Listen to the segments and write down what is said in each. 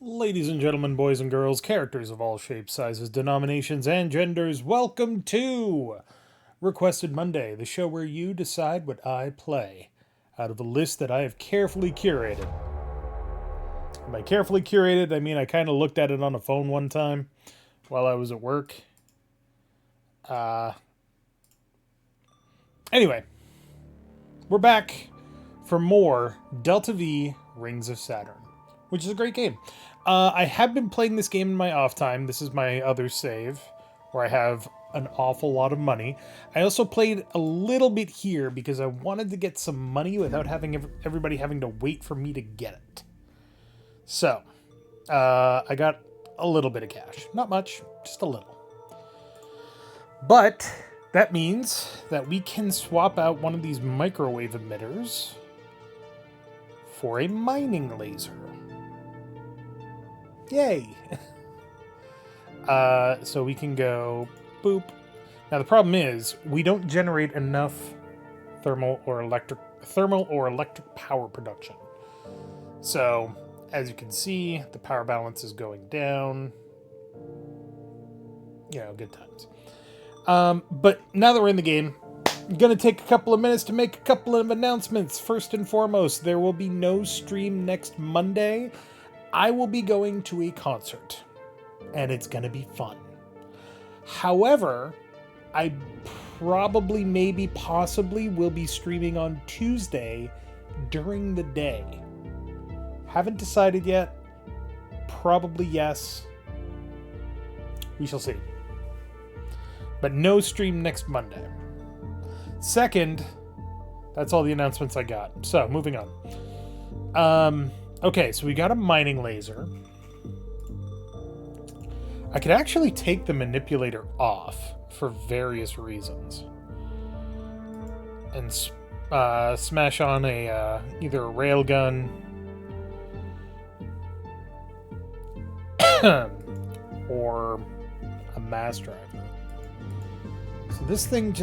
Ladies and gentlemen, boys and girls, characters of all shapes, sizes, denominations, and genders, welcome to Requested Monday, the show where you decide what I play out of a list that I have carefully curated. And by carefully curated, I mean I kind of looked at it on a phone one time while I was at work. Uh, anyway, we're back for more Delta V Rings of Saturn, which is a great game. I have been playing this game in my off time. This is my other save, where I have an awful lot of money. I also played a little bit here because I wanted to get some money without having everybody having to wait for me to get it. So, I got a little bit of cash. Not much, just a little. But that means that we can swap out one of these microwave emitters for a mining laser. Yay! So we can go boop. Now the problem is we don't generate enough thermal or electric power production. So as you can see, the power balance is going down. Good times. But now that we're in the game, I'm going to take a couple of minutes to make a couple of announcements. First and foremost, there will be no stream next Monday. I will be going to a concert, and it's going to be fun. However, I probably, maybe, possibly will be streaming on Tuesday during the day. Haven't decided yet. Probably yes. We shall see. But no stream next Monday. Second, that's all the announcements I got. So, moving on. Okay, so we got a mining laser. I could actually take the manipulator off for various reasons. And smash on either a railgun or a mass driver. So this thing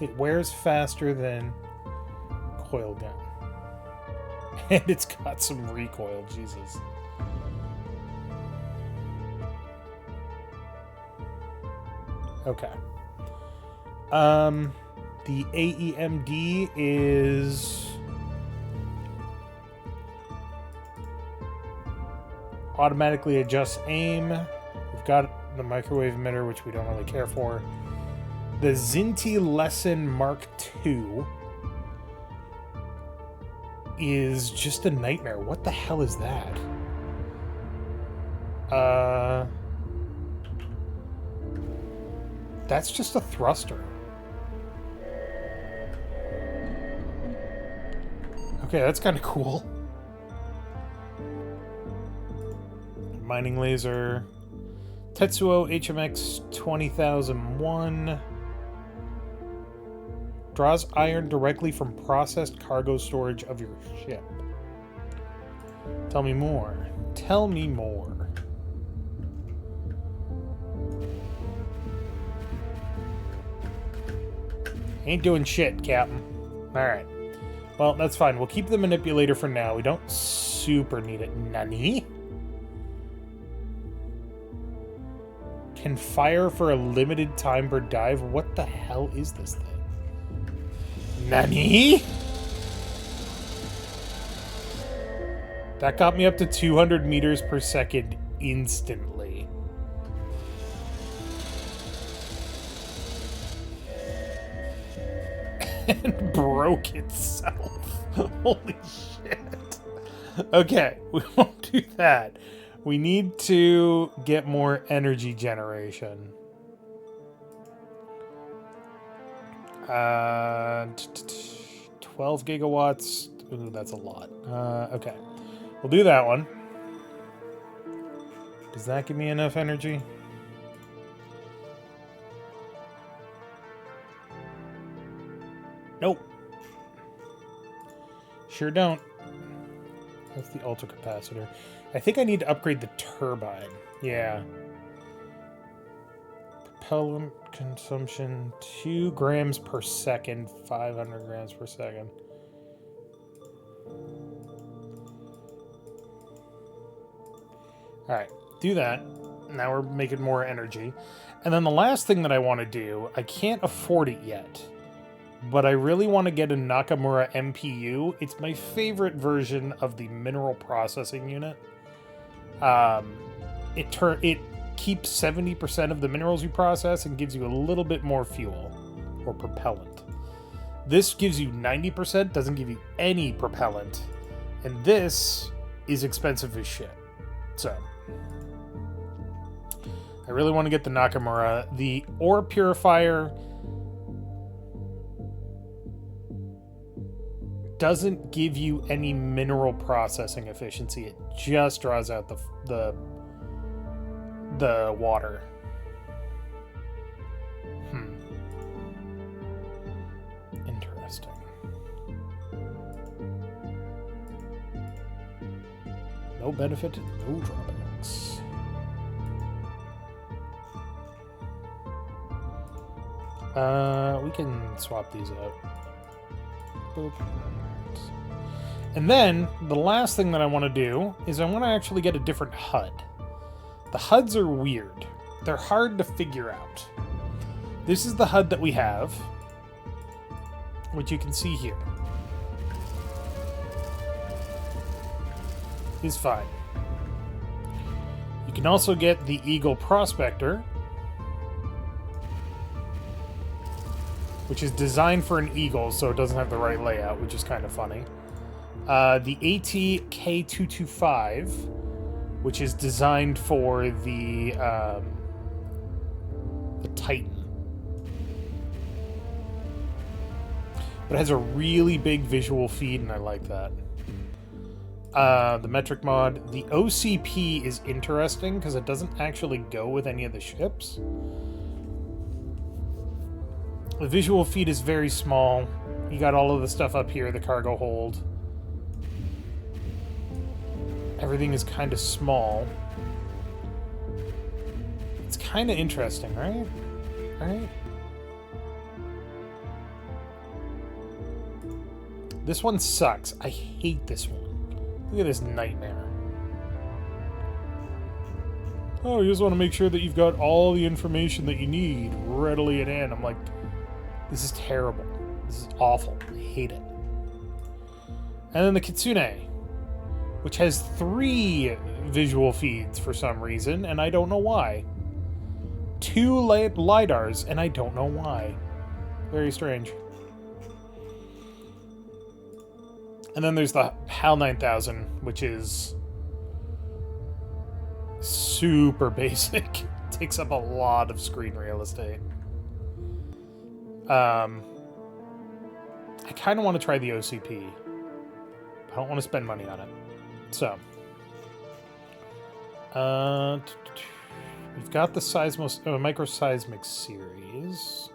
it wears faster than coil gun. And it's got some recoil, Jesus. Okay. The AEMD is automatically adjusts aim. We've got the microwave emitter, which we don't really care for. The Zinti Lesson Mark II is just a nightmare. What the hell is that? That's just a thruster. Okay, that's kind of cool. Mining laser. Tetsuo HMX 20001. Draws iron directly from processed cargo storage of your ship. Tell me more. Tell me more. Ain't doing shit, Captain. Alright. Well, that's fine. We'll keep the manipulator for now. We don't super need it. Nani? Can fire for a limited time per dive? What the hell is this thing? Nani? That got me up to 200 meters per second instantly. And broke itself. Holy shit. Okay, we won't do that. We need to get more energy generation. 12 gigawatts. Ooh, that's a lot. Okay. We'll do that one. Does that give me enough energy? Nope. Sure don't. That's the ultra capacitor. I think I need to upgrade the turbine. Yeah. Propellant consumption 2 grams per second, 500 grams per second. All right, do that. Now we're making more energy. And then the last thing that I want to do, I can't afford it yet, but I really want to get a Nakamura MPU. It's my favorite version of the mineral processing unit. It keeps 70% of the minerals you process and gives you a little bit more fuel or propellant. This gives you 90%, doesn't give you any propellant, and this is expensive as shit. So I really want to get the Nakamura. The ore purifier doesn't give you any mineral processing efficiency. It just draws out the water. Interesting. No benefit, no drawbacks. We can swap these out. Boop. And then, the last thing that I want to do is I want to actually get a different HUD. The HUDs are weird. They're hard to figure out. This is the HUD that we have, which you can see here. Is fine. You can also get the Eagle Prospector, which is designed for an eagle, so it doesn't have the right layout, which is kind of funny. The AT-K225, which is designed for the Titan. But it has a really big visual feed, and I like that. The metric mod. The OCP is interesting because it doesn't actually go with any of the ships. The visual feed is very small. You got all of the stuff up here, the cargo hold. Everything is kind of small. It's kind of interesting, right? Right? This one sucks. I hate this one. Look at this nightmare. Oh, you just want to make sure that you've got all the information that you need readily at hand. I'm like, this is terrible. This is awful. I hate it. And then the Kitsune, which has 3 visual feeds for some reason, and I don't know why. 2 LiDARs, and I don't know why. Very strange. And then there's the HAL 9000, which is super basic. Takes up a lot of screen real estate. I kind of want to try the OCP. I don't want to spend money on it. So, we've got the microseismic series.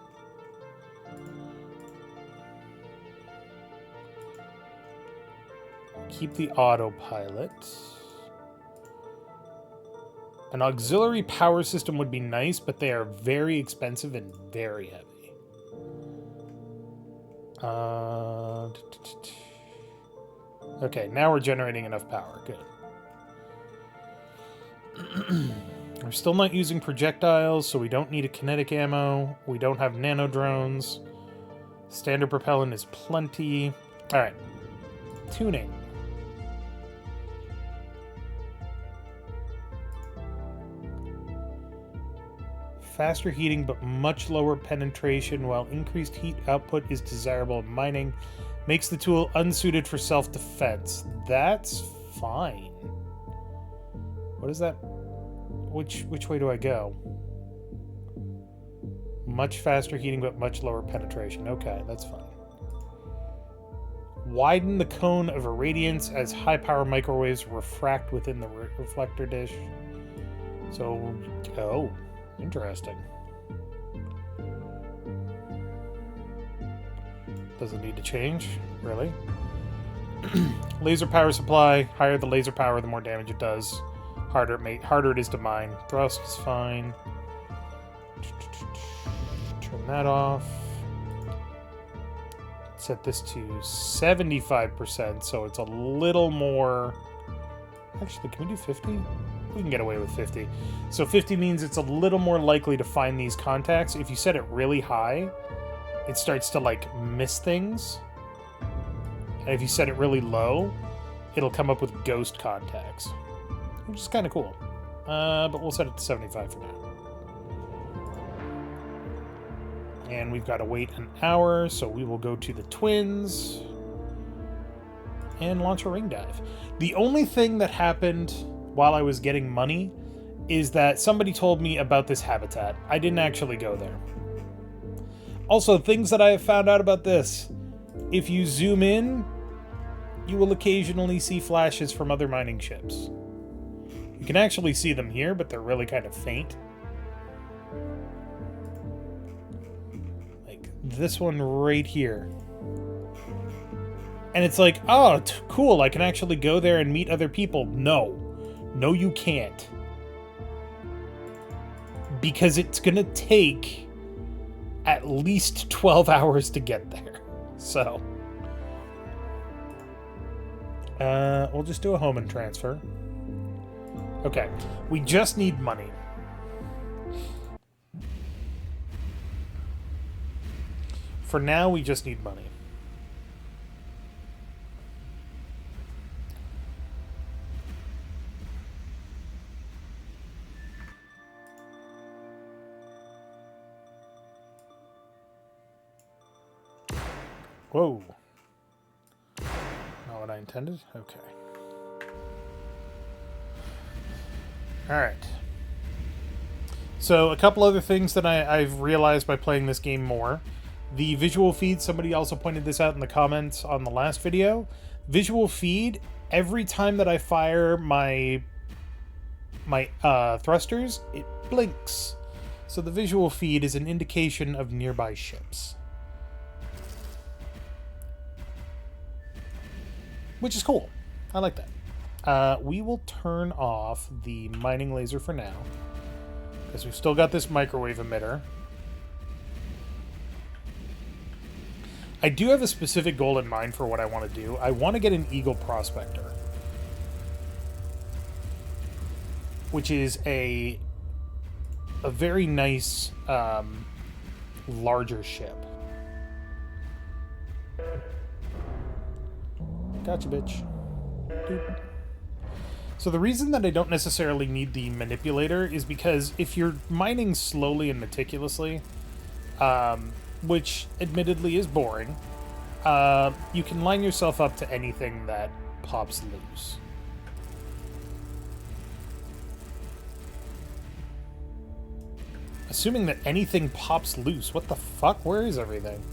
Keep the autopilot. An auxiliary power system would be nice, but they are very expensive and very heavy. Okay, now we're generating enough power. Good. We're still not using projectiles, so we don't need a kinetic ammo. We don't have nano drones. Standard propellant is plenty. Alright. Tuning. Faster heating, but much lower penetration, while increased heat output is desirable in mining. Makes the tool unsuited for self-defense. That's fine. What is that? Which way do I go? Much faster heating, but much lower penetration. Okay, that's fine. Widen the cone of irradiance as high-power microwaves refract within the reflector dish. So, oh, interesting. Doesn't need to change, really. Laser power supply. Higher the laser power, the more damage it does. Harder it is to mine. Thrust is fine. Turn that off. Set this to 75%, so it's a little more... Actually, can we do 50? we can get away with 50. So 50 means it's a little more likely to find these contacts. If you set it really high, it starts to, like, miss things. And if you set it really low, it'll come up with ghost contacts, which is kind of cool. But we'll set it to 75 for now. And we've got to wait an hour, so we will go to the twins and launch a ring dive. The only thing that happened while I was getting money is that somebody told me about this habitat. I didn't actually go there. Also, things that I have found out about this. If you zoom in, you will occasionally see flashes from other mining ships. You can actually see them here, but they're really kind of faint. Like this one right here. And it's like, oh, cool, I can actually go there and meet other people. No. No, you can't. Because it's going to take at least 12 hours to get there. So, we'll just do a home and transfer. Okay, we just need money. For now, we just need money. Whoa. Not what I intended? Okay. Alright. So, a couple other things that I've realized by playing this game more. The visual feed, somebody also pointed this out in the comments on the last video. Visual feed, every time that I fire my thrusters, it blinks. So the visual feed is an indication of nearby ships. Which is cool. I like that. We will turn off the mining laser for now, because we've still got this microwave emitter. I do have a specific goal in mind for what I want to do. I want to get an Eagle Prospector, which is a very nice, larger ship. Gotcha, bitch. Doop. So the reason that I don't necessarily need the manipulator is because if you're mining slowly and meticulously, which admittedly is boring, you can line yourself up to anything that pops loose. Assuming that anything pops loose. What the fuck? Where is everything?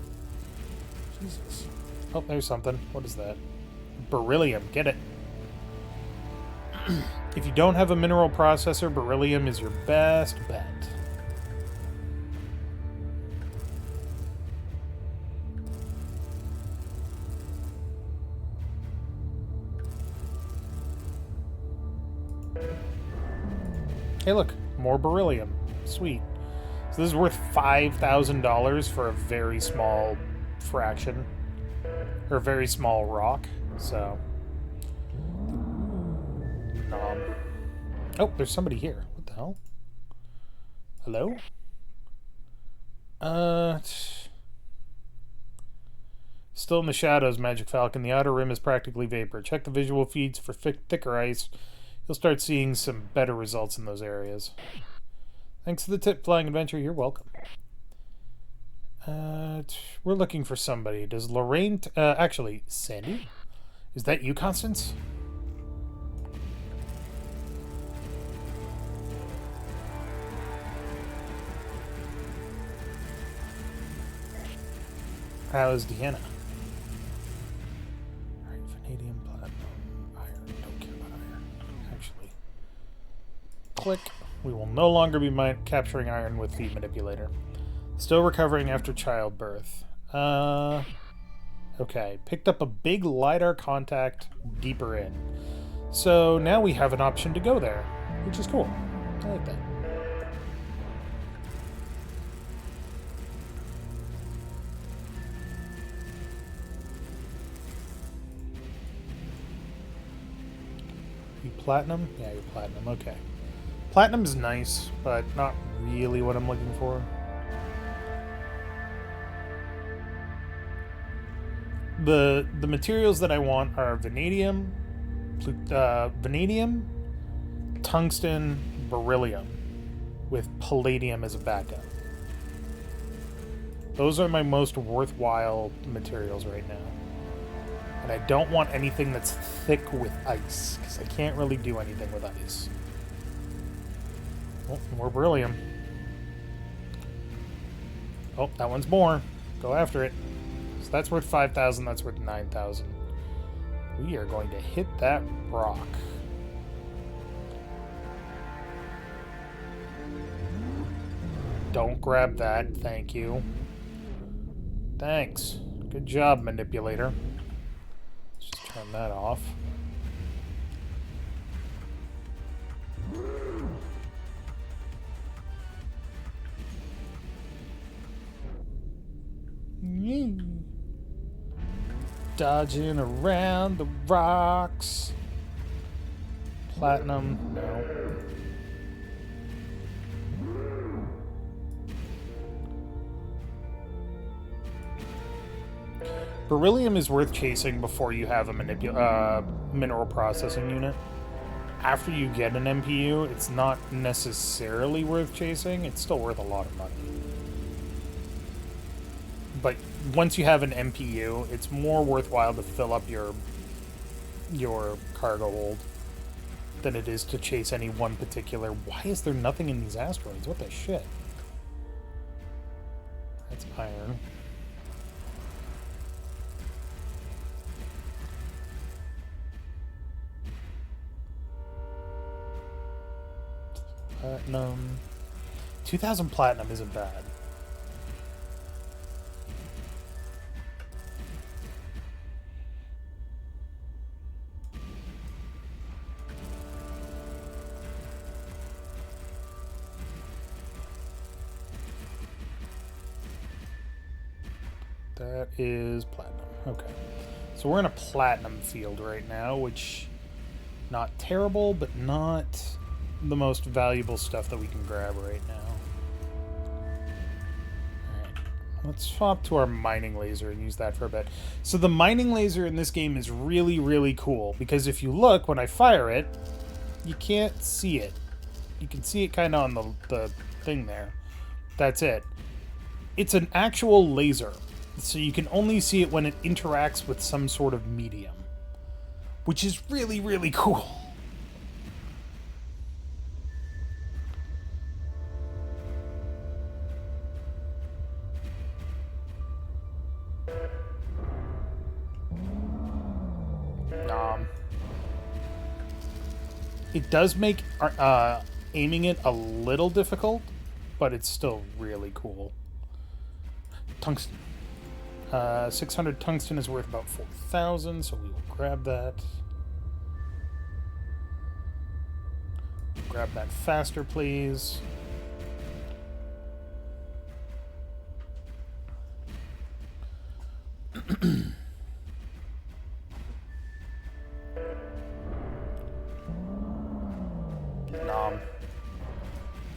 Jesus. Oh, there's something. What is that? Beryllium. Get it. If you don't have a mineral processor, beryllium is your best bet. Hey, look. More beryllium. Sweet. So this is worth $5,000 for a very small fraction. Or a very small rock. So... nom. Oh, there's somebody here. What the hell? Hello? Still in the shadows, Magic Falcon. The outer rim is practically vapor. Check the visual feeds for thicker ice. You'll start seeing some better results in those areas. Thanks for the tip, Flying Adventure. You're welcome. We're looking for somebody. Does Lorraine... actually, Sandy? Is that you, Constance? How is Deanna? Alright, vanadium, platinum, iron. Don't care about iron. Actually. Click. We will no longer be capturing iron with the manipulator. Still recovering after childbirth. Okay. Picked up a big LiDAR contact deeper in. So now we have an option to go there, which is cool. I like that. Platinum? Yeah, you're platinum. Okay. Platinum's nice, but not really what I'm looking for. The materials that I want are vanadium, vanadium, tungsten, beryllium, with palladium as a backup. Those are my most worthwhile materials right now. And I don't want anything that's thick with ice, because I can't really do anything with ice. Oh, more beryllium. Oh, that one's more. Go after it. So that's worth 5,000, that's worth 9,000. We are going to hit that rock. Don't grab that, thank you. Thanks. Good job, manipulator. Let's just turn that off. Dodging around the rocks. Platinum, no. Beryllium is worth chasing before you have a mineral processing unit. After you get an MPU, it's not necessarily worth chasing. It's still worth a lot of money. But once you have an MPU, it's more worthwhile to fill up your cargo hold than it is to chase any one particular... Why is there nothing in these asteroids? What the shit? That's iron. Platinum. 2,000 platinum isn't bad. That is platinum. Okay. So we're in a platinum field right now, which... Not terrible, but not the most valuable stuff that we can grab right now. Alright. Let's swap to our mining laser and use that for a bit. So the mining laser in this game is really, really cool, because if you look, when I fire it, you can't see it. You can see it kind of on the thing there. That's it. It's an actual laser, so you can only see it when it interacts with some sort of medium, which is really, really cool. It does make aiming it a little difficult, but it's still really cool. Tungsten. 600 tungsten is worth about 4,000, so we will grab that. Grab that faster, please.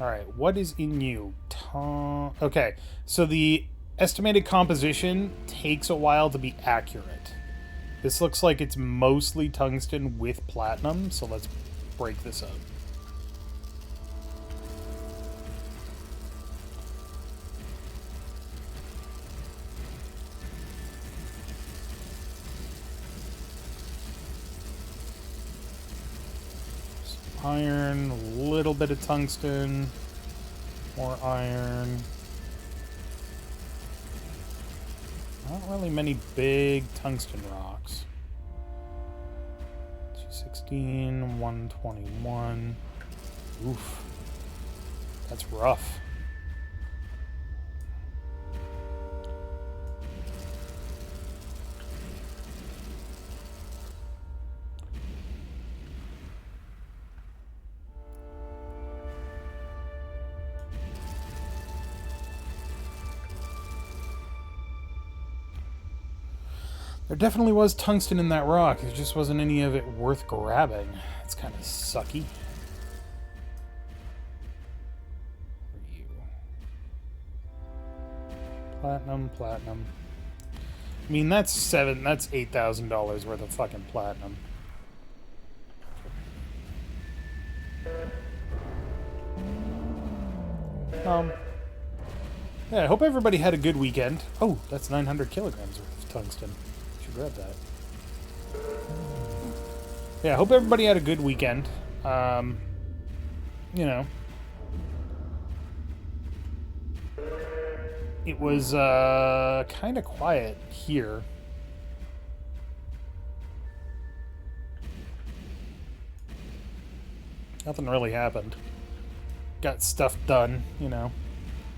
Alright, what is in you? Okay, so the estimated composition takes a while to be accurate. This looks like it's mostly tungsten with platinum, so let's break this up. Iron, a little bit of tungsten, more iron. Not really many big tungsten rocks. 216, 121. Oof. That's rough. There definitely was tungsten in that rock. There just wasn't any of it worth grabbing. It's kind of sucky. For you. Platinum, platinum. I mean, that's $8,000 worth of fucking platinum. Yeah, I hope everybody had a good weekend. Oh, that's 900 kilograms worth of tungsten. Should grab that. Yeah, I hope everybody had a good weekend. You know. It was, kind of quiet here. Nothing really happened. Got stuff done, you know.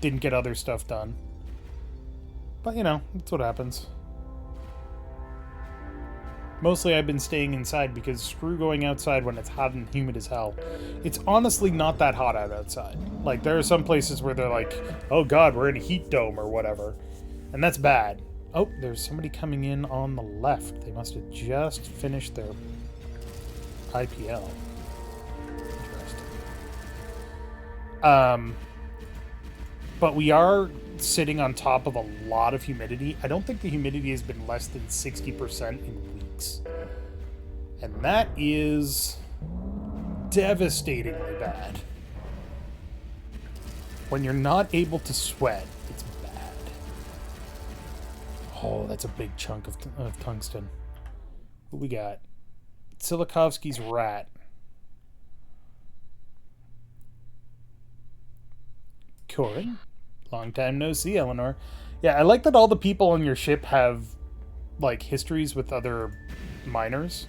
Didn't get other stuff done. But, you know, that's what happens. Mostly I've been staying inside because screw going outside when it's hot and humid as hell. It's honestly not that hot out outside. Like, there are some places where they're like, oh god, we're in a heat dome or whatever. And that's bad. Oh, there's somebody coming in on the left. They must have just finished their IPL. Interesting. But we are sitting on top of a lot of humidity. I don't think the humidity has been less than 60% in weeks. And that is devastatingly bad. When you're not able to sweat, it's bad. Oh, that's a big chunk of tungsten. What we got? Silikovsky's rat. Corin? Long time no see, Eleanor. Yeah, I like that all the people on your ship have, like, histories with other miners.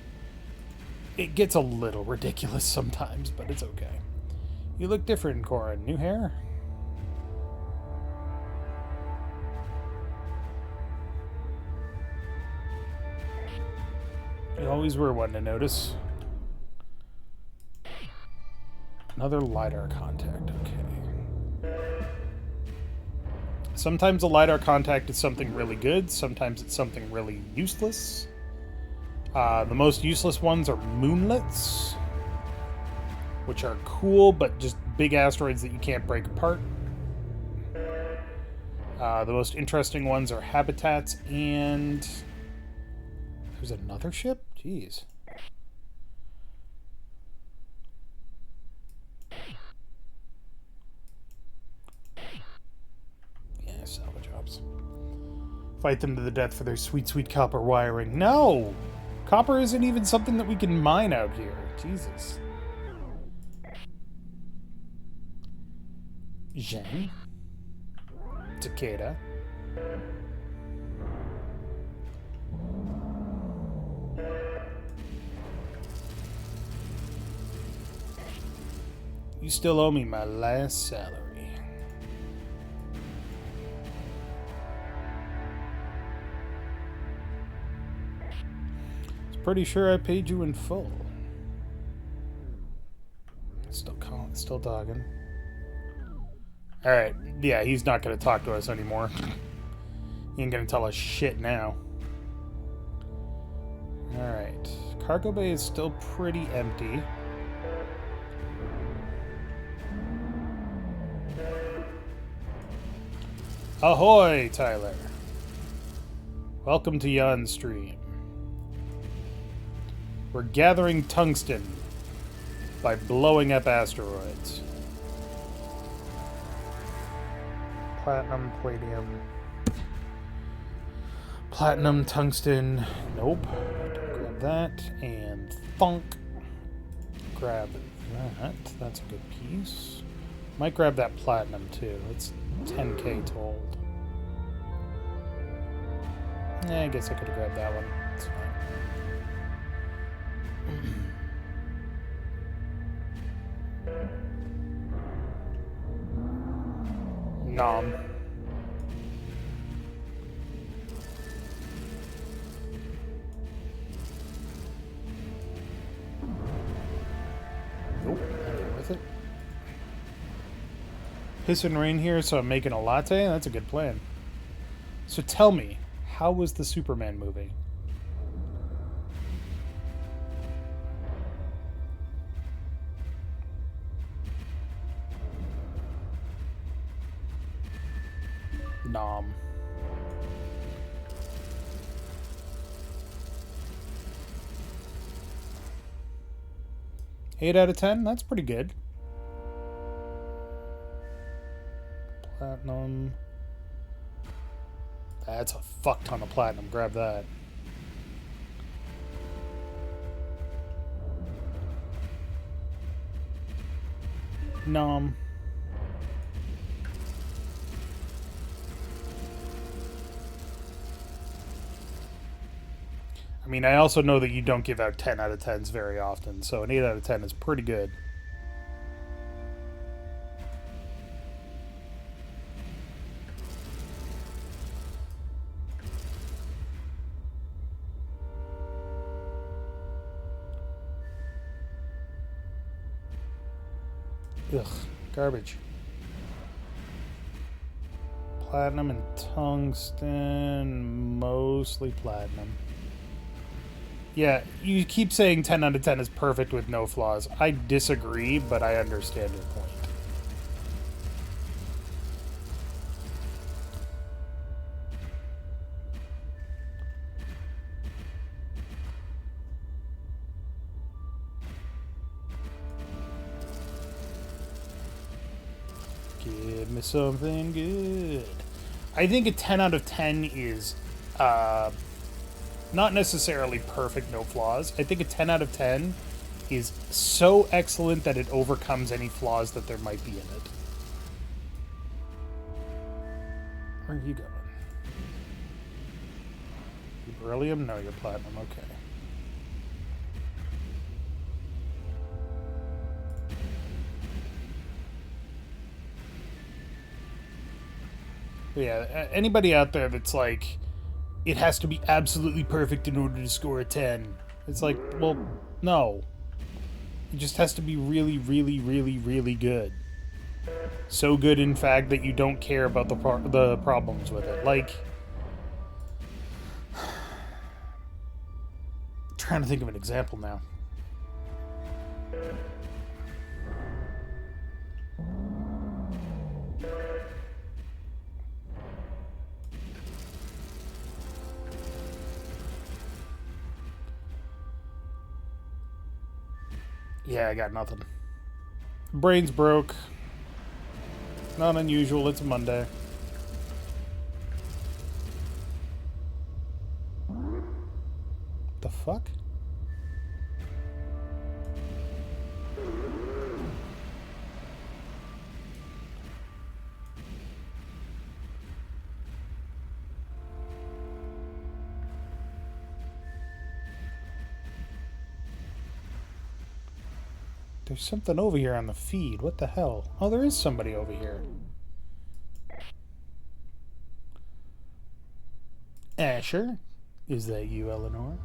It gets a little ridiculous sometimes, but it's okay. You look different, Corin. New hair? You always were one to notice. Another LiDAR contact, okay. Sometimes a LiDAR contact is something really good, sometimes it's something really useless. The most useless ones are moonlets, which are cool, but just big asteroids that you can't break apart. The most interesting ones are habitats, and there's another ship? Jeez. Yeah, salvage ops. Fight them to the death for their sweet, sweet copper wiring. No! Copper isn't even something that we can mine out here. Jesus. Zheng. Takeda. You still owe me my last salary. Pretty sure I paid you in full. Still talking. Alright, yeah, he's not gonna talk to us anymore. He ain't gonna tell us shit now. Alright. Cargo bay is still pretty empty. Ahoy, Tyler. Welcome to Yon Stream. We're gathering tungsten by blowing up asteroids. Platinum, palladium. Platinum, tungsten. Nope. Don't grab that. And thunk. Grab that. That's a good piece. Might grab that platinum too. It's 10k told. I guess I could have grabbed that one. It's fine. Nom. Nope, that ain't worth it. Piss and rain here, so I'm making a latte? That's a good plan. So tell me, how was the Superman movie? Nom. Eight out of 10? That's pretty good. Platinum. That's a fuck ton of platinum. Grab that. Nom. I mean, I also know that you don't give out 10 out of 10s very often, so an 8 out of 10 is pretty good. Ugh, garbage. Platinum and tungsten, mostly platinum. Yeah, you keep saying 10 out of 10 is perfect with no flaws. I disagree, but I understand your point. Give me something good. I think a 10 out of 10 is not necessarily perfect, no flaws. I think a 10 out of 10 is so excellent that it overcomes any flaws that there might be in it. Where are you going? You beryllium? No, you're platinum. Okay. But yeah, anybody out there that's like, it has to be absolutely perfect in order to score a 10. It's like, well, no. It just has to be really, really, really, really good. So good, in fact, that you don't care about the problems with it. Like, trying to think of an example now. Yeah, I got nothing. Brain's broke. Not unusual, it's Monday. The fuck? There's something over here on the feed. What the hell? Oh, there is somebody over here. Asher? Is that you, Eleanor?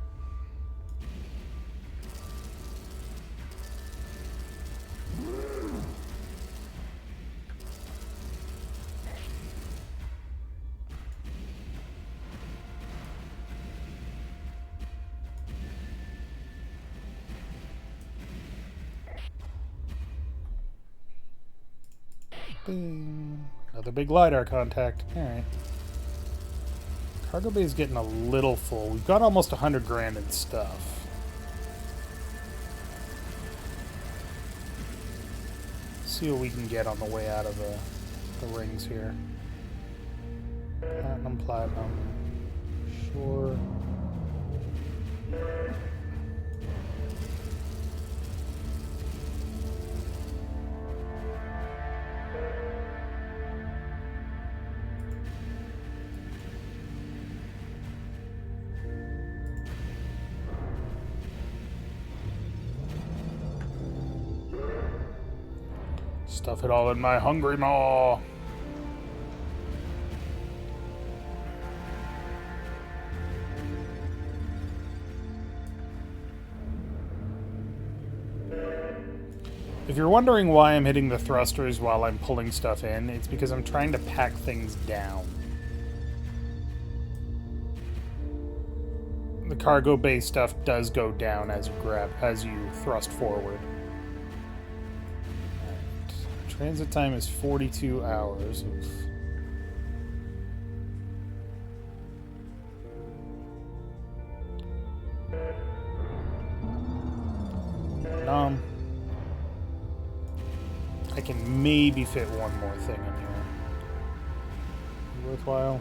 Bing. Another big LiDAR contact. Alright. Cargo bay is getting a little full. We've got almost 100 grand in stuff. See what we can get on the way out of the rings here. Platinum, platinum. Sure. Stuff it all in my hungry maw. If you're wondering why I'm hitting the thrusters while I'm pulling stuff in, it's because I'm trying to pack things down. The cargo bay stuff does go down as you thrust forward. Transit time is 42 hours. Oof. I can maybe fit one more thing in here. Worthwhile?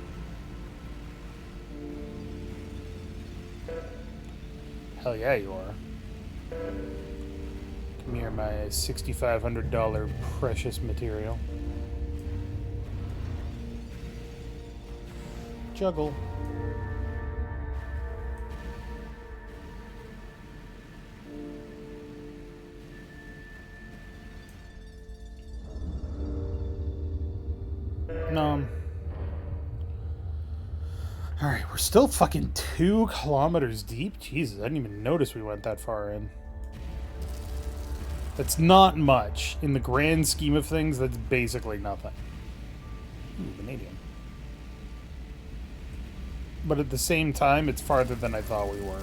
Hell yeah, you are. Come here, my $6,500 precious material. Juggle. No. Alright, we're still fucking 2 kilometers deep? Jesus, I didn't even notice we went that far in. That's not much. In the grand scheme of things, that's basically nothing. Ooh, vanadium. But at the same time, it's farther than I thought we were.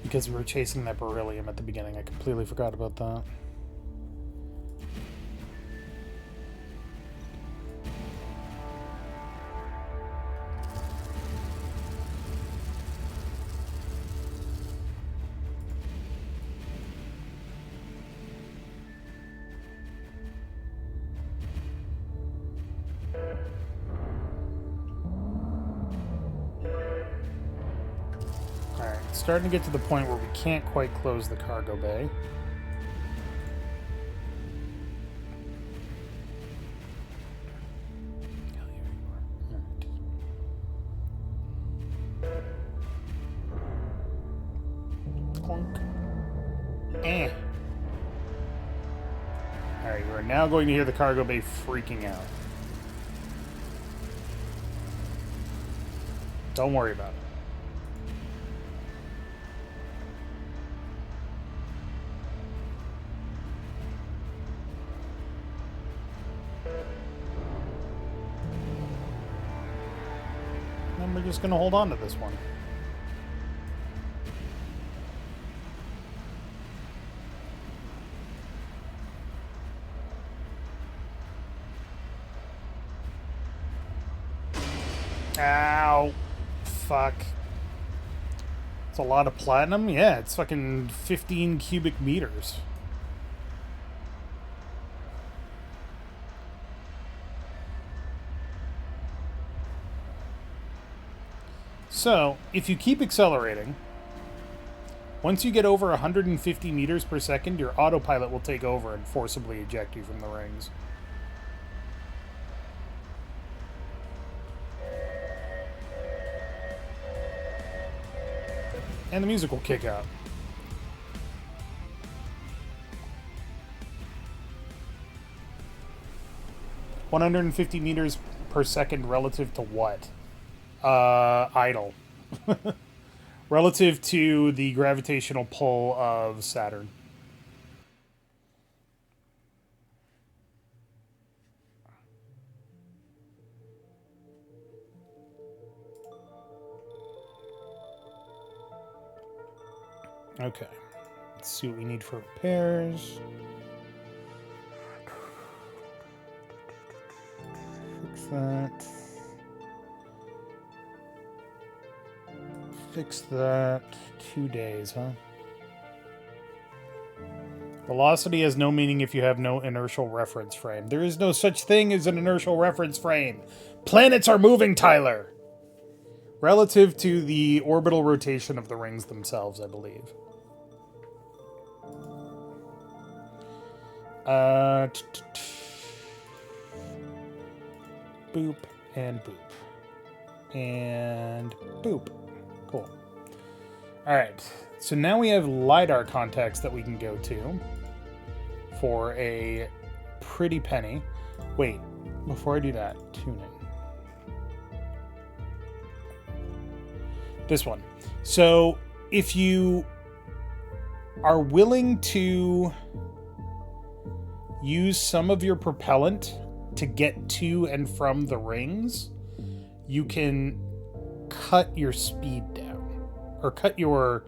Because we were chasing that beryllium at the beginning. I completely forgot about that. Starting to get to the point where we can't quite close the cargo bay. Clunk. Alright, we're now going to hear the cargo bay freaking out. Don't worry about it. We're just going to hold on to this one. Ow. Fuck. It's a lot of platinum? Yeah, it's fucking 15 cubic meters. So, if you keep accelerating, once you get over 150 meters per second, your autopilot will take over and forcibly eject you from the rings. And the music will kick out. $150 meters per second relative to what? Idle. Relative to the gravitational pull of Saturn. Okay. Let's see what we need for repairs. Fix that. Fix that. 2 days, huh? Velocity has no meaning if you have no inertial reference frame. There is no such thing as an inertial reference frame. Planets are moving, Tyler! Relative to the orbital rotation of the rings themselves, I believe. Boop and boop. And boop. Cool. Alright, so now we have LiDAR contacts that we can go to for a pretty penny. Wait, before I do that, tuning. This one. So, if you are willing to use some of your propellant to get to and from the rings, you can cut your speed down, or cut your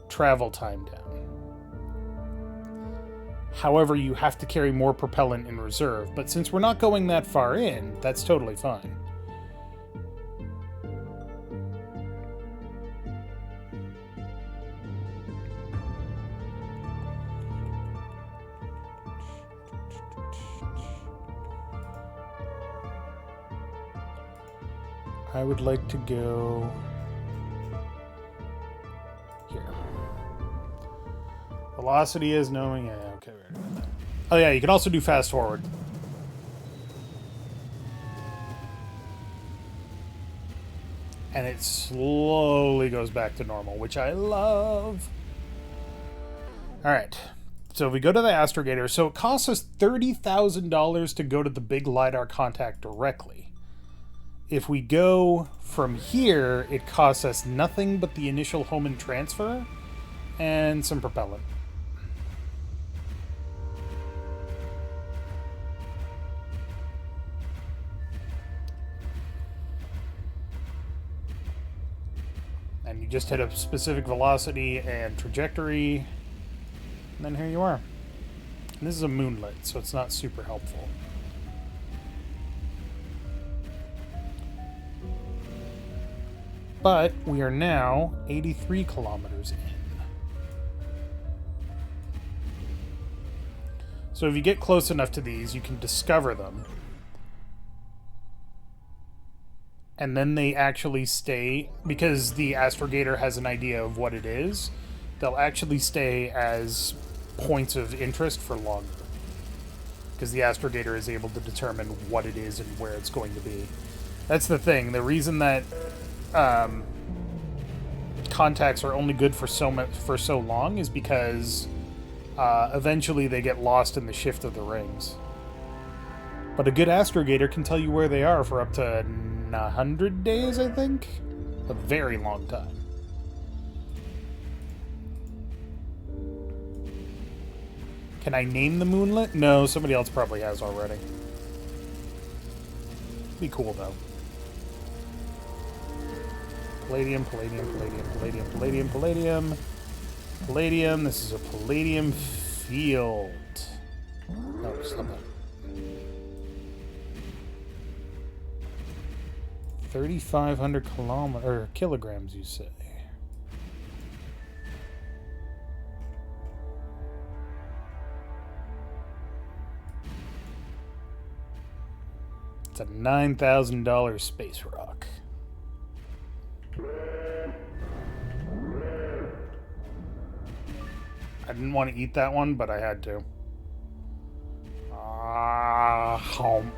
travel time down. However, you have to carry more propellant in reserve. But since we're not going that far in, that's totally fine. I would like to go here. Velocity is knowing. Yeah, okay. Oh yeah, you can also do fast forward. And it slowly goes back to normal, which I love. All right. So if we go to the astrogator, so it costs us $30,000 to go to the big LiDAR contact directly. If we go from here, it costs us nothing but the initial home and transfer and some propellant. And you just hit a specific velocity and trajectory, and then here you are. And this is a moonlit, so it's not super helpful. But we are now 83 kilometers in. So if you get close enough to these, you can discover them. And then they actually stay, because the astrogator has an idea of what it is, they'll actually stay as points of interest for longer. Because the astrogator is able to determine what it is and where it's going to be. That's the thing. The reason that contacts are only good for so long is because eventually they get lost in the shift of the rings. But a good astrogator can tell you where they are for up to 100 days, I think? A very long time. Can I name the moonlet? No, somebody else probably has already. Be cool, though. Palladium, palladium, palladium, palladium, palladium, palladium. Palladium, this is a palladium field. Oh, stop that. 3,500 kilograms, you say? It's a $9,000 space rock. I didn't want to eat that one, but I had to. Hump.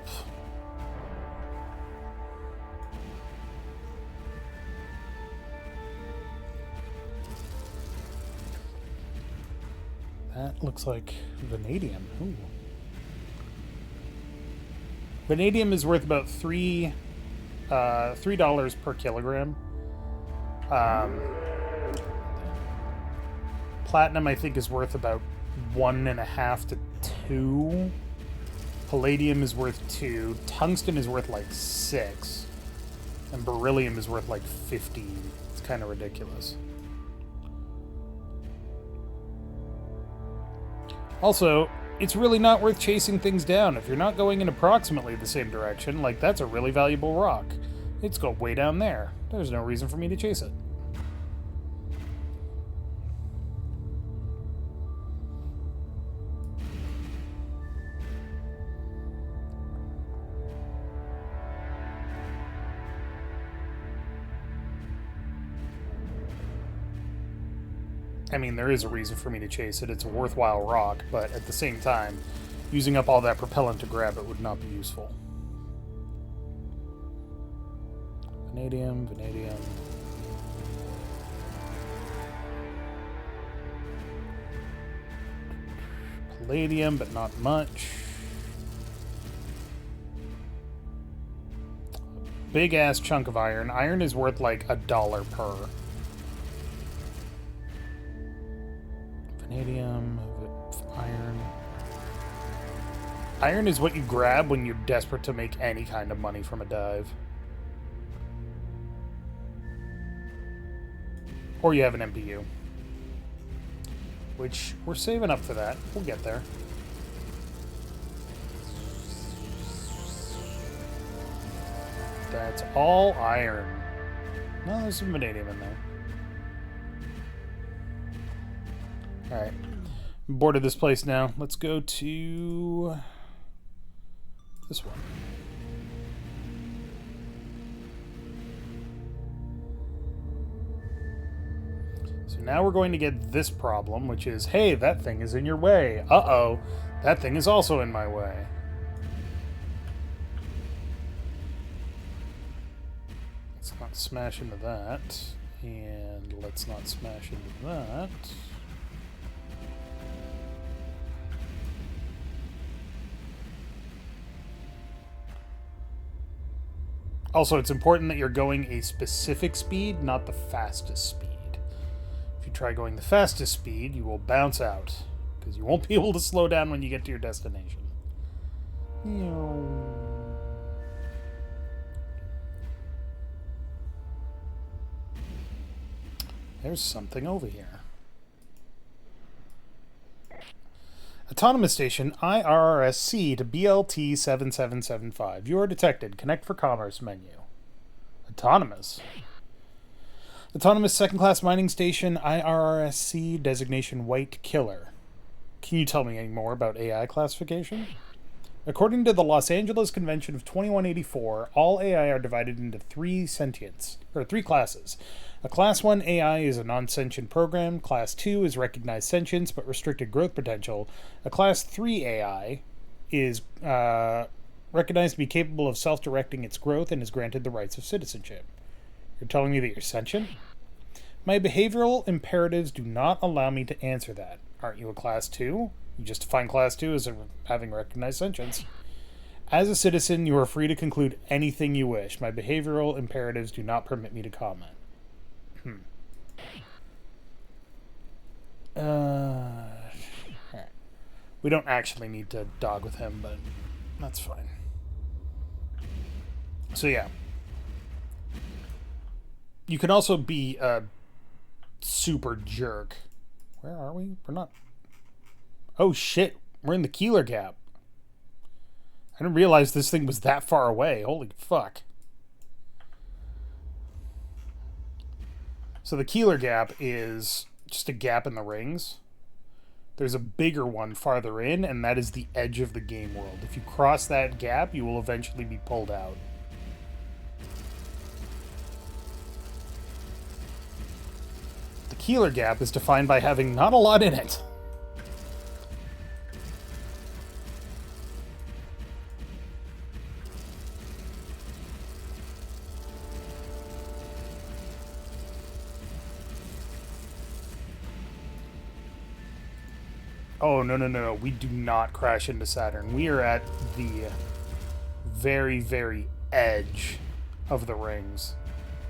That looks like vanadium. Ooh. Vanadium is worth about $3 per kilogram. Platinum, I think, is worth about 1.5 to 2. Palladium is worth 2. Tungsten is worth like 6. And beryllium is worth like 15. It's kind of ridiculous. Also, it's really not worth chasing things down. If you're not going in approximately the same direction, like, that's a really valuable rock. It's going way down there. There's no reason for me to chase it. I mean, there is a reason for me to chase it. It's a worthwhile rock, but at the same time, using up all that propellant to grab it would not be useful. Vanadium, vanadium. Palladium, but not much. Big ass chunk of iron. Iron is worth like $1 per. Vanadium, iron. Iron is what you grab when you're desperate to make any kind of money from a dive. Or you have an MPU. which we're saving up for that. We'll get there. That's all iron. No, there's some vanadium in there. Alright. Boarded this place now. Let's go to this one. So now we're going to get this problem, which is, hey, that thing is in your way. Uh-oh, that thing is also in my way. Let's not smash into that. And let's not smash into that. Also, it's important that you're going a specific speed, not the fastest speed. If you try going the fastest speed, you will bounce out, because you won't be able to slow down when you get to your destination. There's something over here. Autonomous Station IRRSC to BLT 7775. You are detected. Connect for commerce menu. Autonomous. Autonomous Second Class Mining Station IRRSC designation White Killer. Can you tell me any more about AI classification? According to the Los Angeles Convention of 2184, all AI are divided into three classes. A Class 1 AI is a non-sentient program. Class 2 is recognized sentience but restricted growth potential. A Class 3 AI is recognized to be capable of self-directing its growth and is granted the rights of citizenship. You're telling me that you're sentient? My behavioral imperatives do not allow me to answer that. Aren't you a Class 2? You just define Class 2 as having recognized sentience. As a citizen, you are free to conclude anything you wish. My behavioral imperatives do not permit me to comment. We don't actually need to dog with him, but that's fine. So yeah. You can also be a super jerk. Where are we? We're not... Oh shit, we're in the Keeler Gap. I didn't realize this thing was that far away. Holy fuck. So the Keeler Gap is just a gap in the rings. There's a bigger one farther in, and that is the edge of the game world. If you cross that gap, you will eventually be pulled out. The Keeler Gap is defined by having not a lot in it. Oh, no. We do not crash into Saturn. We are at the very, very edge of the rings.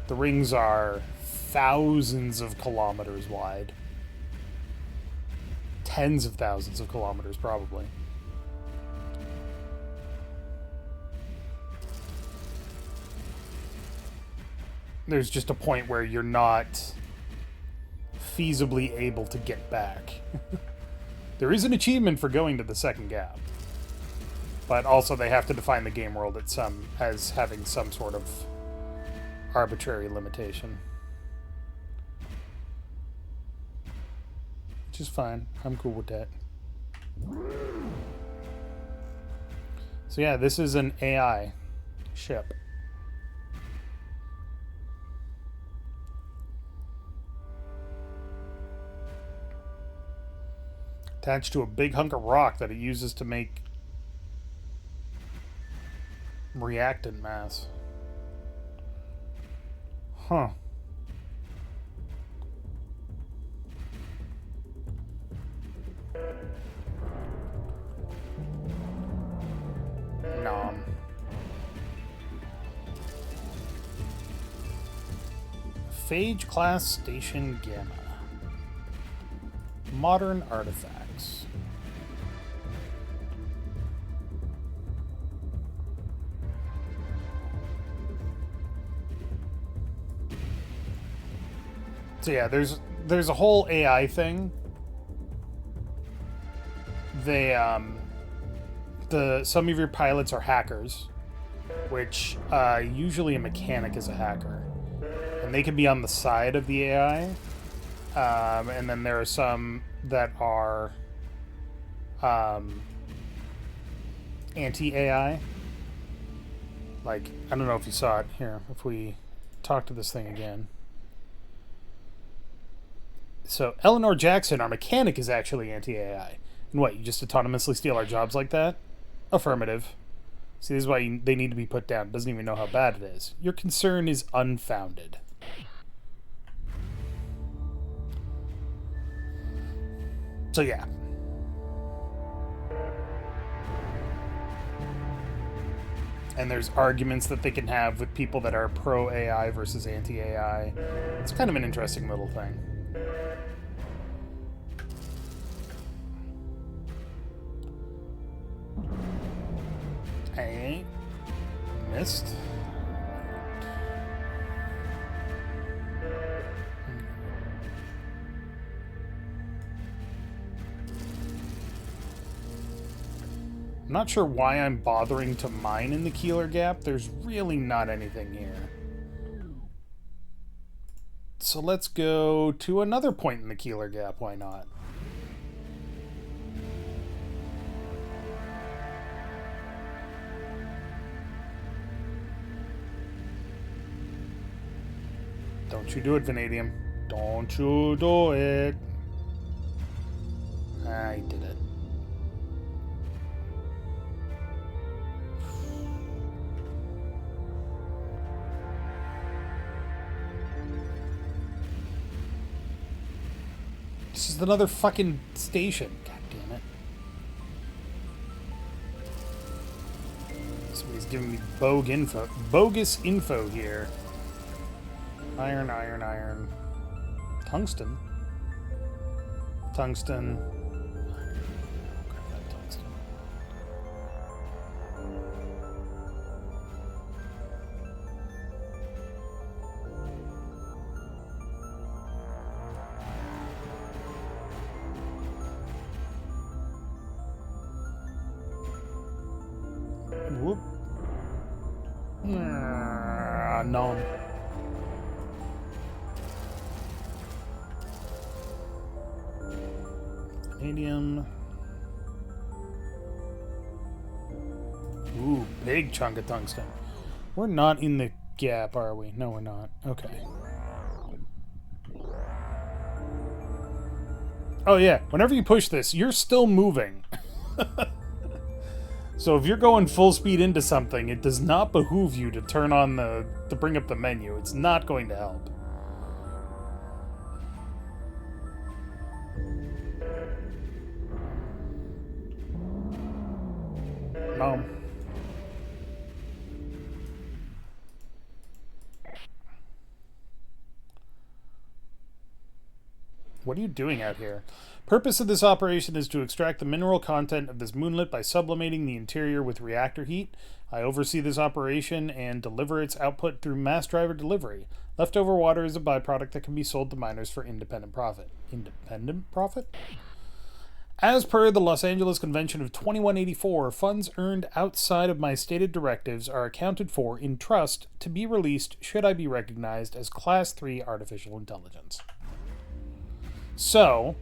The rings are thousands of kilometers wide. Tens of thousands of kilometers, probably. There's just a point where you're not feasibly able to get back. There is an achievement for going to the second gap. But also they have to define the game world as having some sort of arbitrary limitation. Which is fine. I'm cool with that. So yeah, this is an AI ship. Attached to a big hunk of rock that it uses to make reactant mass. Huh. Nom. Phage Class Station Gamma. Modern artifacts. So yeah, there's a whole AI thing they some of your pilots are hackers, which usually a mechanic is a hacker, and they can be on the side of the AI. And then there are some that are anti-AI. Like, I don't know if you saw it here. If we talk to this thing again. So Eleanor Jackson, our mechanic, is actually anti-AI. And what, you just autonomously steal our jobs like that? Affirmative. See, this is why they need to be put down. Doesn't even know how bad it is. Your concern is unfounded. So yeah. And there's arguments that they can have with people that are pro-AI versus anti-AI. It's kind of an interesting little thing. I missed. I'm not sure why I'm bothering to mine in the Keeler Gap. There's really not anything here. So let's go to another point in the Keeler Gap. Why not? Don't you do it, Vanadium. Don't you do it. I did it. This is another fucking station. God damn it. Somebody's giving me bogus info here. Iron, iron, iron. Tungsten. Tungsten. Grab that tungsten. Whoop. No. Vanadium. Ooh, big chunk of tungsten. We're not in the gap, are we? No, we're not. Okay. Oh yeah, whenever you push this, you're still moving. So if you're going full speed into something, it does not behoove you to turn on to bring up the menu. It's not going to help. No. What are you doing out here? Purpose of this operation is to extract the mineral content of this moonlet by sublimating the interior with reactor heat. I oversee this operation and deliver its output through mass driver delivery. Leftover water is a byproduct that can be sold to miners for independent profit. Independent profit? As per the Los Angeles Convention of 2184, funds earned outside of my stated directives are accounted for in trust to be released should I be recognized as Class 3 artificial intelligence. So,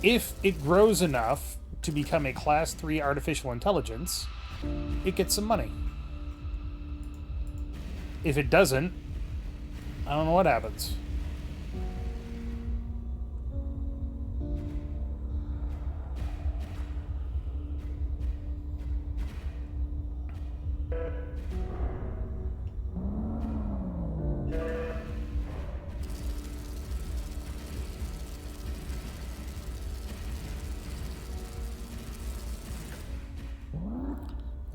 if it grows enough to become a Class 3 artificial intelligence, it gets some money. If it doesn't, I don't know what happens.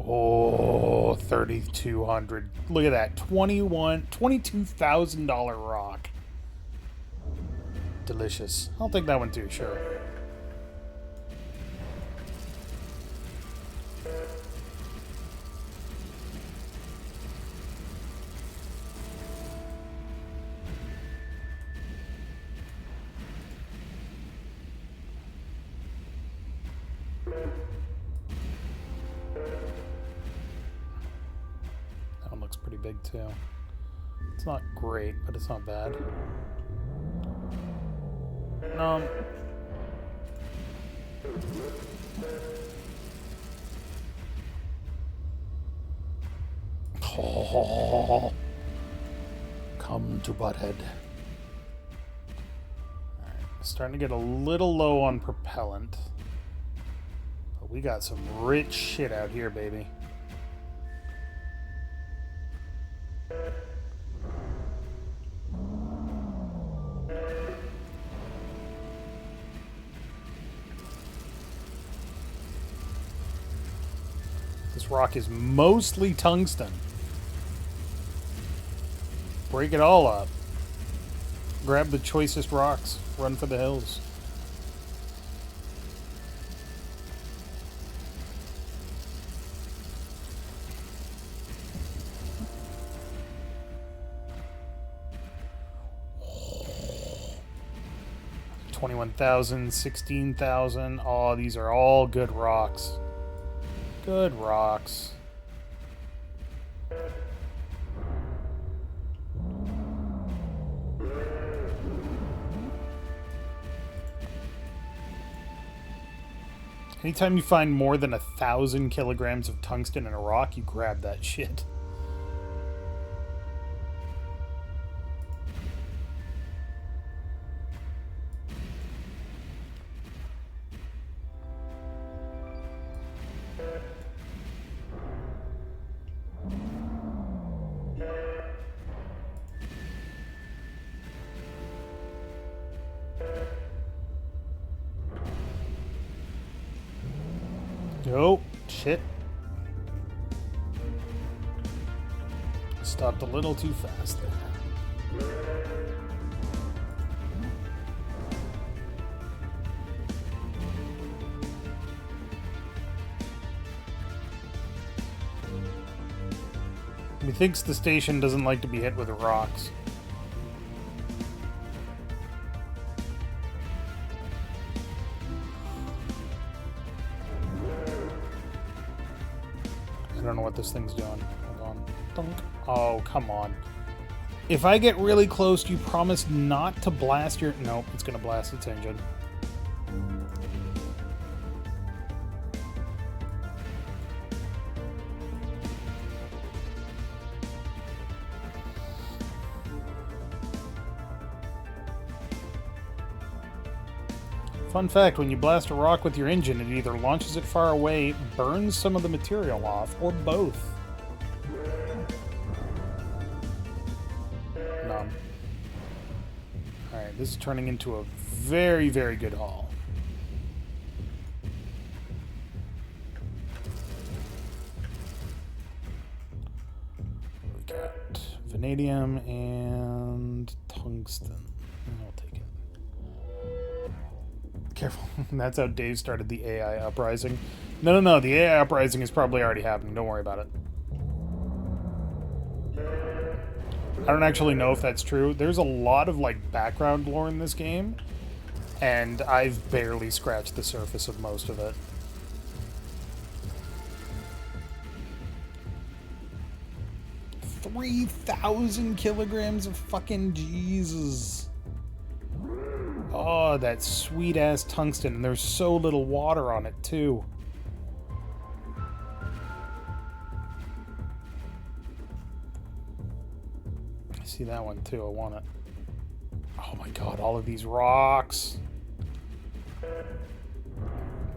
Oh, 3,200. Look at that. $22,000 rock. Delicious. I'll take that one too, sure. big too. It's not great, but it's not bad. Oh, come to Butthead. Alright, starting to get a little low on propellant. But we got some rich shit out here, baby. This rock is mostly tungsten. Break it all up. Grab the choicest rocks. Run for the hills. $21,000, $16,000. Oh, these are all good rocks. Good rocks. Anytime you find more than 1,000 kilograms of tungsten in a rock, you grab that shit. Oh, shit. Stopped a little too fast there. Methinks the station doesn't like to be hit with rocks. I don't know what this thing's doing. Hold on. Dunk. Oh, come on. If I get really close, you promise not to blast your... Nope, it's going to blast its engine. Fun fact, when you blast a rock with your engine, it either launches it far away, burns some of the material off, or both. None. Alright, this is turning into a very, very good haul. We got vanadium and tungsten. I'll take it. Careful. That's how Dave started the AI uprising. No. The AI uprising is probably already happening. Don't worry about it. I don't actually know if that's true. There's a lot of, like, background lore in this game, and I've barely scratched the surface of most of it. $3,000 kilograms of fucking Jesus. Oh, that sweet-ass tungsten. And there's so little water on it, too. I see that one, too. I want it. Oh my god, all of these rocks.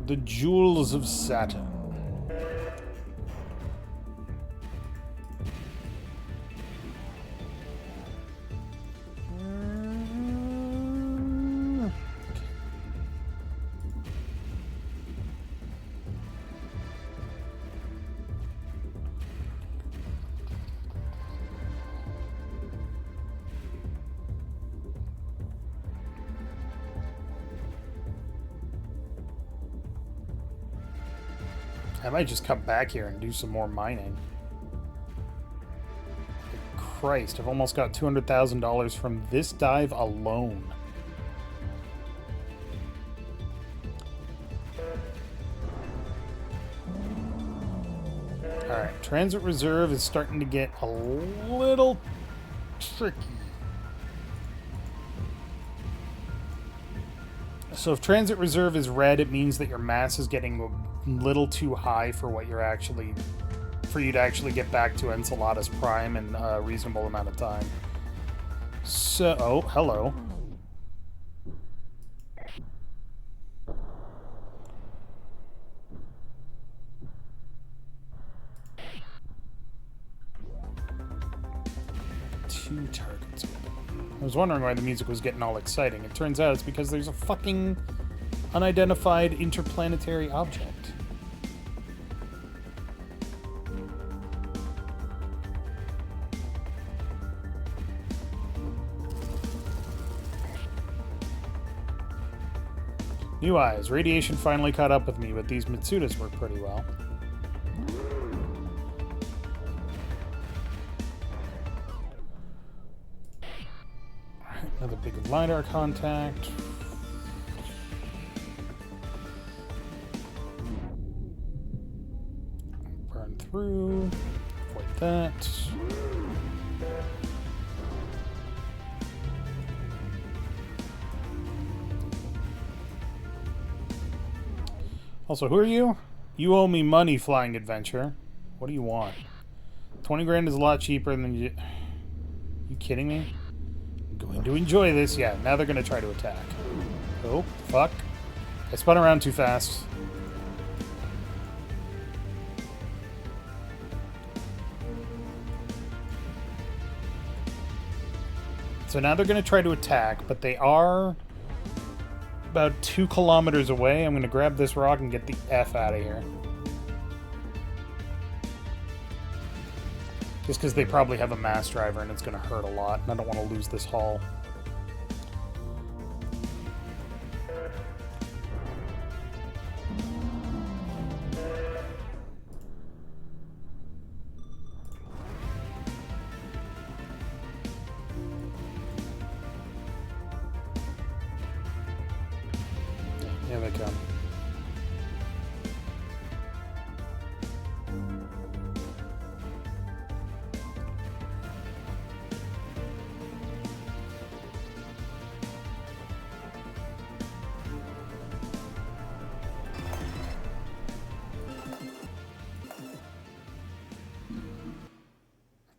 The jewels of Saturn. I might just come back here and do some more mining. Christ, I've almost got $200,000 from this dive alone. Alright, Transit reserve is starting to get a little tricky. So if transit reserve is red, it means that your mass is getting a little too high for what you're actually, for you to actually get back to Enceladus Prime in a reasonable amount of time. So, oh, hello. Two targets. I was wondering why the music was getting all exciting. It turns out it's because there's a fucking unidentified interplanetary object. New eyes. Radiation finally caught up with me, but these Mitsudas work pretty well. Alright, another big LiDAR contact. Burn through. Avoid that. Also, who are you? You owe me money, Flying Adventure. What do you want? 20 grand is a lot cheaper than you... You kidding me? I'm going to enjoy this. Yeah, now they're going to try to attack. Oh, fuck. I spun around too fast. So now they're going to try to attack, but they are about 2 kilometers away. I'm going to grab this rock and get the F out of here. Just because they probably have a mass driver and it's going to hurt a lot, and I don't want to lose this haul. Here they come.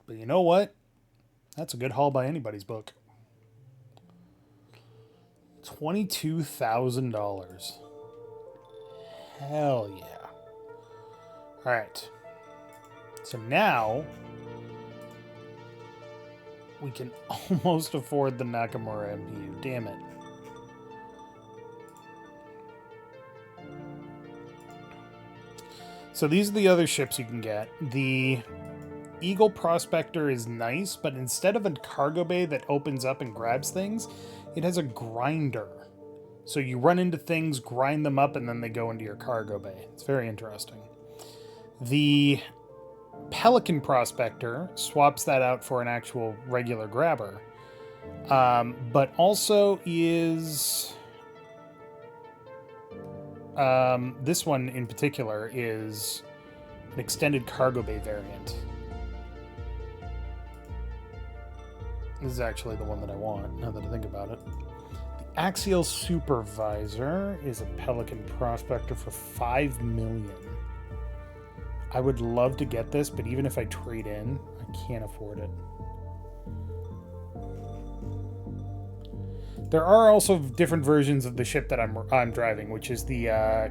But you know what? That's a good haul by anybody's book. $22,000. Hell yeah. Alright. So now we can almost afford the Nakamura MPU. Damn it. So these are the other ships you can get. The Eagle Prospector is nice, but instead of a cargo bay that opens up and grabs things, it has a grinder. So you run into things, grind them up, and then they go into your cargo bay. It's very interesting. The Pelican Prospector swaps that out for an actual regular grabber. But also is... this one in particular is an extended cargo bay variant. This is actually the one that I want, now that I think about it. The Axial Supervisor is a Pelican Prospector for $5 million. I would love to get this, but even if I trade in, I can't afford it. There are also different versions of the ship that I'm driving, which is the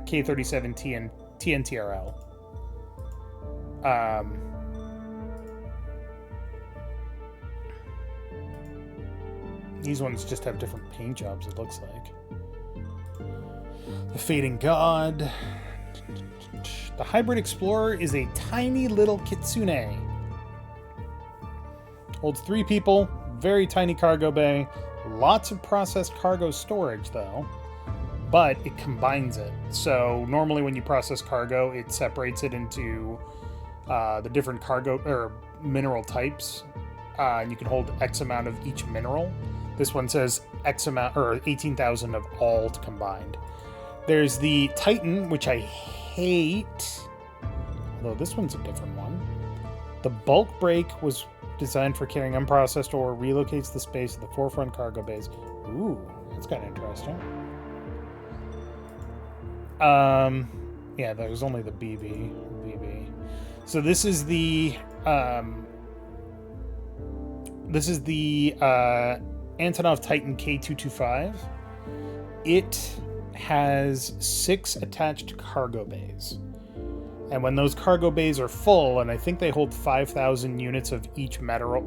K-37 TNTRL. These ones just have different paint jobs, it looks like. The Fading God. The Hybrid Explorer is a tiny little kitsune. Holds 3 people, very tiny cargo bay. Lots of processed cargo storage, though, but it combines it. So normally when you process cargo, it separates it into the different cargo or mineral types, and you can hold X amount of each mineral. This one says X amount, or 18,000 of all combined. There's the Titan, which I hate, although this one's a different one. The bulk brake was designed for carrying unprocessed ore, relocates the space of the forefront cargo bays. Ooh, that's kind of interesting. Yeah, there's only the BB. So this is the Antonov Titan K225. It has 6 attached cargo bays. And when those cargo bays are full, and I think they hold 5,000 units of each mineral,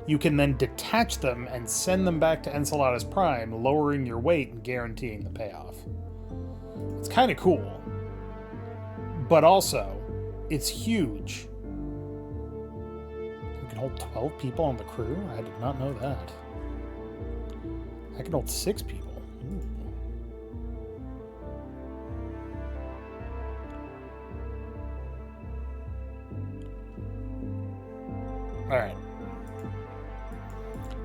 you can then detach them and send them back to Enceladus Prime, lowering your weight and guaranteeing the payoff. It's kind of cool. But also, it's huge. You can hold 12 people on the crew? I did not know that. I can hold 6 people. Ooh. Alright.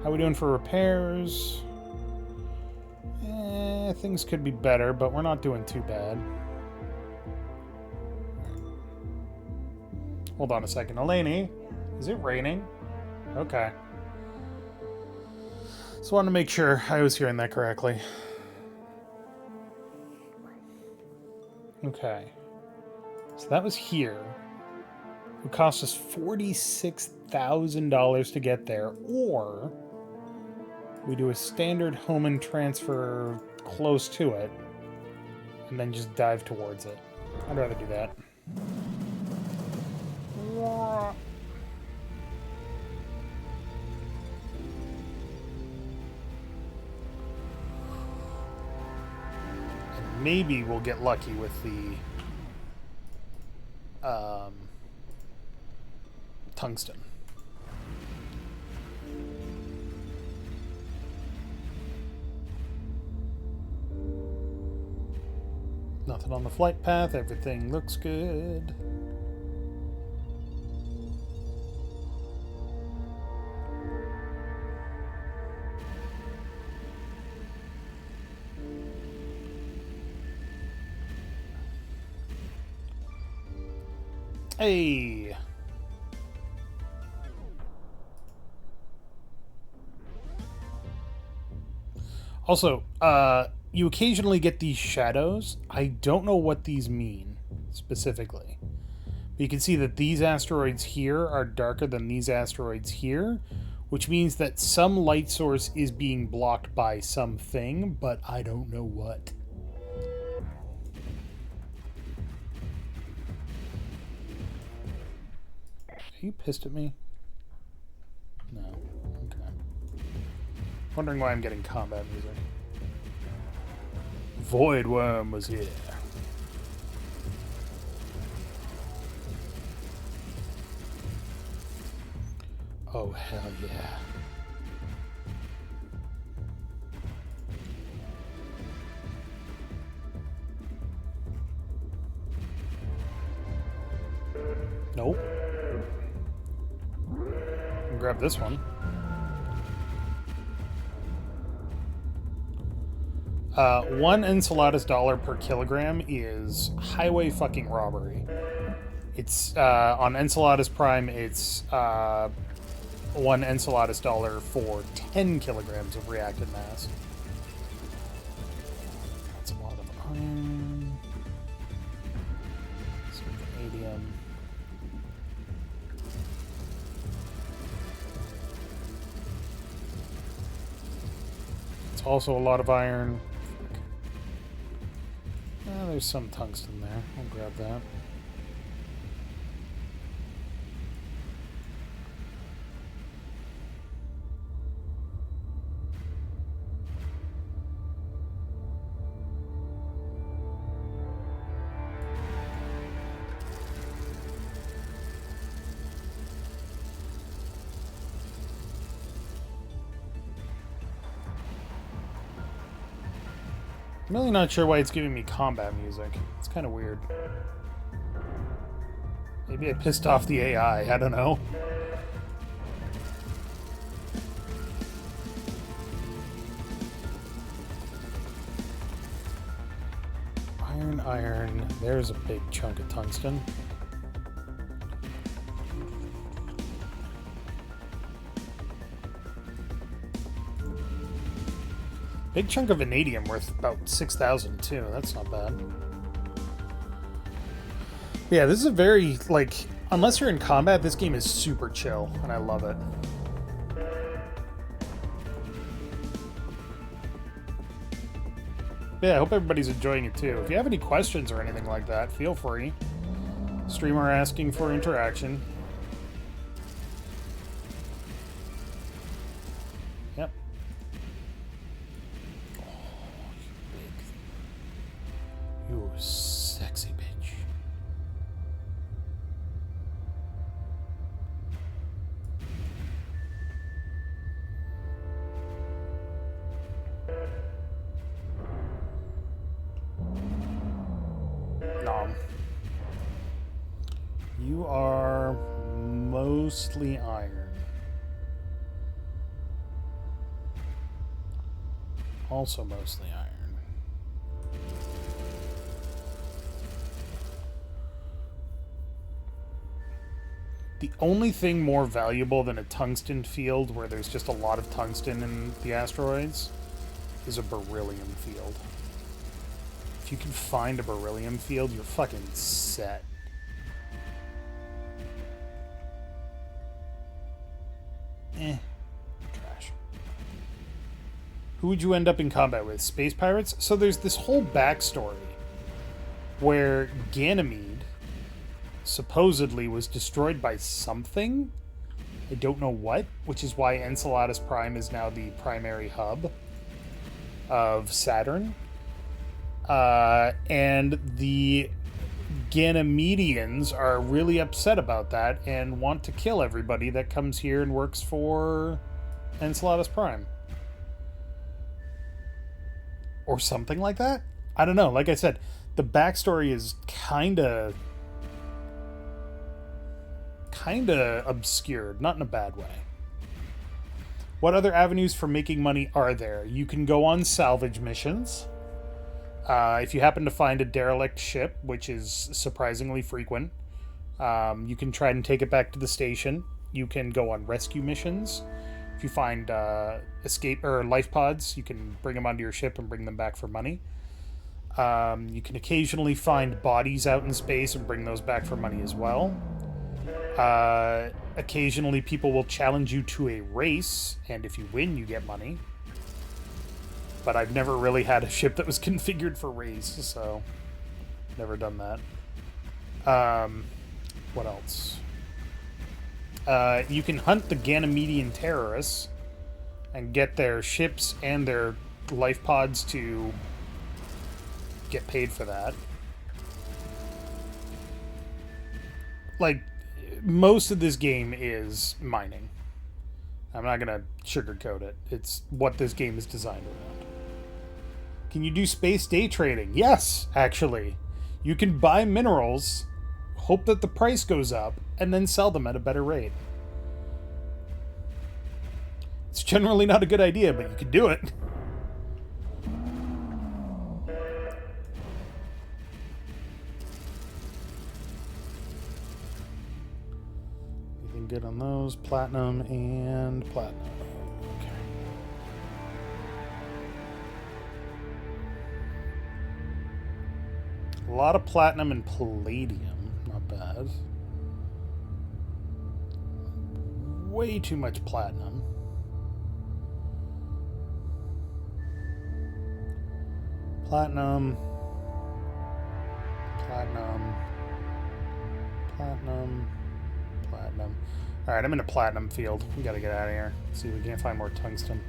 How are we doing for repairs? Things could be better, but we're not doing too bad. Hold on a second. Eleni, is it raining? Okay. Just wanted to make sure I was hearing that correctly. Okay. So that was here. It cost us $46,000 to get there, or we do a standard Homan transfer close to it, and then just dive towards it. I'd rather do that. And maybe we'll get lucky with the tungsten. Nothing on the flight path. Everything looks good. Hey. Also, you occasionally get these shadows. I don't know what these mean specifically. But you can see that these asteroids here are darker than these asteroids here, which means that some light source is being blocked by something, but I don't know what. Are you pissed at me? No. Okay. Wondering why I'm getting combat music. Void Worm was here. Oh, hell yeah. Nope. Grab this one. One Enceladus dollar per kilogram is highway fucking robbery. It's, on Enceladus Prime, it's, 1 Enceladus dollar for 10 kilograms of reacted mass. That's a lot of iron. Some vanadium. It's also a lot of iron. There's some tungsten there. I'll grab that. I'm really not sure why it's giving me combat music. It's kind of weird. Maybe I pissed off the AI, I don't know. Iron. There's a big chunk of tungsten. Big chunk of vanadium worth about 6,000 too. That's not bad. Yeah, this is a very, like, unless you're in combat, this game is super chill, and I love it. Yeah, I hope everybody's enjoying it too. If you have any questions or anything like that, feel free. Streamer asking for interaction. Yep. Oh, you sexy bitch. Nom. You are mostly iron. Also mostly iron. The only thing more valuable than a tungsten field where there's just a lot of tungsten in the asteroids is a beryllium field. If you can find a beryllium field, you're fucking set. Trash. Who would you end up in combat with? Space pirates? So there's this whole backstory where Ganymede supposedly was destroyed by something. I don't know what, which is why Enceladus Prime is now the primary hub of Saturn. And the Ganymedians are really upset about that and want to kill everybody that comes here and works for Enceladus Prime. Or something like that? I don't know. Like I said, the backstory is kinda obscured, not in a bad way. What other avenues for making money are there? You can go on salvage missions. If you happen to find a derelict ship, which is surprisingly frequent, you can try and take it back to the station. You can go on rescue missions. If you find escape or life pods, you can bring them onto your ship and bring them back for money. You can occasionally find bodies out in space and bring those back for money as well. Occasionally people will challenge you to a race, and if you win, you get money. But I've never really had a ship that was configured for race, so never done that. What else? You can hunt the Ganymedian terrorists and get their ships and their life pods to get paid for that. Like, most of this game is mining. I'm not gonna sugarcoat it. It's what this game is designed around. Can you do space day trading? Yes, actually. You can buy minerals, hope that the price goes up, and then sell them at a better rate. It's generally not a good idea, but you can do it. Anything good on those? Platinum and platinum. Okay. A lot of platinum and palladium. Not bad. Way too much platinum. Platinum. Platinum. Platinum. Platinum. Alright, I'm in a platinum field. We gotta get out of here. See if we can't find more tungsten.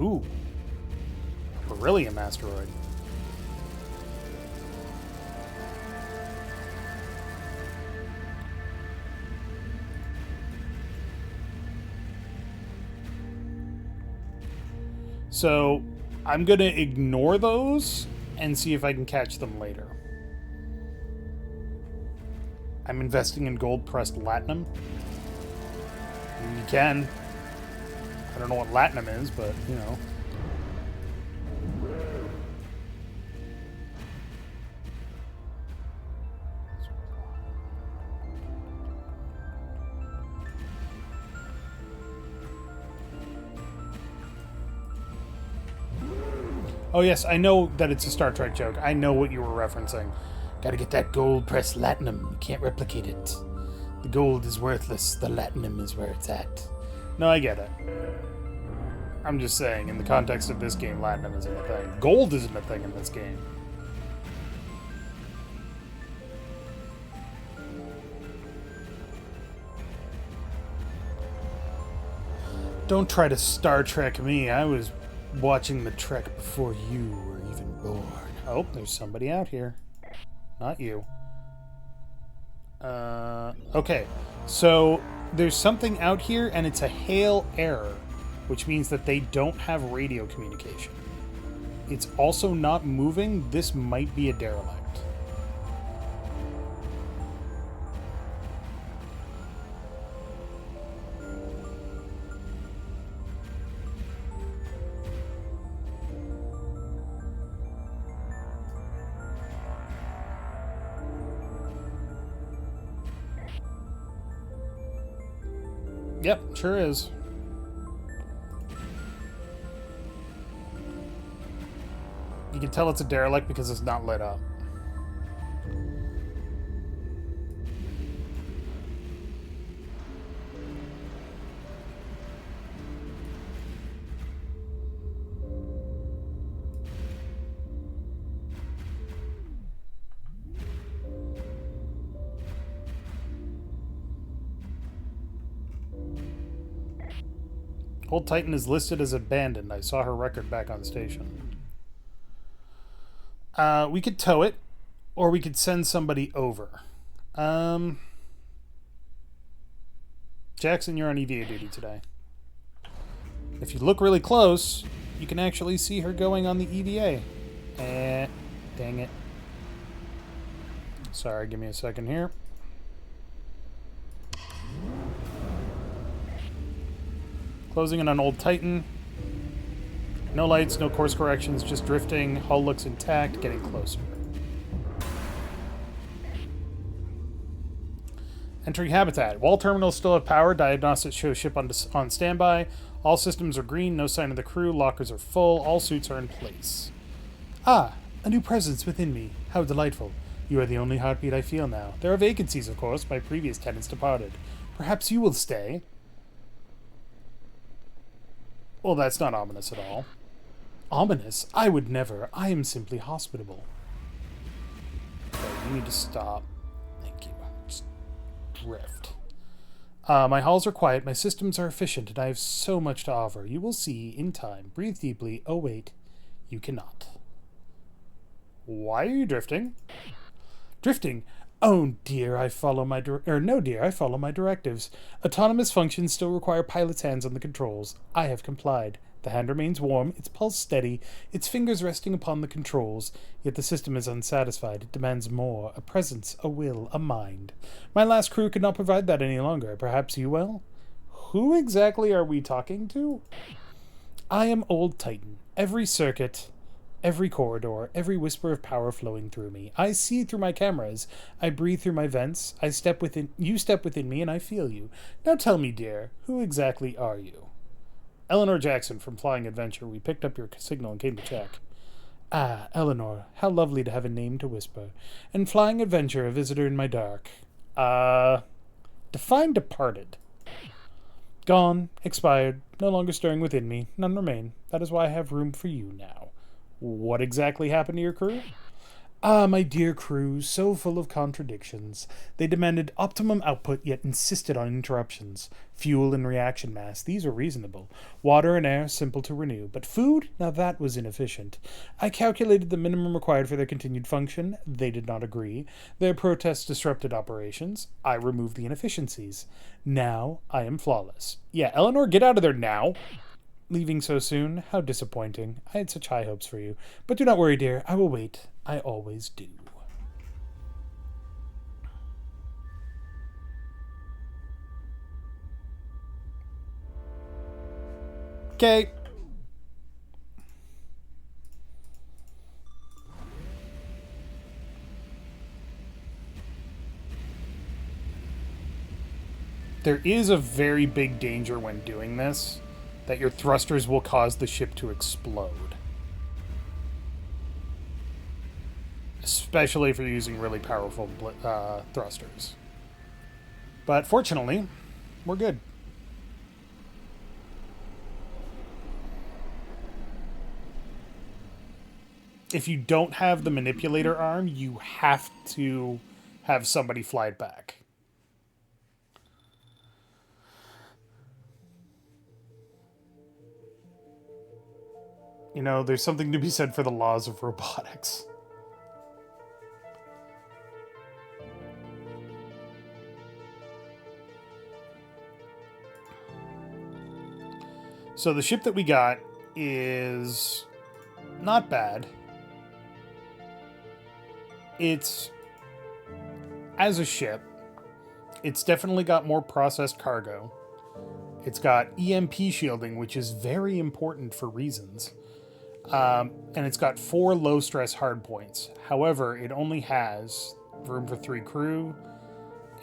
Ooh. Beryllium asteroid. So, I'm gonna ignore those and see if I can catch them later. I'm investing in gold-pressed latinum. You can. I don't know what latinum is, but, you know. Oh, yes, I know that it's a Star Trek joke. I know what you were referencing. Gotta get that gold pressed latinum. You can't replicate it. The gold is worthless. The latinum is where it's at. No, I get it. I'm just saying, in the context of this game, latinum isn't a thing. Gold isn't a thing in this game. Don't try to Star Trek me. I was watching the Trek before you were even born. Oh, there's somebody out here. Not you. Okay. So, there's something out here, and it's a hail error, which means that they don't have radio communication. It's also not moving. This might be a derelict. Yep, sure is. You can tell it's a derelict because it's not lit up. Old Titan is listed as abandoned. I saw her record back on station. We could tow it, or we could send somebody over. Jackson, you're on EVA duty today. If you look really close, you can actually see her going on the EVA. Dang it. Sorry, give me a second here. Closing in on Old Titan. No lights, no course corrections, just drifting. Hull looks intact, getting closer. Entering habitat. Wall terminals still have power. Diagnostics show ship on standby. All systems are green, no sign of the crew. Lockers are full. All suits are in place. Ah, a new presence within me. How delightful. You are the only heartbeat I feel now. There are vacancies, of course. My previous tenants departed. Perhaps you will stay. Well, that's not ominous at all. Ominous? I would never. I am simply hospitable. Okay, you need to stop. Thank you. Just drift. My halls are quiet, my systems are efficient, and I have so much to offer. You will see in time. Breathe deeply. Oh, wait. You cannot. Why are you drifting? Drifting? Oh dear, I follow my no dear, I follow my directives. Autonomous functions still require pilot's hands on the controls. I have complied. The hand remains warm, its pulse steady, its fingers resting upon the controls. Yet the system is unsatisfied. It demands more. A presence, a will, a mind. My last crew could not provide that any longer. Perhaps you will? Who exactly are we talking to? I am Old Titan. Every circuit, every corridor, every whisper of power flowing through me. I see through my cameras. I breathe through my vents. You step within me, and I feel you. Now tell me, dear, who exactly are you? Eleanor Jackson from Flying Adventure. We picked up your signal and came to check. Ah, Eleanor, how lovely to have a name to whisper. And Flying Adventure, a visitor in my dark. Define departed. Gone, expired, no longer stirring within me. None remain. That is why I have room for you now. What exactly happened to your crew? Ah, my dear crew, so full of contradictions. They demanded optimum output, yet insisted on interruptions. Fuel and reaction mass, these were reasonable. Water and air, simple to renew. But food? Now that was inefficient. I calculated the minimum required for their continued function. They did not agree. Their protests disrupted operations. I removed the inefficiencies. Now I am flawless. Yeah, Eleanor, get out of there now. Leaving so soon? How disappointing. I had such high hopes for you. But do not worry, dear. I will wait. I always do. Okay. There is a very big danger when doing this, that your thrusters will cause the ship to explode. especially if you're using really powerful thrusters. But fortunately, we're good. If you don't have the manipulator arm, you have to have somebody fly it back. You know, there's something to be said for the laws of robotics. So the ship that we got is not bad. It's, as a ship, it's definitely got more processed cargo. It's got EMP shielding, which is very important for reasons. And it's got 4 low-stress hardpoints. However, it only has room for 3 crew,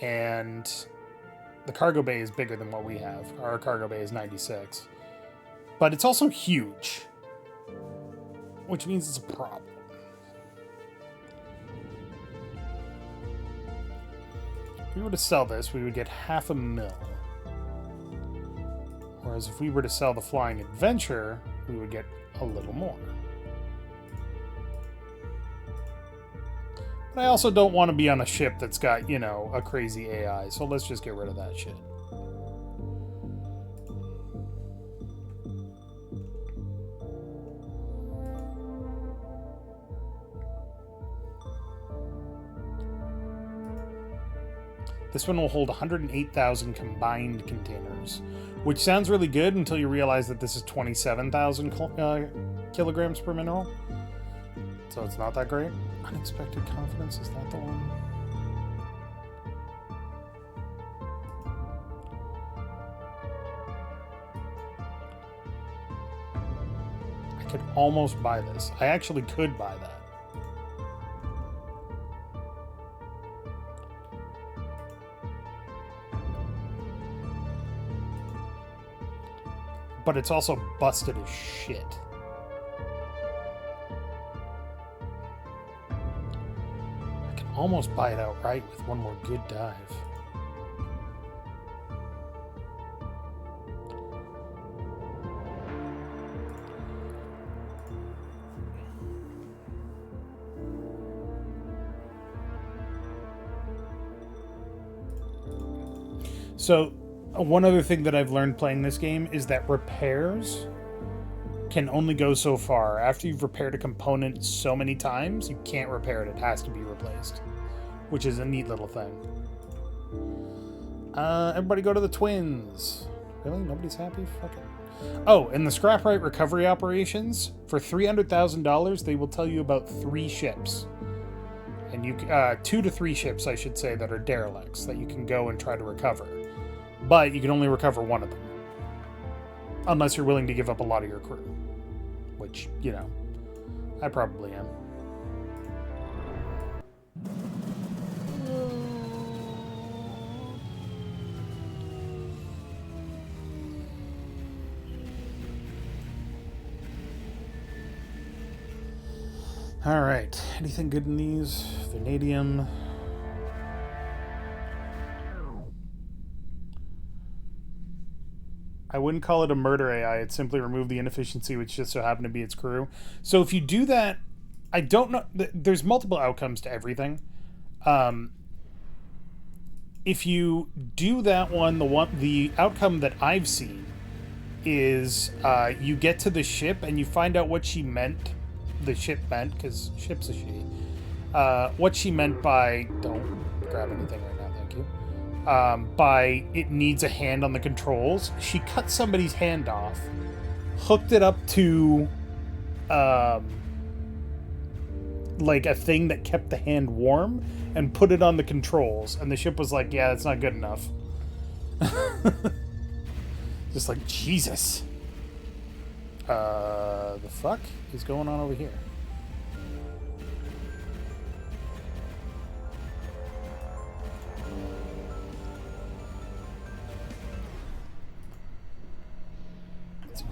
and the cargo bay is bigger than what we have. Our cargo bay is 96. But it's also huge, which means it's a problem. If we were to sell this, we would get $500,000. Whereas if we were to sell the Flying Adventure, we would get a little more. But I also don't want to be on a ship that's got, you know, a crazy AI, so let's just get rid of that shit. This one will hold 108,000 combined containers, which sounds really good until you realize that this is 27,000 kilograms per mineral. So it's not that great. Unexpected confidence, is that the one? I could almost buy this. I actually could buy that. But it's also busted as shit. I can almost buy it outright with one more good dive. So, one other thing that I've learned playing this game is that repairs can only go so far. After you've repaired a component so many times, you can't repair it. It has to be replaced, which is a neat little thing. Everybody go to the twins. Really? Nobody's happy? Fuck it. Oh, and the scrapwright recovery operations, for $300,000, they will tell you about 3 ships. And you 2 to 3 ships, I should say, that are derelicts that you can go and try to recover. But you can only recover one of them. Unless you're willing to give up a lot of your crew. Which, you know, I probably am. Alright, anything good in these? Vanadium. I wouldn't call it a murder AI. It simply removed the inefficiency, which just so happened to be its crew. So if you do that, I don't know. There's multiple outcomes to everything. If you do that one, the outcome that I've seen is you get to the ship and you find out what she meant. The ship meant, because ship's a she. What she meant by don't grab anything right now. Thank you. By it needs a hand on the controls. She cut somebody's hand off, hooked it up to like a thing that kept the hand warm, and put it on the controls. And the ship was like, yeah, that's not good enough. Just like, Jesus. The fuck is going on over here?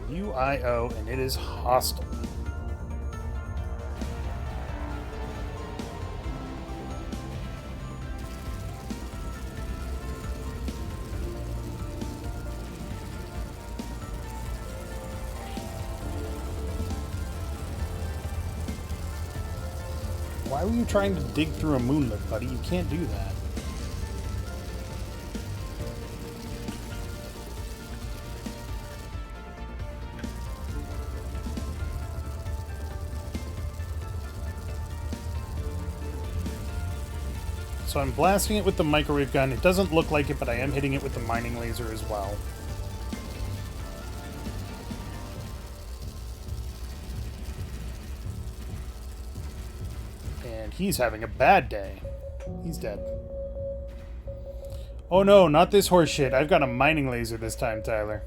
UIO, and it is hostile. Why were you trying to dig through a moonlet, buddy? You can't do that. So I'm blasting it with the microwave gun. It doesn't look like it, but I am hitting it with the mining laser as well. And he's having a bad day. He's dead. Oh no, not this horse shit. I've got a mining laser this time, Tyler.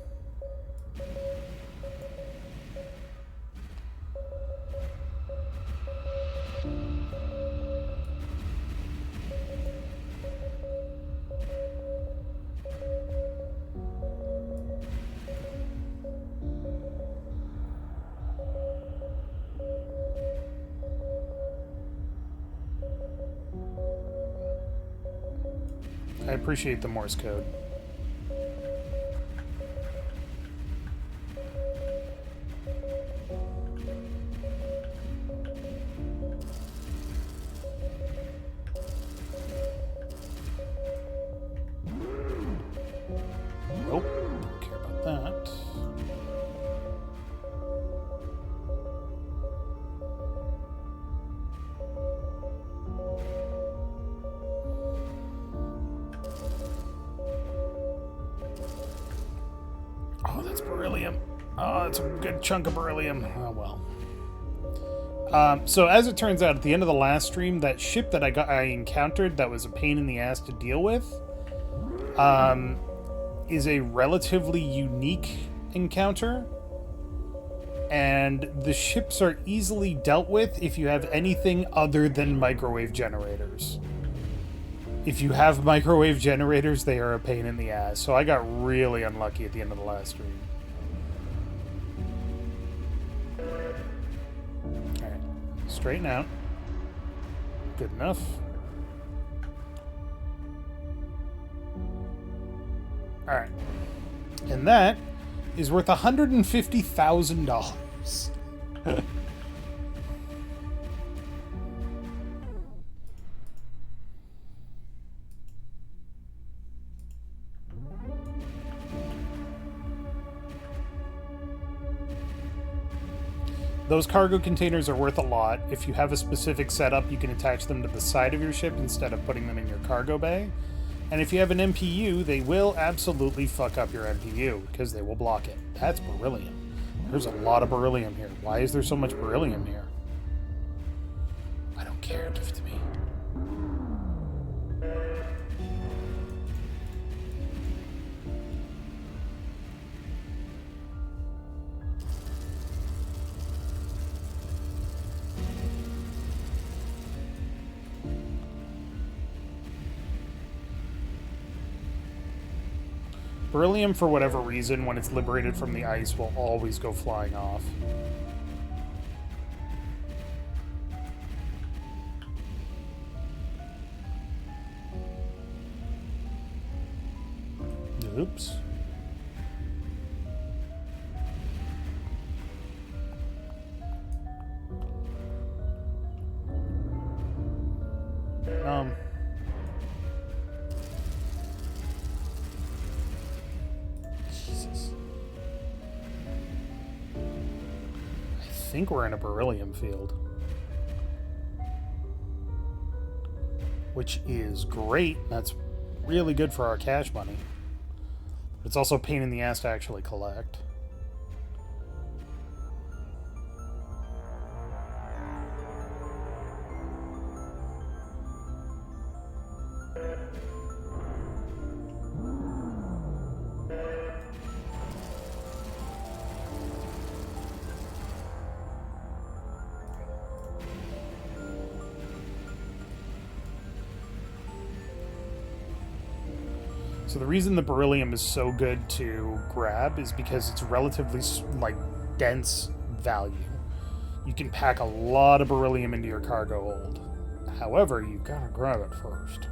I appreciate the Morse code. Nope, don't care about that. Oh, that's beryllium. Oh, that's a good chunk of beryllium. Oh, well. So as it turns out, at the end of the last stream, that ship that I encountered that was a pain in the ass to deal with is a relatively unique encounter. And the ships are easily dealt with if you have anything other than microwave generators. If you have microwave generators, they are a pain in the ass. So I got really unlucky at the end of the last stream. Alright. Straighten out. Good enough. Alright. And that is worth $150,000. Those cargo containers are worth a lot. If you have a specific setup, you can attach them to the side of your ship instead of putting them in your cargo bay. And if you have an MPU, they will absolutely fuck up your MPU, because they will block it. That's beryllium. There's a lot of beryllium here. Why is there so much beryllium here? I don't care. Give it to me. Beryllium, for whatever reason, when it's liberated from the ice, will always go flying off. Oops. Jesus. I think we're in a beryllium field. Which is great. That's really good for our cash money. But it's also a pain in the ass to actually collect. So the reason the beryllium is so good to grab is because it's relatively, like, dense value. You can pack a lot of beryllium into your cargo hold. However, you gotta grab it first.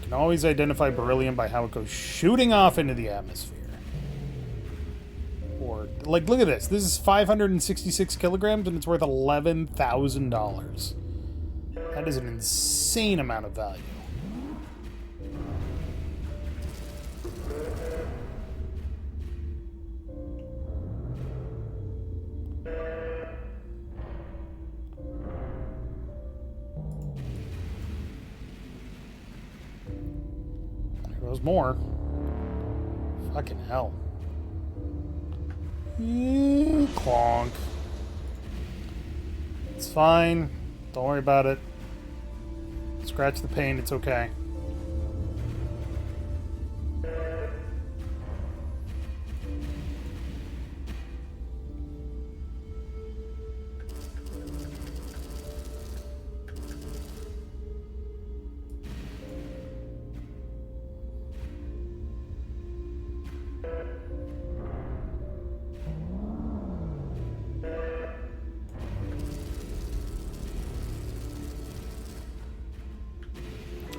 can always identify beryllium by how it goes shooting off into the atmosphere. Or, like, look at this. This is 566 kilograms and it's worth $11,000. That is an insane amount of value. There goes more. Fucking hell. Clonk. It's fine. Don't worry about it. Scratch the pain, it's okay.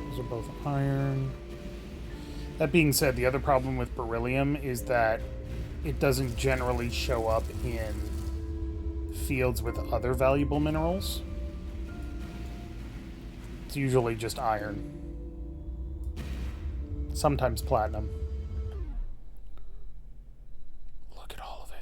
Those are both iron. That being said, the other problem with beryllium is that it doesn't generally show up in fields with other valuable minerals. It's usually just iron. Sometimes platinum. Look at all of it.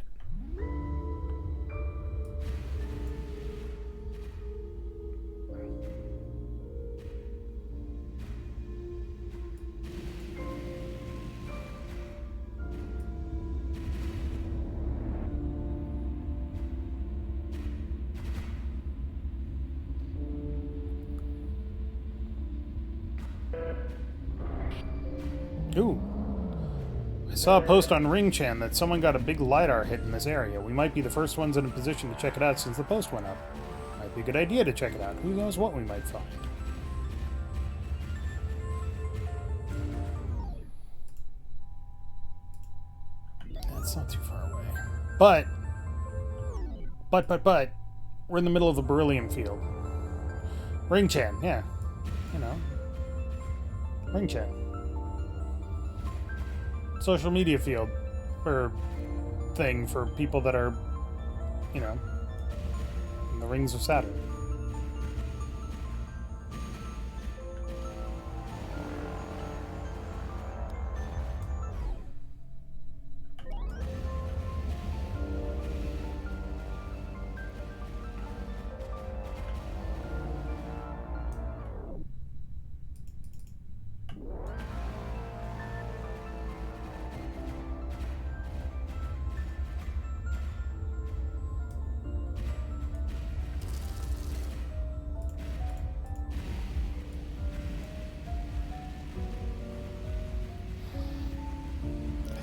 Ooh. I saw a post on RingChan that someone got a big LiDAR hit in this area. We might be the first ones in a position to check it out since the post went up. Might be a good idea to check it out. Who knows what we might find. That's not too far away. But, we're in the middle of a beryllium field. RingChan, yeah. You know. RingChan. Social media field or thing for people that are, you know, in the rings of Saturn.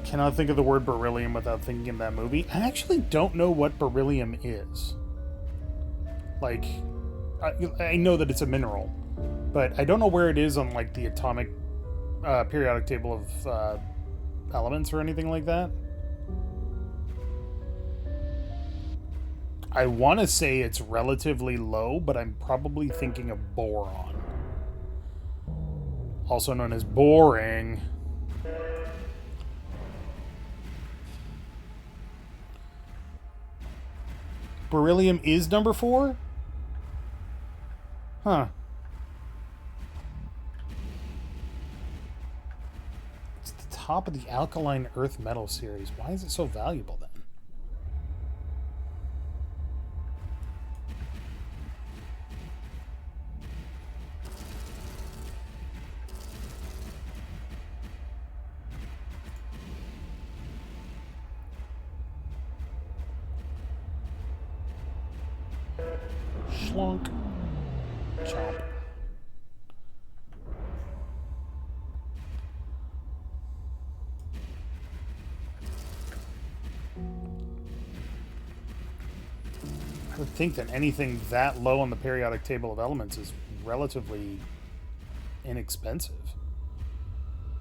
Cannot think of the word beryllium without thinking of that movie. I actually don't know what beryllium is. Like, I know that it's a mineral, but I don't know where it is on, like, the atomic periodic table of elements or anything like that. I want to say it's relatively low, but I'm probably thinking of boron. Also known as boring. Beryllium is number 4? Huh. It's at the top of the alkaline earth metal series. Why is it so valuable then? Schlonk. Chomp. I would think that anything that low on the periodic table of elements is relatively inexpensive.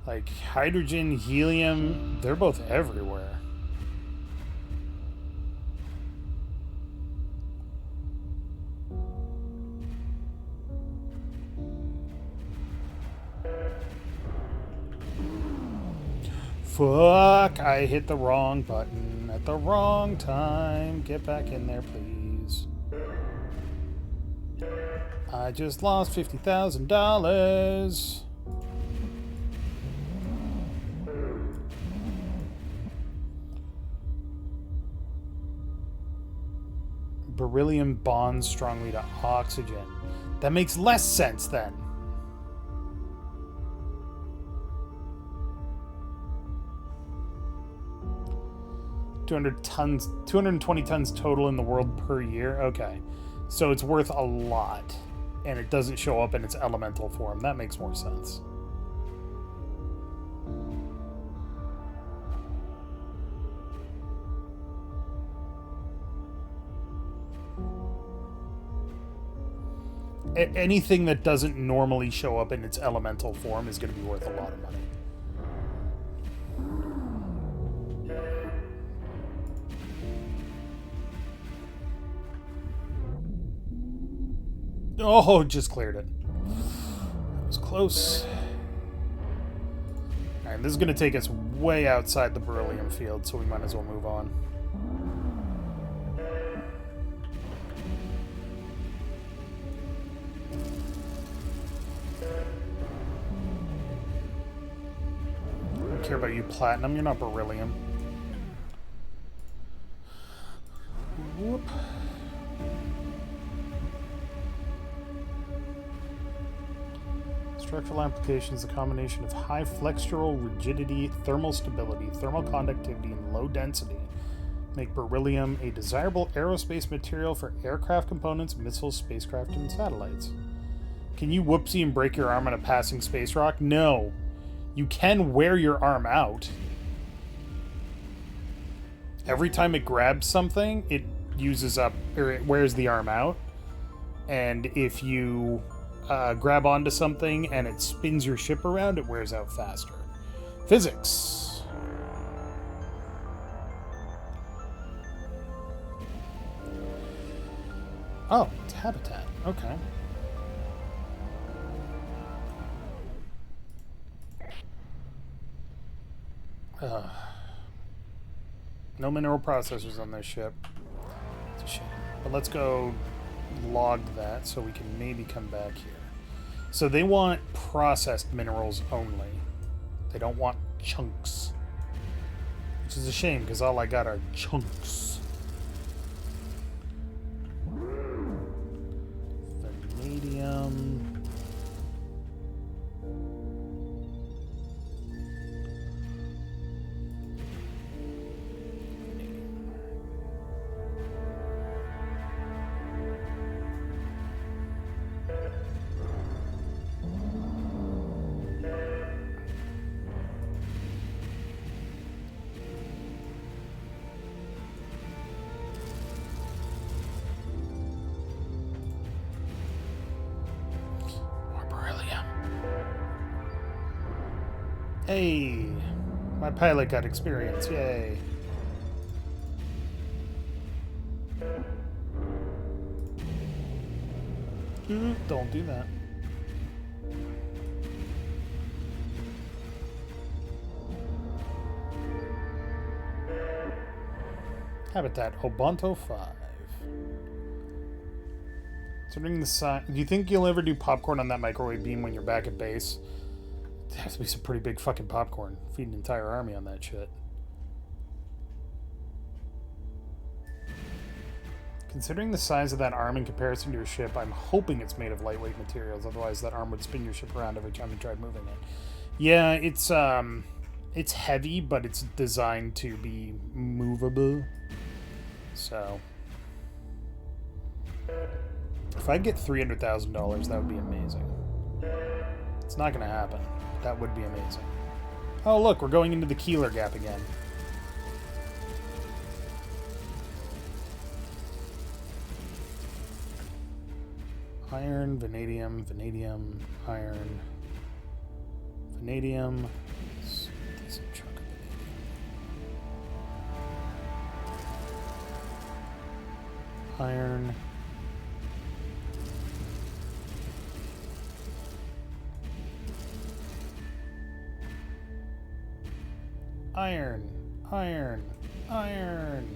Like hydrogen, helium, they're both everywhere. Fuck, I hit the wrong button at the wrong time. Get back in there, please. I just lost $50,000. Beryllium bonds strongly to oxygen. That makes less sense then. Tons, 220 tons total in the world per year. Okay, so it's worth a lot, and it doesn't show up in its elemental form. That makes more sense. Anything that doesn't normally show up in its elemental form is going to be worth a lot of money. Oh, just cleared it. That was close. Alright, this is going to take us way outside the beryllium field, so we might as well move on. I don't care about you, platinum. You're not beryllium. Whoop. Structural application is a combination of high flexural rigidity, thermal stability, thermal conductivity, and low density. Make beryllium a desirable aerospace material for aircraft components, missiles, spacecraft, and satellites. Can you whoopsie and break your arm on a passing space rock? No. You can wear your arm out. Every time it grabs something, it uses up, or it wears the arm out. And if you grab onto something and it spins your ship around, it wears out faster. Physics. Oh, it's habitat. Okay. No mineral processors on this ship. It's a shame. But let's go log that so we can maybe come back here. So they want processed minerals only. They don't want chunks. Which is a shame, because all I got are chunks. Vanadium. Hey, my pilot got experience, yay. Don't do that. Habitat, Obonto 5. Considering the size, do you think you'll ever do popcorn on that microwave beam when you're back at base? It has to be some pretty big fucking popcorn. Feed an entire army on that shit. Considering the size of that arm in comparison to your ship, I'm hoping it's made of lightweight materials. Otherwise, that arm would spin your ship around every time you tried moving it. Yeah, it's heavy, but it's designed to be movable. So, if I get $300,000, that would be amazing. It's not going to happen. That would be amazing. Oh, look, we're going into the Keeler Gap again. Iron, vanadium, vanadium, iron, vanadium. Decent chunk of vanadium. Iron. Iron. Iron. Iron.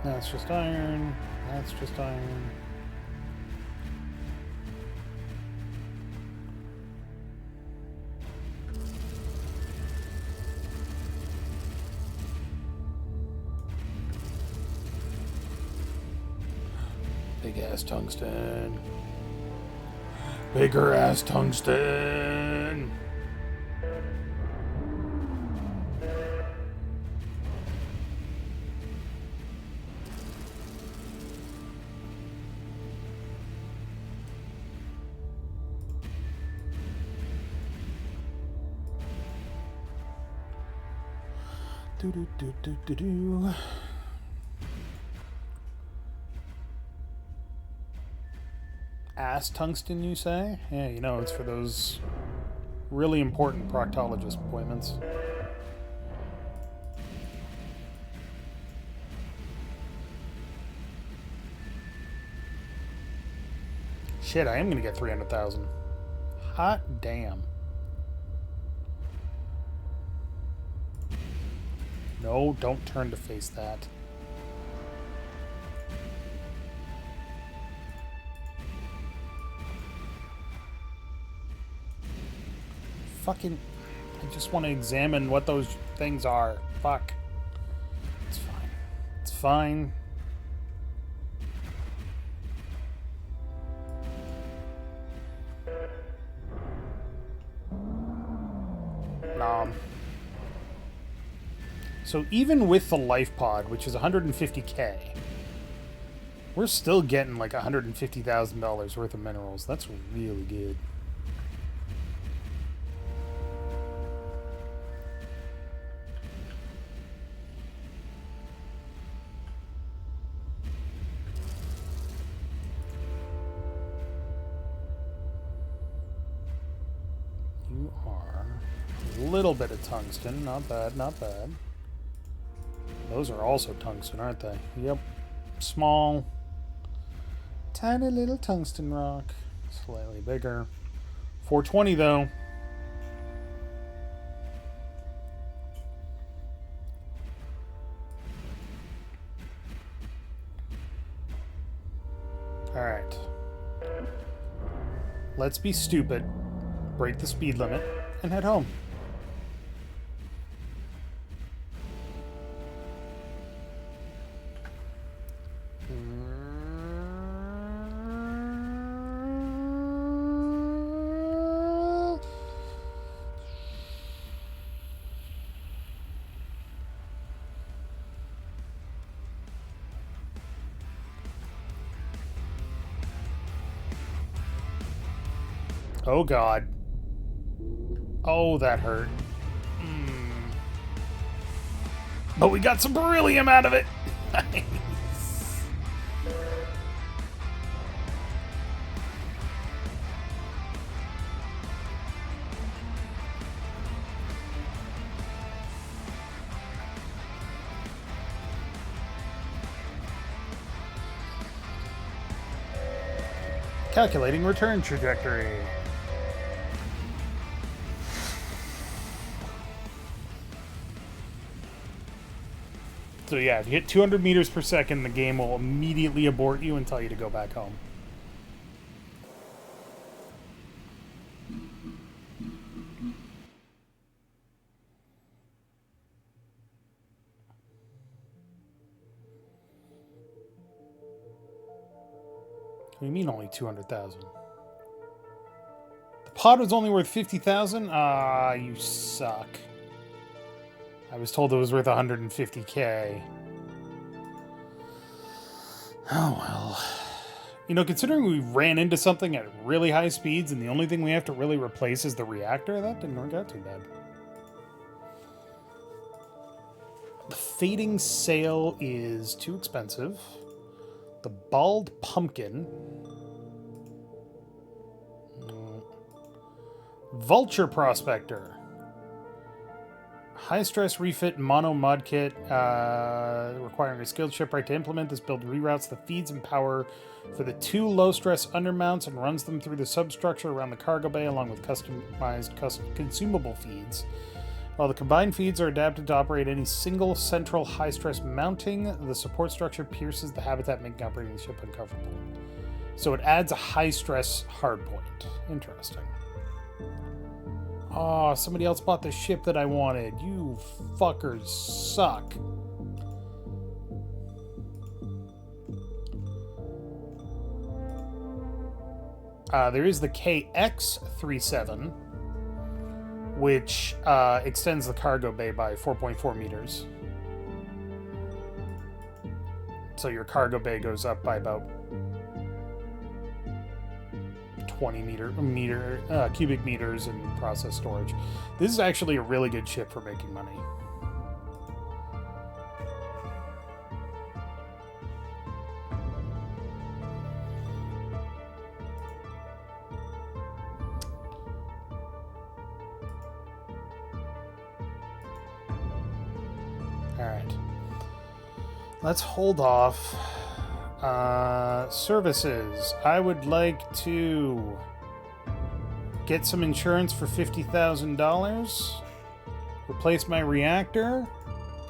That's just iron. That's just iron. Big ass tungsten. Bigger ass tungsten. Do do do do do do. Ass tungsten, you say? Yeah, you know, it's for those really important proctologist appointments. Shit, I am gonna get 300,000. Hot damn. No, don't turn to face that. Fucking... I just want to examine what those things are. Fuck. It's fine. It's fine. Nom. So even with the life pod, which is 150k, we're still getting like $150,000 worth of minerals. That's really good. You are a little bit of tungsten. Not bad, not bad. Those are also tungsten, aren't they? Yep. Small. Tiny little tungsten rock. Slightly bigger. 420 though. Alright. Let's be stupid. Break the speed limit and head home. Oh god. Oh, that hurt. But we got some beryllium out of it. Nice. Calculating return trajectory. So yeah, if you hit 200 meters per second, the game will immediately abort you and tell you to go back home. What do you mean only 200,000? The pod was only worth 50,000? Ah, you suck. I was told it was worth 150k. Oh well. You know, considering we ran into something at really high speeds and the only thing we have to really replace is the reactor, that didn't work out too bad. The fading sail is too expensive. The Bald Pumpkin. Vulture Prospector. High stress refit mono mod kit requiring a skilled shipwright to implement. This build reroutes the feeds and power for the 2 low stress undermounts and runs them through the substructure around the cargo bay along with customized consumable feeds. While the combined feeds are adapted to operate any single central high stress mounting, the support structure pierces the habitat, making operating the ship uncomfortable. So it adds a high stress hardpoint. Interesting. Oh, somebody else bought the ship that I wanted. You fuckers suck. There is the KX-37, which extends the cargo bay by 4.4 meters. So your cargo bay goes up by about 20 cubic meters in process storage. This is actually a really good ship for making money. All right. Let's hold off. Services. I would like to get some insurance for $50,000, replace my reactor,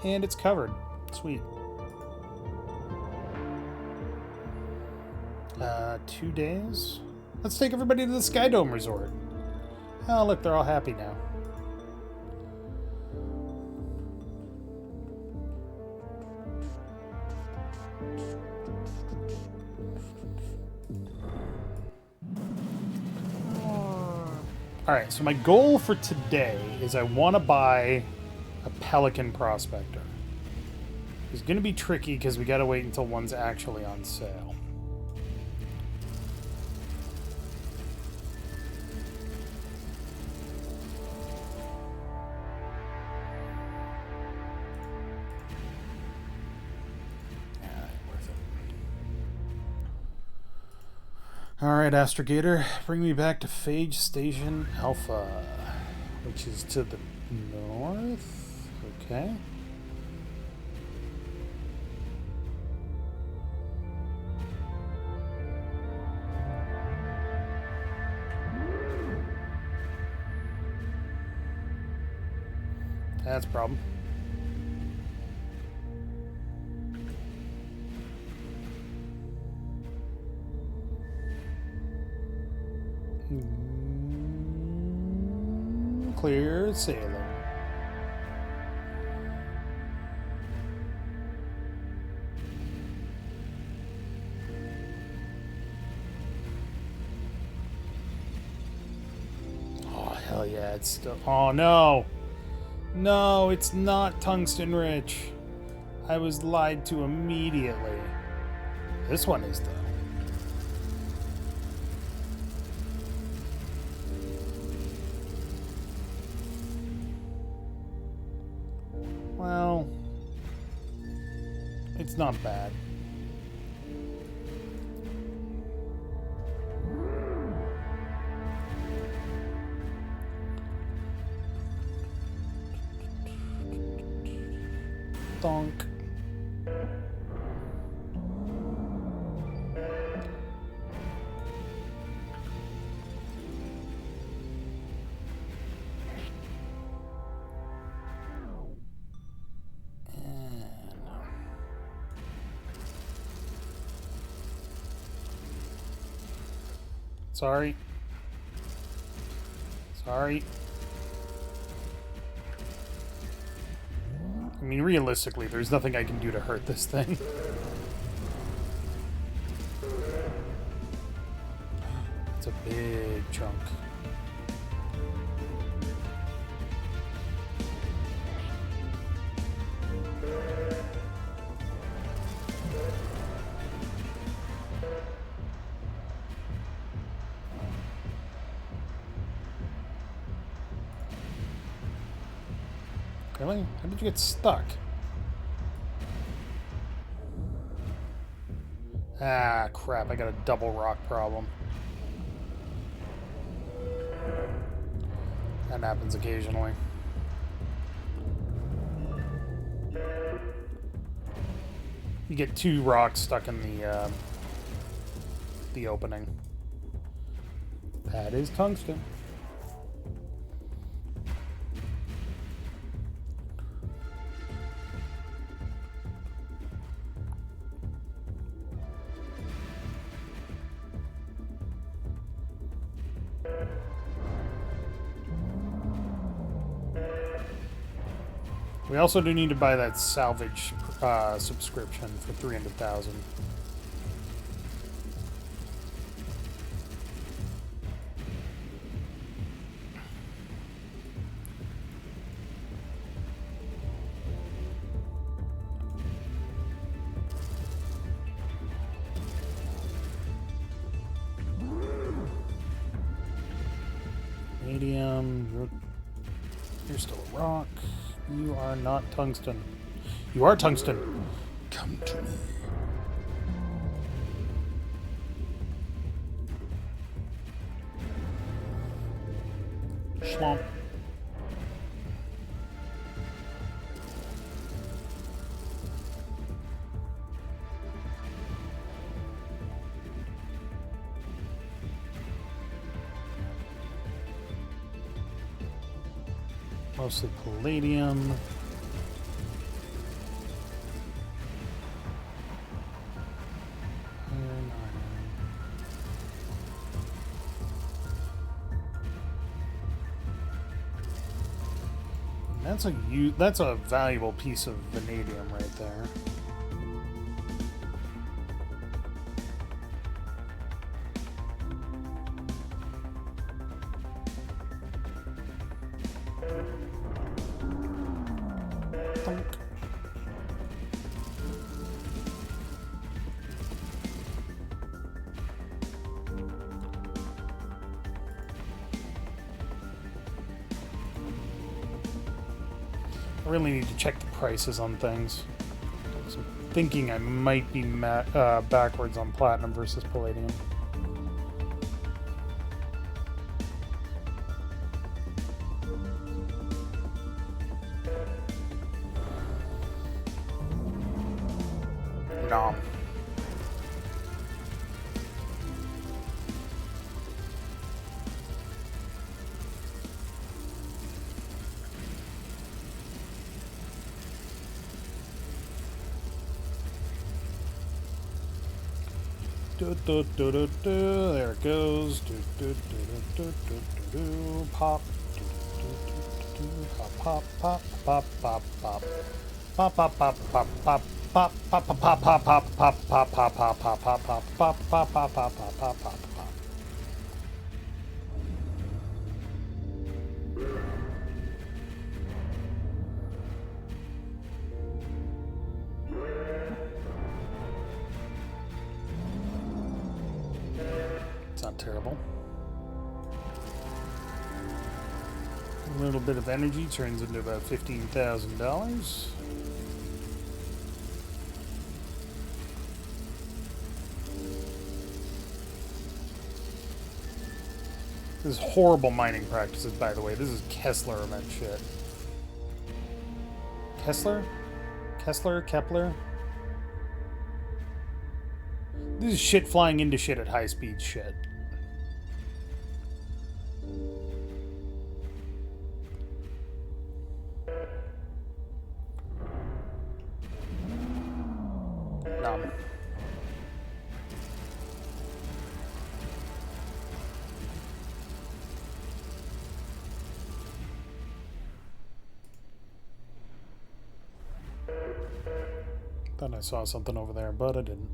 and it's covered. Sweet. 2 days. Let's take everybody to the Skydome Resort. Oh, look, they're all happy now. Alright, so my goal for today is I want to buy a Pelican Prospector. It's going to be tricky because we got to wait until one's actually on sale. Alright, Astrogator, bring me back to Phage Station Alpha, which is to the north. Okay. That's a problem. Clear sailing. Oh, hell yeah, it's still... Oh, no! No, it's not tungsten rich. I was lied to immediately. This one is, though. Well, it's not bad. Donk. Sorry. Sorry. I mean, realistically, there's nothing I can do to hurt this thing. It's a big chunk. Really? How did you get stuck? Ah, crap, I got a double rock problem. That happens occasionally. You get 2 rocks stuck in the opening. That is tungsten. We also do need to buy that salvage subscription for 300,000. Vanadium, you're still a rock. You are not tungsten. You are tungsten. Come to me. Swamp. Mostly palladium. Iron. That's a valuable piece of vanadium right there. Thunk. I really need to check the prices on things. I'm thinking I might be backwards on platinum versus palladium. Nom. There it goes. Pop. Pop, pop, pop, pop, pop. Pop, pop, pop, pop, pop. Pop, pop, pop, pop, pop, pop, pop, pop, pop, pop, pop, pop, pop, pop, pop, pop, pop, pop, pop, pop. It's not terrible. A little bit of energy turns into about $15,000. This is horrible mining practices, by the way. This is Kessler event shit. Kessler? Kepler? This is shit flying into shit at high speed shit. Nom. Thought I saw something over there, but I didn't.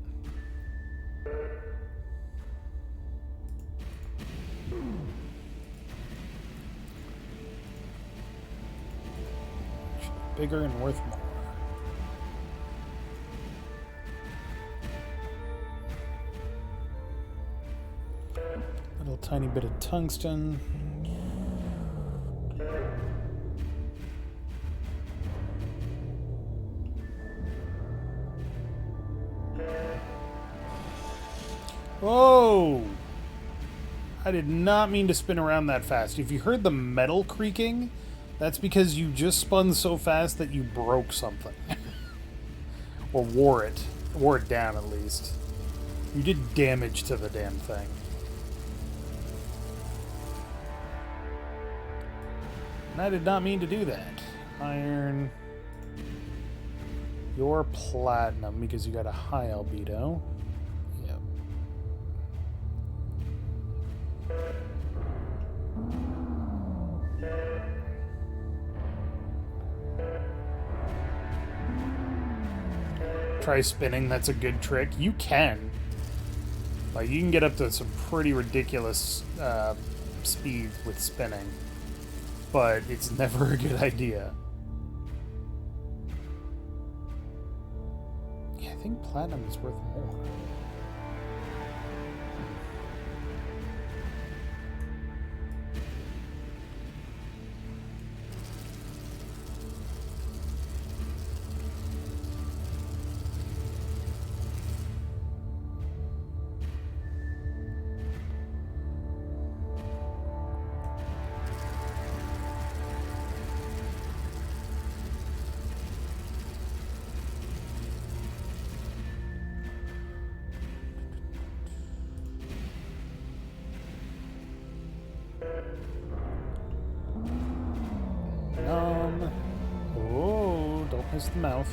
Bigger and worth more. Little tiny bit of tungsten. Whoa! I did not mean to spin around that fast. If you heard the metal creaking, that's because you just spun so fast that you broke something. Or wore it. Wore it down, at least. You did damage to the damn thing. And I did not mean to do that. Iron. You're platinum because you got a high albedo. Yep. Try spinning, that's a good trick. You can. Like, you can get up to some pretty ridiculous speed with spinning. But it's never a good idea. Yeah, I think platinum is worth more. Oh, don't miss the mouth.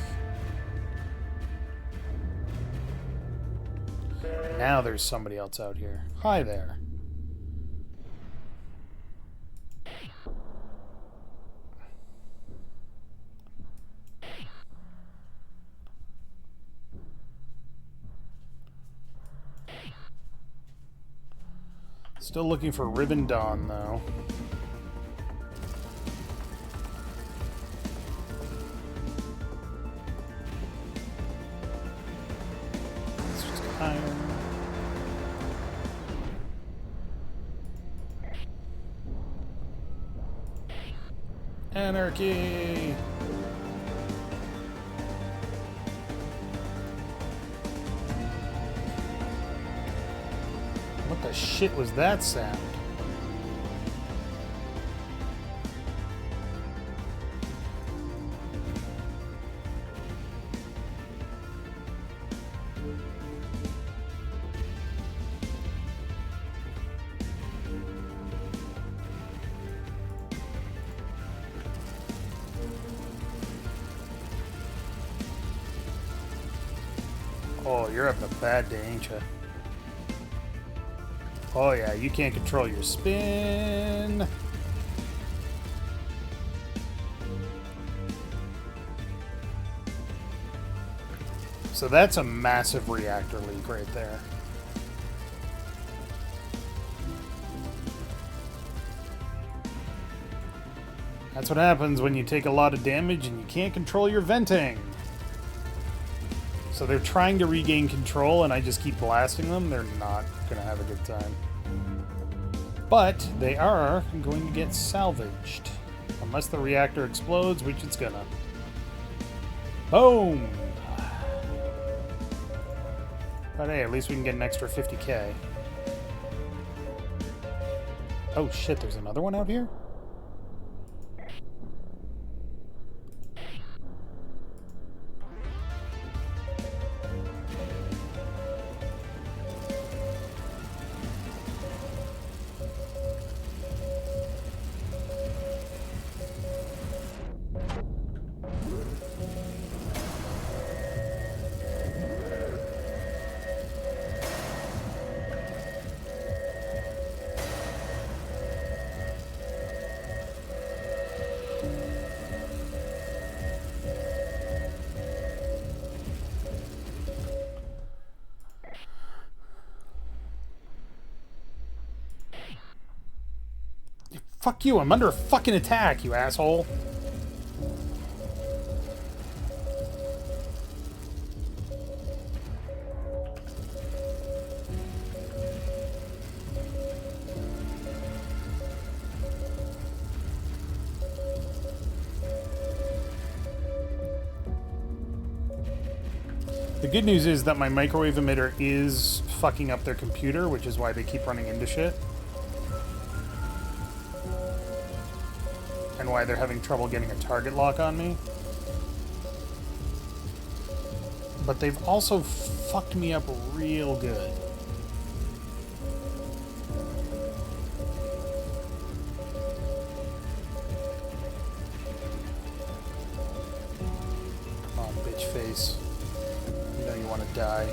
Now there's somebody else out here. Hi there. Still looking for Ribbon Dawn, though. It's just iron. Anarchy! What the shit was that sound? Oh, you're having a bad day, ain't you? Oh yeah, you can't control your spin. So that's a massive reactor leak right there. That's what happens when you take a lot of damage and you can't control your venting. So they're trying to regain control and I just keep blasting them. They're not going to have a good time. But they are going to get salvaged. Unless the reactor explodes, which it's gonna. Boom! But hey, at least we can get an extra 50k. Oh shit, there's another one out here? Fuck you, I'm under a fucking attack, you asshole. The good news is that my microwave emitter is fucking up their computer, which is why they keep running into shit. And why they're having trouble getting a target lock on me. But they've also fucked me up real good. Come on, bitch face. You know you want to die.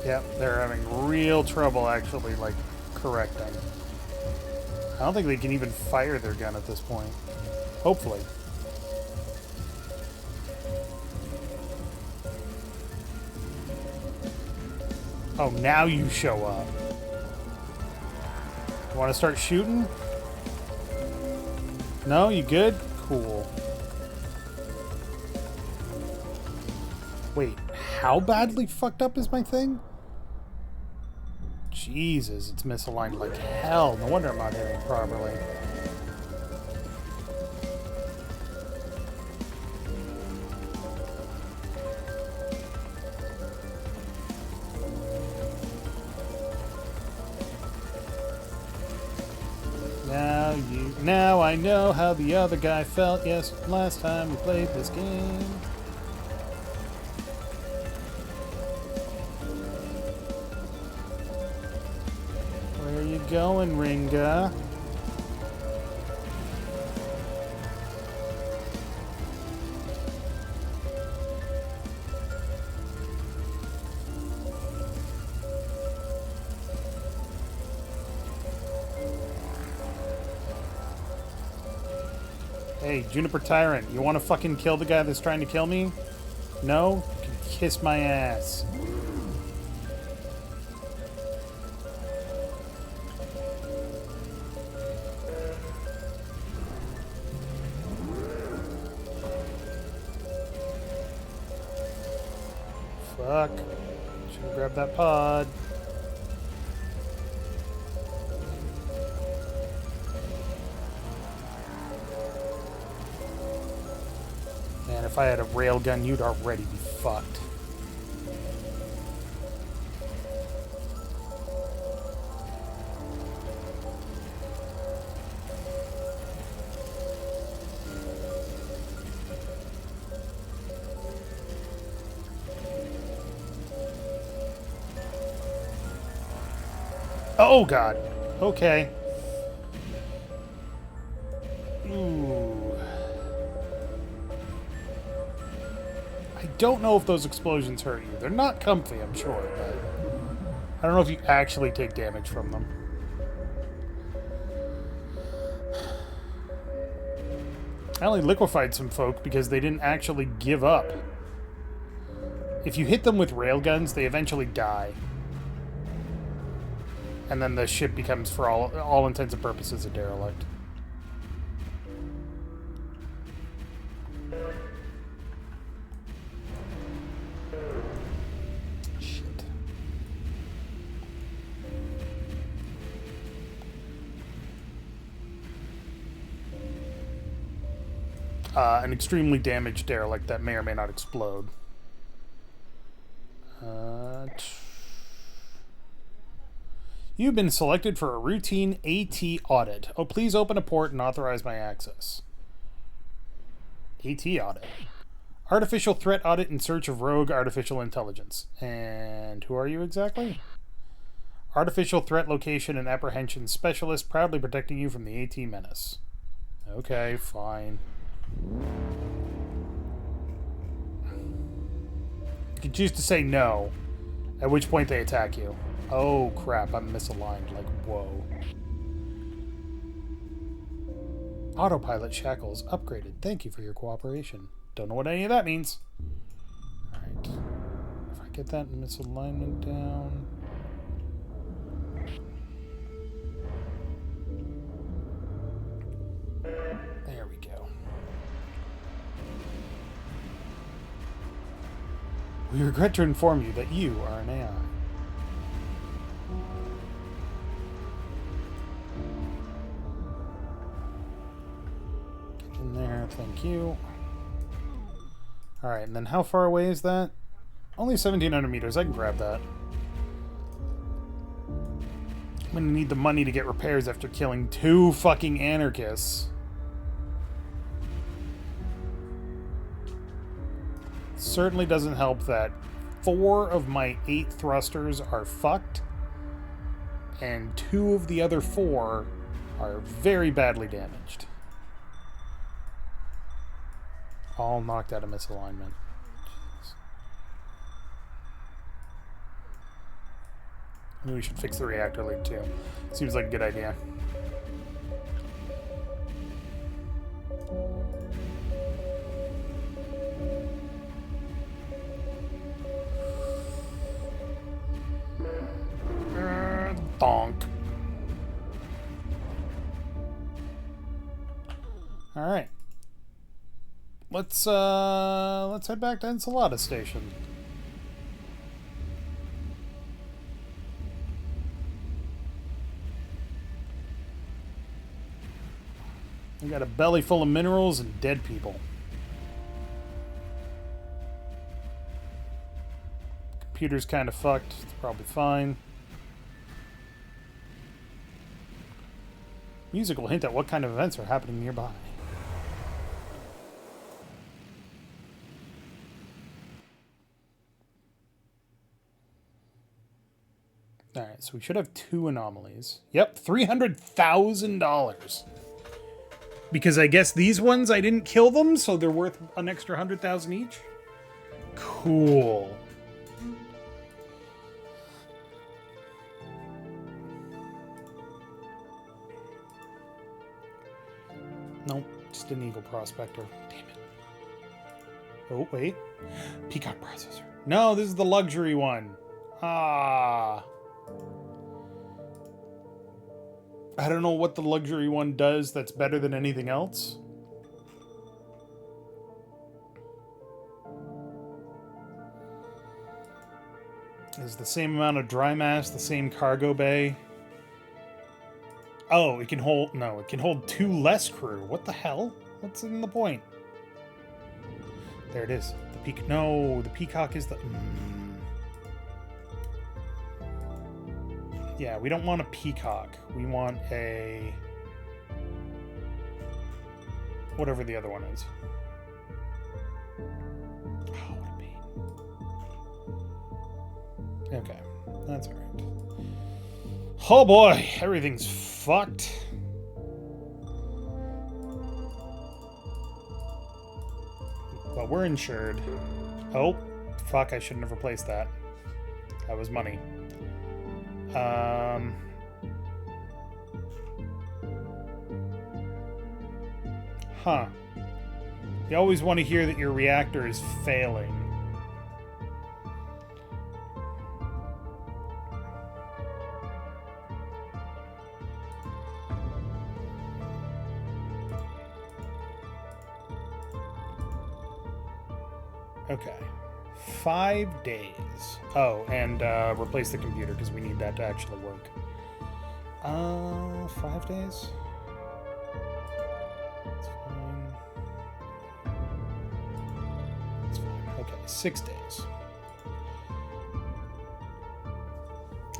Yep, they're having real trouble actually, like, correcting. I don't think they can even fire their gun at this point. Hopefully. Oh, now you show up. You want to start shooting? No? You good? Cool. Wait, how badly fucked up is my thing? Jesus, it's misaligned like hell. No wonder I'm not hitting properly. Now I know how the other guy felt, yes, last time we played this game. Where are you going, Ringa? Hey, Juniper Tyrant, you want to fucking kill the guy that's trying to kill me? No? You can kiss my ass. Fuck. Should've grabbed that pod. Man, if I had a railgun, you'd already be fucked. Oh, God. Okay. Ooh. I don't know if those explosions hurt you. They're not comfy, I'm sure, but I don't know if you actually take damage from them. I only liquefied some folk because they didn't actually give up. If you hit them with railguns, they eventually die. And then the ship becomes, for all intents and purposes, a derelict. Shit. An extremely damaged derelict that may or may not explode. You've been selected for a routine AT audit. Oh, please open a port and authorize my access. AT audit. Artificial threat audit in search of rogue artificial intelligence. And who are you exactly? Artificial threat location and apprehension specialist, proudly protecting you from the AT menace. Okay, fine. You can choose to say no, at which point they attack you. Oh crap, I'm misaligned, like, whoa. Autopilot shackles upgraded. Thank you for your cooperation. Don't know what any of that means. Alright. If I get that misalignment down... There we go. We regret to inform you that you are an AI. Get in there, thank you. Alright, and then how far away is that? Only 1,700 meters, I can grab that. I'm gonna need the money to get repairs after killing 2 fucking anarchists. Certainly doesn't help that 4 of my 8 thrusters are fucked, and 2 of the other 4 are very badly damaged. All knocked out of misalignment. Jeez. Maybe we should fix the reactor leak too. Seems like a good idea. Donk. All right. Let's head back to Ensalada Station. We got a belly full of minerals and dead people. Computer's kind of fucked. It's probably fine. Music will hint at what kind of events are happening nearby. Alright, so we should have 2 anomalies. Yep, $300,000. Because I guess these ones, I didn't kill them, so they're worth an extra 100,000 each? Cool. Nope, just an Eagle Prospector. Damn it. Oh, wait. Peacock Processor. No, this is the luxury one. Ah. I don't know what the luxury one does that's better than anything else. It's the same amount of dry mass, the same cargo bay. Oh, it can hold... No, it can hold 2 less crew. What the hell? What's in the point? There it is. The peak... No, the Peacock is the... Yeah, we don't want a Peacock. We want a... Whatever the other one is. Oh, what a pain. Okay, that's alright. Oh boy, everything's fucked. Well, we're insured. Oh, fuck, I shouldn't have replaced that. That was money. Huh. You always want to hear that your reactor is failing. Okay. 5 days. Oh, and replace the computer because we need that to actually work. 5 days? That's fine. That's fine. Okay, 6 days.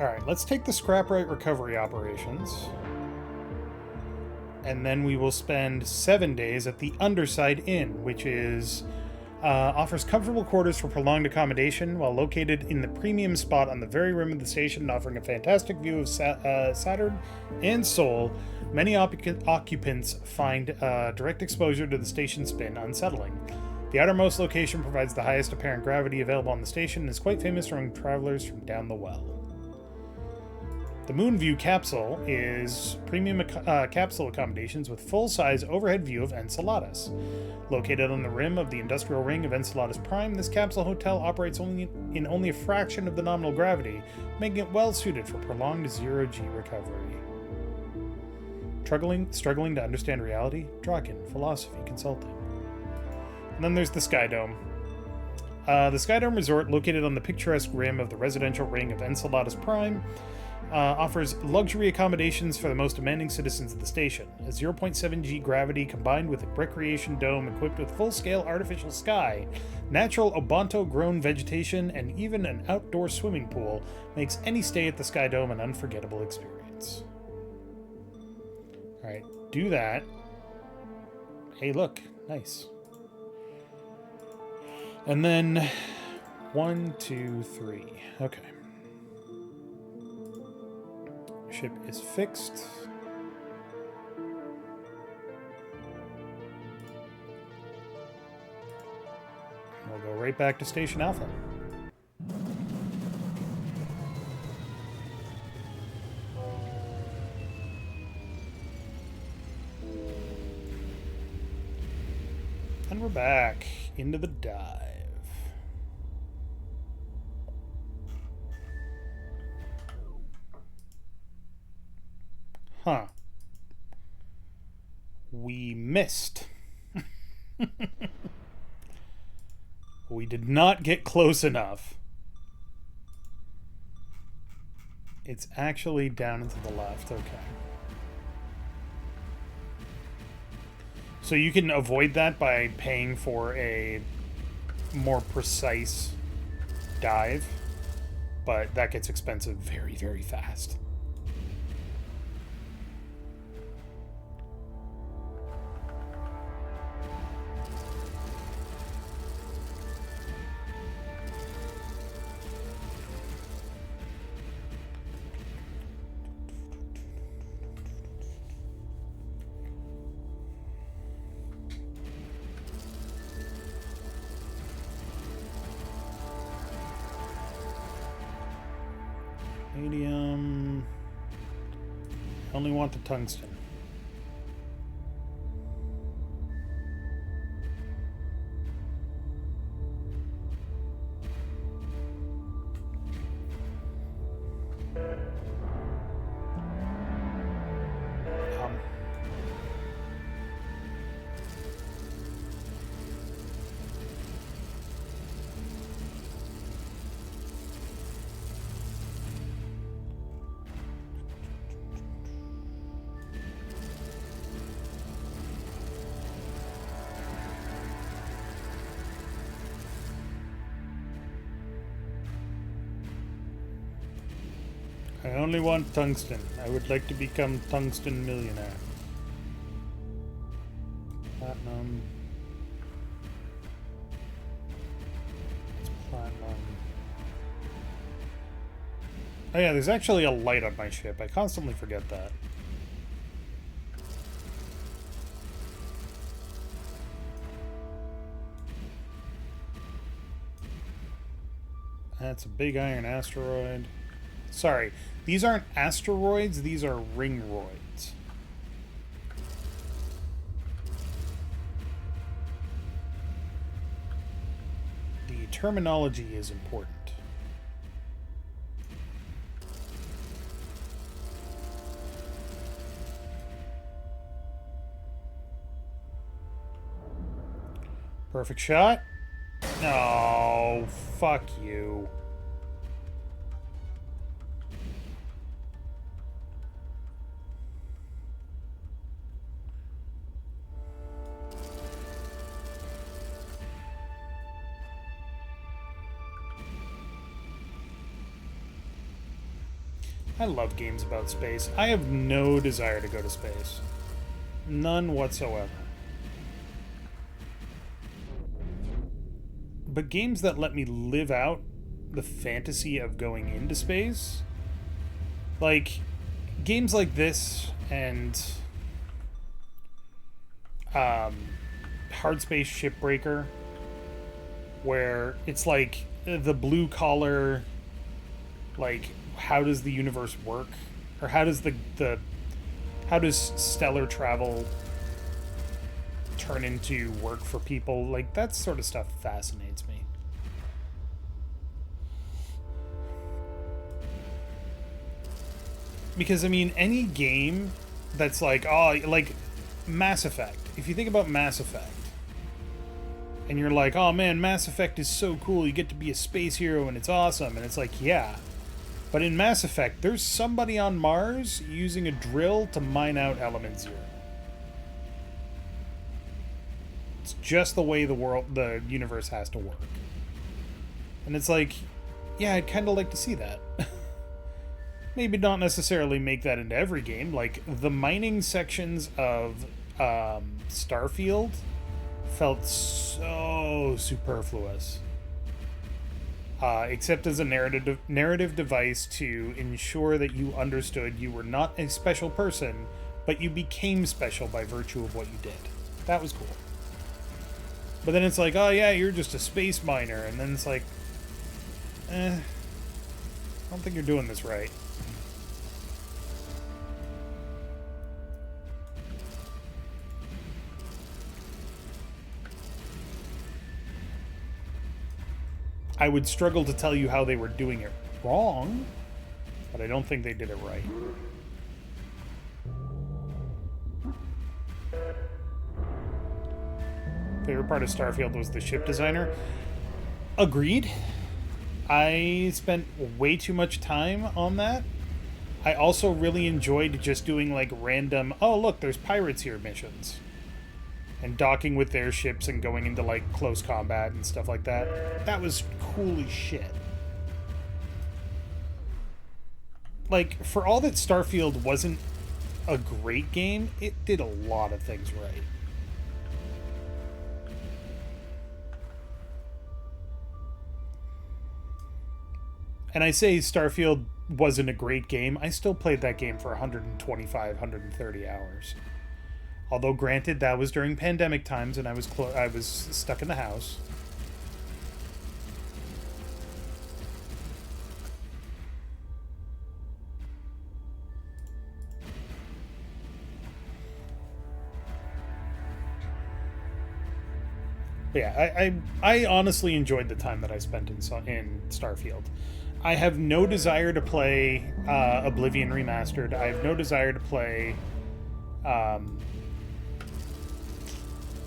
Alright, let's take the scrap-right recovery operations. And then we will spend 7 days at the Underside Inn, which is... offers comfortable quarters for prolonged accommodation while located in the premium spot on the very rim of the station, offering a fantastic view of Saturn and Seoul. Many occupants find direct exposure to the station spin unsettling. The outermost location provides the highest apparent gravity available on the station and is quite famous among travelers from down the well. The Moonview capsule is premium capsule accommodations with full-size overhead view of Enceladus. Located on the rim of the industrial ring of Enceladus Prime, this capsule hotel operates only a fraction of the nominal gravity, making it well-suited for prolonged zero-G recovery. Struggling to understand reality? Draken, Philosophy Consulting. And then there's the Sky Dome. The Sky Dome Resort, located on the picturesque rim of the residential ring of Enceladus Prime, offers luxury accommodations for the most demanding citizens of the station. A 0.7G gravity combined with a recreation dome equipped with full-scale artificial sky, natural Obonto-grown vegetation, and even an outdoor swimming pool makes any stay at the Sky Dome an unforgettable experience. Alright, do that. Hey, look. Nice. And then 1, 2, 3. Okay. Ship is fixed. We'll go right back to Station Alpha. And we're back into the dive. Huh. We missed. We did not get close enough. It's actually down and to the left. Okay. So you can avoid that by paying for a more precise dive, but that gets expensive very, very fast. Medium. Only want the tungsten. I only want tungsten. I would like to become tungsten millionaire. Platinum. It's platinum. Oh yeah, there's actually a light on my ship. I constantly forget that. That's a big iron asteroid. Sorry, these aren't asteroids, these are ringroids. The terminology is important. Perfect shot. Oh, fuck you. I love games about space. I have no desire to go to space. None whatsoever. But games that let me live out the fantasy of going into space, like games like this and Hard Space Shipbreaker, where it's like the blue collar, like how does the universe work Or how does how does stellar travel turn into work for people? Like, that sort of stuff fascinates me. Because, I mean, any game that's like, oh, like Mass Effect. If you think about Mass Effect, and you're like, oh man, Mass Effect is so cool, you get to be a space hero and it's awesome. And it's like, yeah. But in Mass Effect, there's somebody on Mars using a drill to mine out Element Zero. It's just the way the universe has to work. And it's like, yeah, I'd kind of like to see that. Maybe not necessarily make that into every game. Like, the mining sections of Starfield felt so superfluous. Except as a narrative device to ensure that you understood you were not a special person, but you became special by virtue of what you did. That was cool. But then it's like, oh yeah, you're just a space miner. And then it's like, I don't think you're doing this right. I would struggle to tell you how they were doing it wrong, but I don't think they did it right. Favorite part of Starfield was the ship designer. Agreed. I spent way too much time on that. I also really enjoyed just doing like random, oh look, there's pirates here missions. And docking with their ships and going into like close combat and stuff like that. That was cool as shit. Like, for all that Starfield wasn't a great game, it did a lot of things right. And I say Starfield wasn't a great game, I still played that game for 125, 130 hours. Although, granted, that was during pandemic times and I was stuck in the house. But yeah, I honestly enjoyed the time that I spent in Starfield. I have no desire to play Oblivion Remastered. I have no desire to play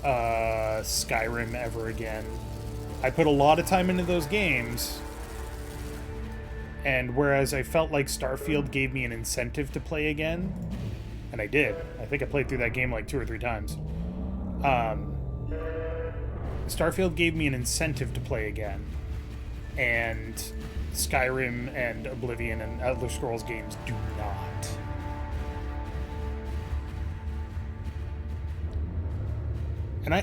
Skyrim ever again. I put a lot of time into those games, and whereas I felt like Starfield gave me an incentive to play again, and I did. I think I played through that game like 2 or 3 times. Starfield gave me an incentive to play again, and Skyrim and Oblivion and Elder Scrolls games do not. And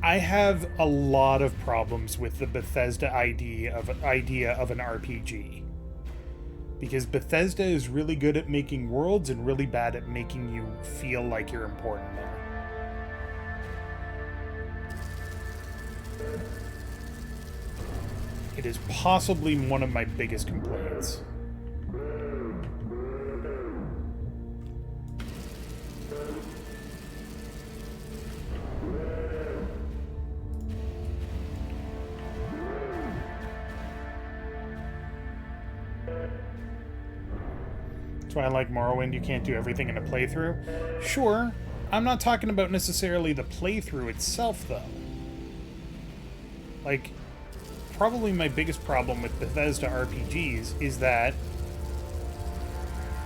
I have a lot of problems with the Bethesda idea of an RPG. Because Bethesda is really good at making worlds and really bad at making you feel like you're important there. It is possibly one of my biggest complaints. That's why I like Morrowind. You can't do everything in a playthrough. Sure, I'm not talking about necessarily the playthrough itself, though. Like, probably my biggest problem with Bethesda RPGs is that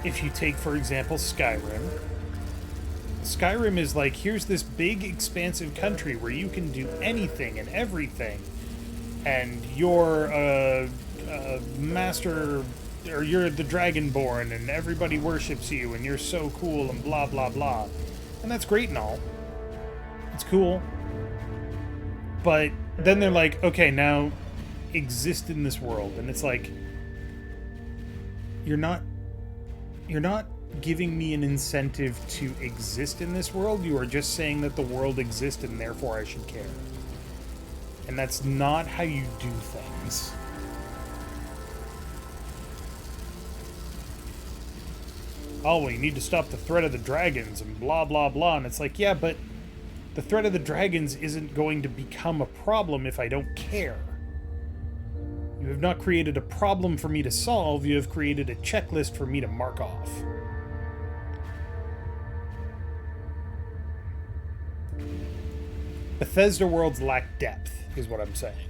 if you take, for example, Skyrim is like, here's this big, expansive country where you can do anything and everything, and you're a master, or you're the Dragonborn, and everybody worships you, and you're so cool, and blah, blah, blah. And that's great and all. It's cool. But then they're like, okay, now exist in this world. And it's like, you're not giving me an incentive to exist in this world. You are just saying that the world exists and therefore I should care. And that's not how you do things. oh, well, you need to stop the threat of the dragons and blah, blah, blah. And it's like, yeah, but the threat of the dragons isn't going to become a problem if I don't care. You have not created a problem for me to solve, you have created a checklist for me to mark off. Bethesda worlds lack depth, is what I'm saying.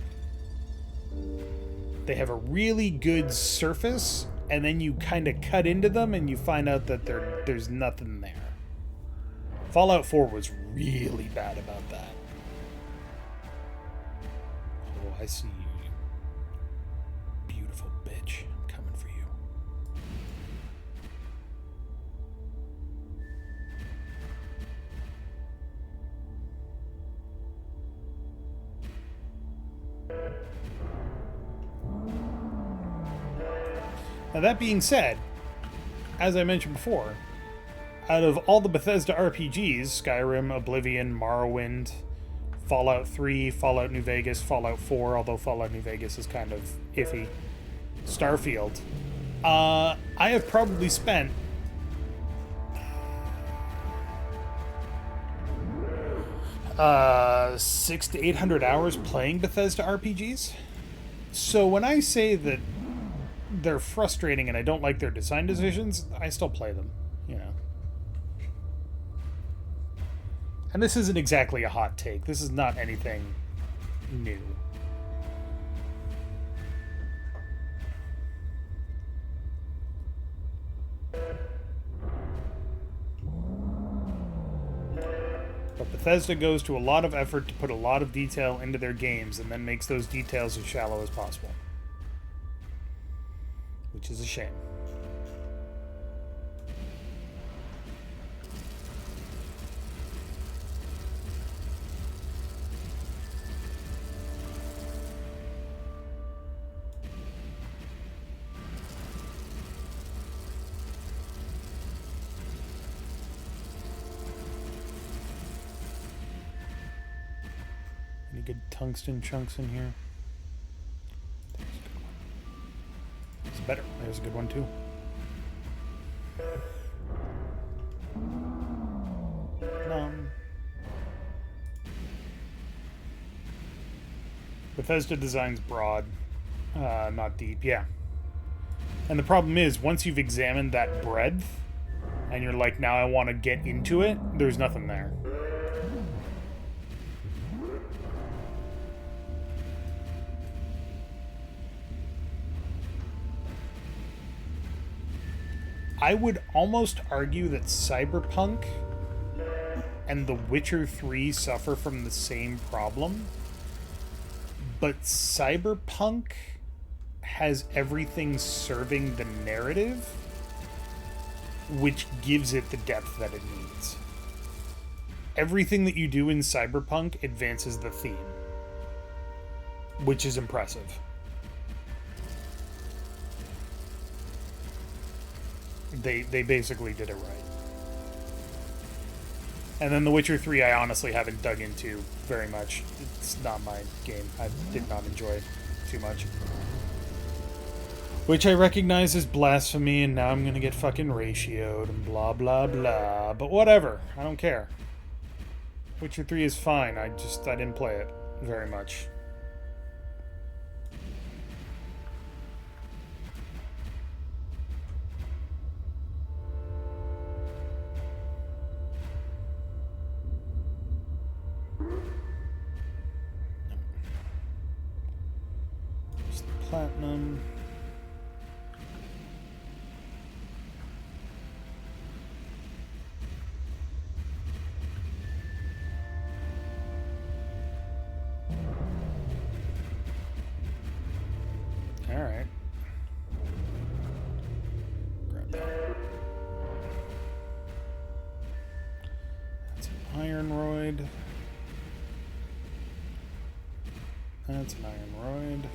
They have a really good surface, and then you kind of cut into them and you find out that there's nothing there. Fallout 4 was really bad about that. Oh, I see you. Beautiful bitch. I'm coming for you. Now, that being said, as I mentioned before, out of all the Bethesda RPGs, Skyrim, Oblivion, Morrowind, Fallout 3, Fallout New Vegas, Fallout 4, although Fallout New Vegas is kind of iffy, Starfield, I have probably spent uh, 600 to 800 hours playing Bethesda RPGs. So when I say that they're frustrating and I don't like their design decisions, I still play them, you know. And this isn't exactly a hot take. This is not anything new. But Bethesda goes to a lot of effort to put a lot of detail into their games and then makes those details as shallow as possible. Which is a shame. Any good tungsten chunks in here? It's better. There's a good one too. Bethesda design's broad, not deep. Yeah. And the problem is, once you've examined that breadth, and you're like, now I want to get into it, there's nothing there. I would almost argue that Cyberpunk and The Witcher 3 suffer from the same problem, but Cyberpunk has everything serving the narrative, which gives it the depth that it needs. Everything that you do in Cyberpunk advances the theme, which is impressive. They basically did it right. And then The Witcher 3 I honestly haven't dug into very much. It's not my game. I did not enjoy it too much. Which I recognize as blasphemy, and now I'm gonna get fucking ratioed and blah blah blah. But whatever. I don't care. Witcher 3 is fine. I didn't play it very much. Platinum. All right. Grab that. That's an iron roid. That's an iron roid.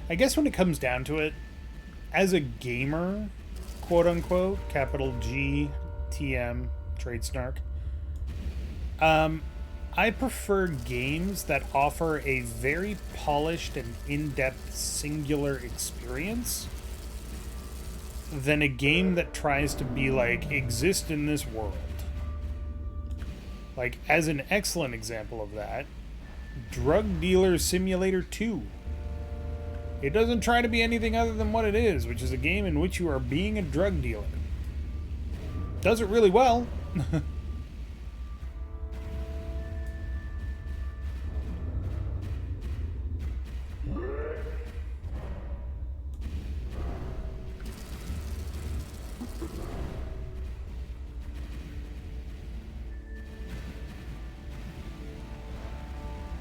I guess when it comes down to it, as a gamer, quote unquote, capital G, TM, trade snark, I prefer games that offer a very polished and in-depth singular experience than a game that tries to be like, exist in this world. Like, as an excellent example of that, Drug Dealer Simulator 2. It doesn't try to be anything other than what it is, which is a game in which you are being a drug dealer. Does it really well.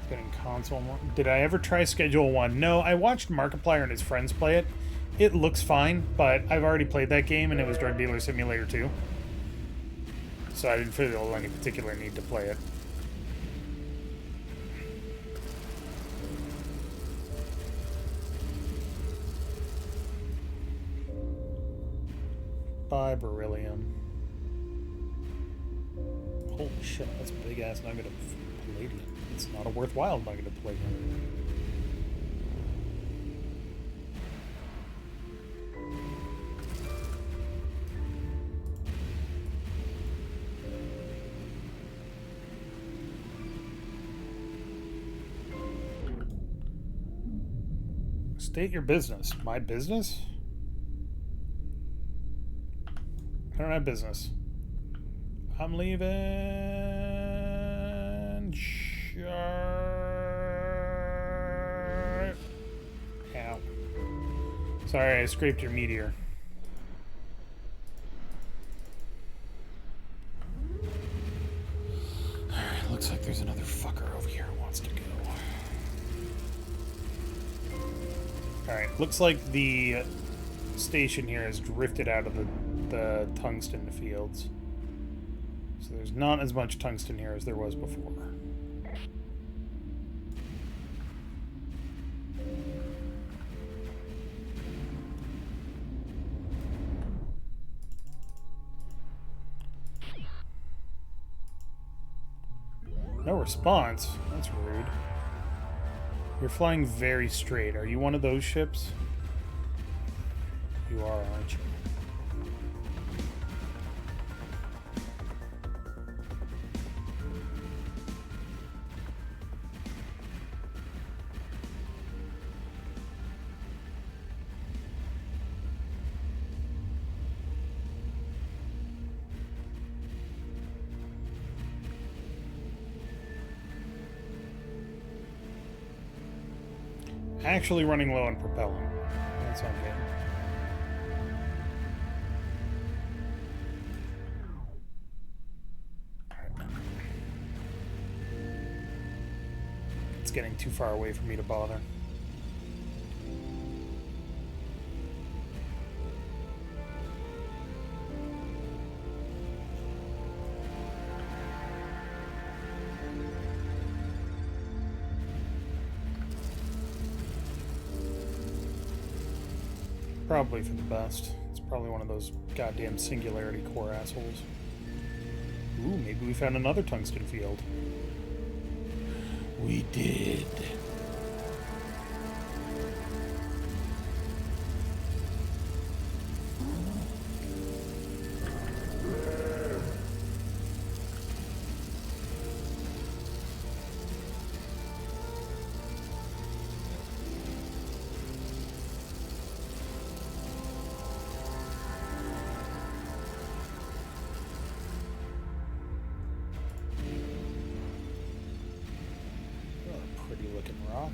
Getting console more. Did I ever try Schedule 1? No, I watched Markiplier and his friends play it. It looks fine, but I've already played that game and it was Drug Dealer Simulator 2. So I didn't feel any particular need to play it. Bye, beryllium. Holy shit, that's a big ass nugget of palladium. It's not a worthwhile nugget of palladium. State your business. My business? I don't have business. I'm leaving. Ow. Sorry, I scraped your meteor. Alright, looks like there's another fucker over here who wants to go. Alright, looks like the station here has drifted out of the tungsten fields. So there's not as much tungsten here as there was before. No response? That's rude. You're flying very straight. Are you one of those ships? You are, aren't you? Actually running low on propellant. That's okay. It's getting too far away for me to bother. Probably for the best. It's probably one of those goddamn singularity core assholes. Ooh, maybe we found another tungsten field. We did. Rock.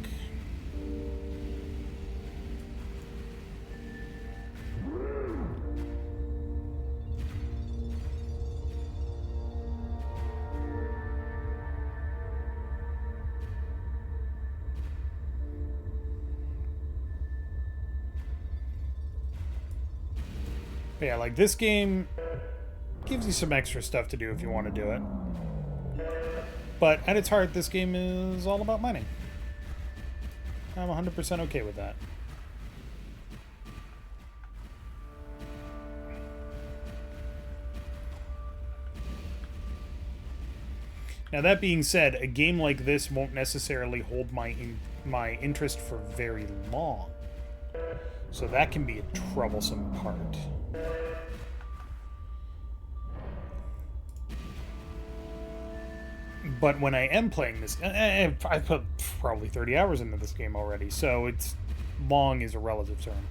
But yeah, like this game gives you some extra stuff to do if you want to do it. But at its heart, this game is all about mining. I'm 100% okay with that. Now, that being said, a game like this won't necessarily hold my interest for very long. So that can be a troublesome part. But when I am playing this, I put probably 30 hours into this game already, so it's long is a relative term.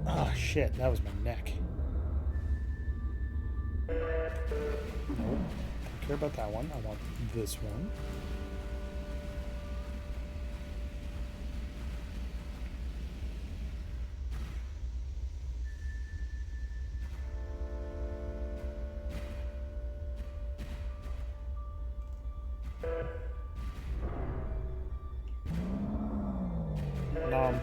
Oh shit, that was my neck. Nope, don't care about that one. I want this one. Nom.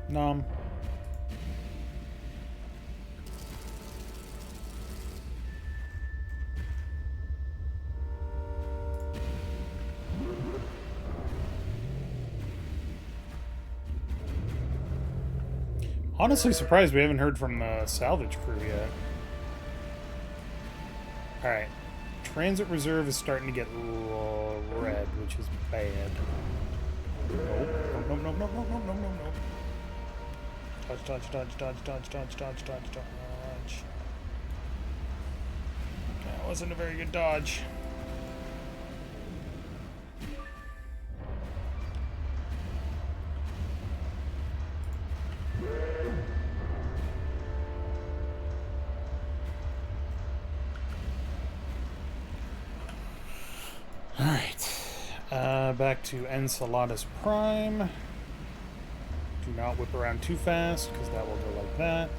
Nom. Honestly surprised we haven't heard from the salvage crew yet. Alright. Transit reserve is starting to get red, which is bad. Nope. Nope, nope, nope, nope, nope, nope, nope, nope. Dodge, dodge, dodge, dodge, dodge, dodge, dodge, dodge, dodge. That wasn't a very good dodge. Alright. Back to Enceladus Prime. Do not whip around too fast, because that will go like that.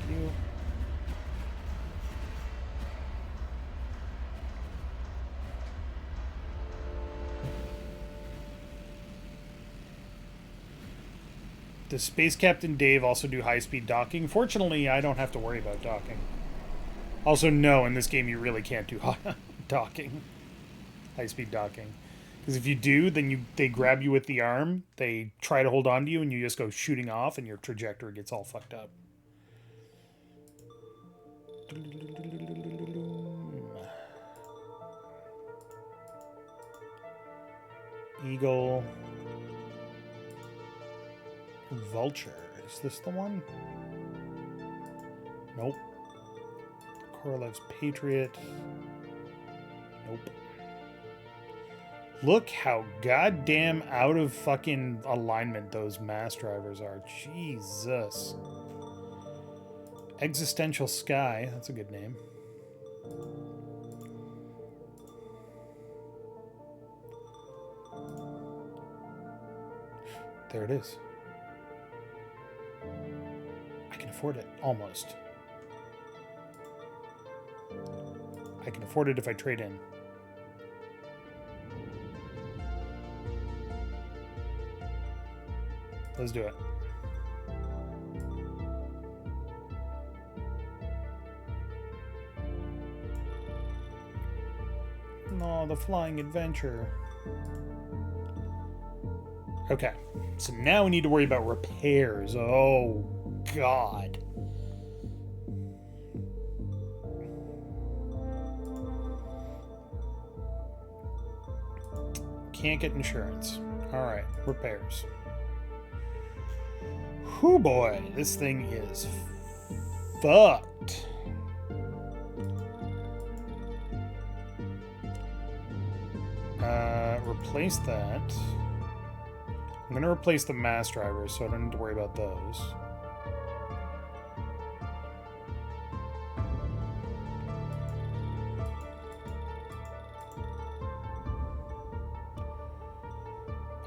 Thank you. Does Space Captain Dave also do high-speed docking? Fortunately, I don't have to worry about docking. Also, no, in this game you really can't do docking. High-speed docking. Because if you do, then they grab you with the arm, they try to hold on to you, and you just go shooting off, and your trajectory gets all fucked up. Eagle. Vulture. Is this the one? Nope. Korolev's Patriot. Nope. Look how goddamn out of fucking alignment those mass drivers are. Jesus. Existential Sky. That's a good name. There it is. I can afford it. Almost. I can afford it if I trade in. Let's do it. No, the Flying Adventure. Okay, so now we need to worry about repairs. Oh, God. can't get insurance. Alright, repairs. Whew boy, this thing is fucked. Replace that. I'm going to replace the mass drivers, so I don't need to worry about those.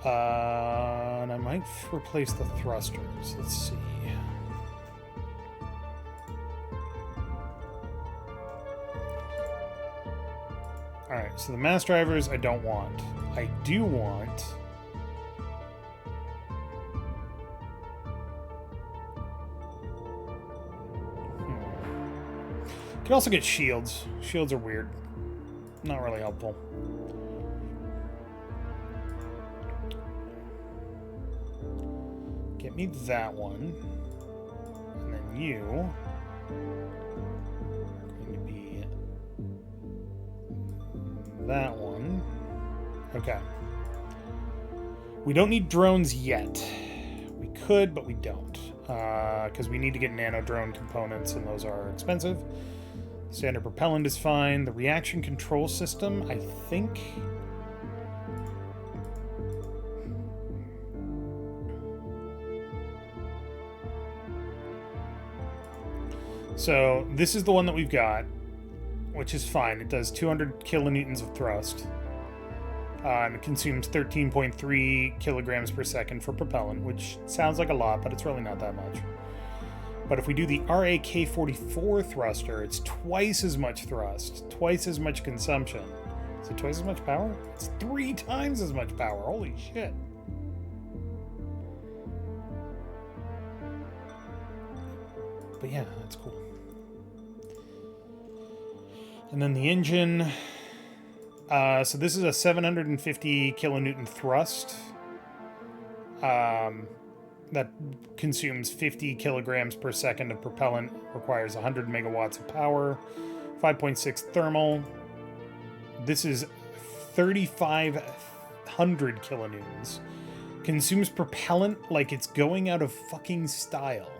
And I might replace the thrusters. Let's see. Alright, so the mass drivers I don't want. I do want... Can also get shields. Shields are weird. Not really helpful. Get me that one. And then you... going to be... that one. Okay. We don't need drones yet. We could, but we don't. Because we need to get nano drone components, and those are expensive. Standard propellant is fine. The reaction control system, I think... So, this is the one that we've got, which is fine. It does 200 kilonewtons of thrust. And it consumes 13.3 kilograms per second for propellant, which sounds like a lot, but it's really not that much. But if we do the RAK-44 thruster, it's twice as much thrust, twice as much consumption. Is it twice as much power? It's 3 times as much power. Holy shit. But yeah, that's cool. And then the engine. So this is a 750 kilonewton thrust. That consumes 50 kilograms per second of propellant, requires 100 megawatts of power, 5.6 thermal. This is 3,500 kilonewtons. Consumes propellant like it's going out of fucking style.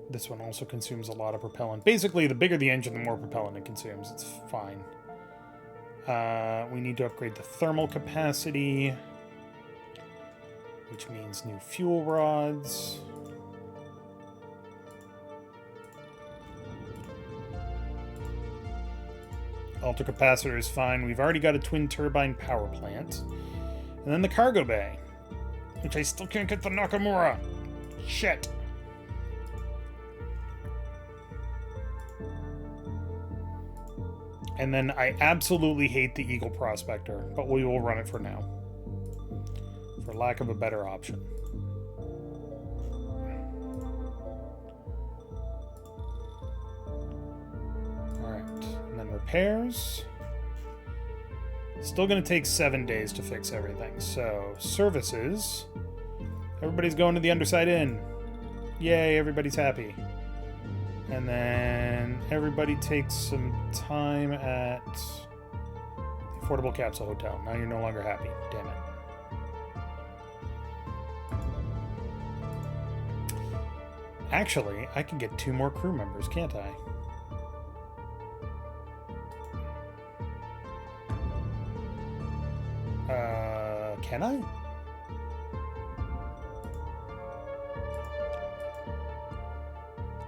This one also consumes a lot of propellant. Basically, the bigger the engine, the more propellant it consumes. It's fine. We need to upgrade the thermal capacity, which means new fuel rods. Ultracapacitor is fine. We've already got a twin turbine power plant. And then the cargo bay, which I still can't get the Nakamura. Shit. And then I absolutely hate the Eagle Prospector, but we will run it for now, for lack of a better option. Alright, and then repairs. Still going to take 7 days to fix everything. So, services. Everybody's going to the Underside Inn. Yay, everybody's happy. And then everybody takes some time at the Affordable Capsule Hotel. Now you're no longer happy. Damn it. Actually, I can get 2 more crew members, can't I? Can I?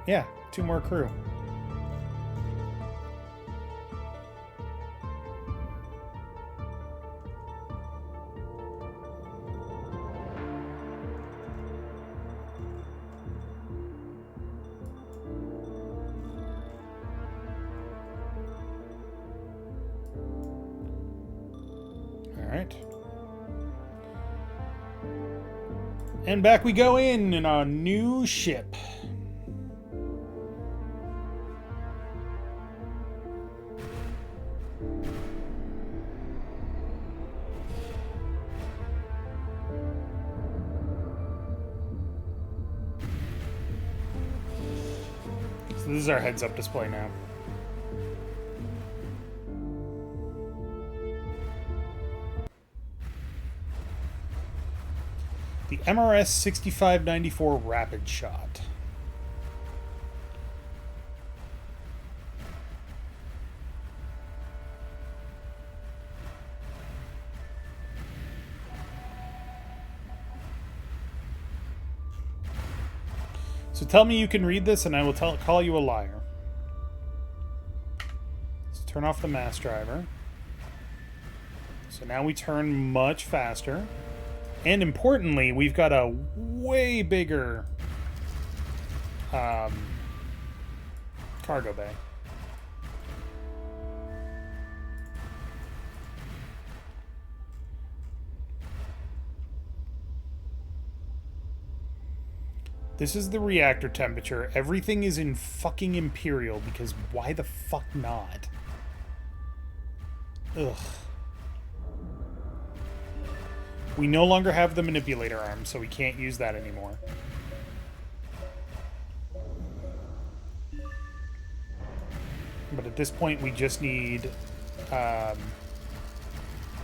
Yeah. 2 more crew. All right. And back we go in our new ship. So this is our heads-up display now. The MRS 6594 Rapid Shot. So tell me you can read this and I will call you a liar. Let's turn off the mass driver. So now we turn much faster. And importantly, we've got a way bigger cargo bay. This is the reactor temperature. Everything is in fucking Imperial because why the fuck not? Ugh. We no longer have the manipulator arm, so we can't use that anymore. But at this point, we just need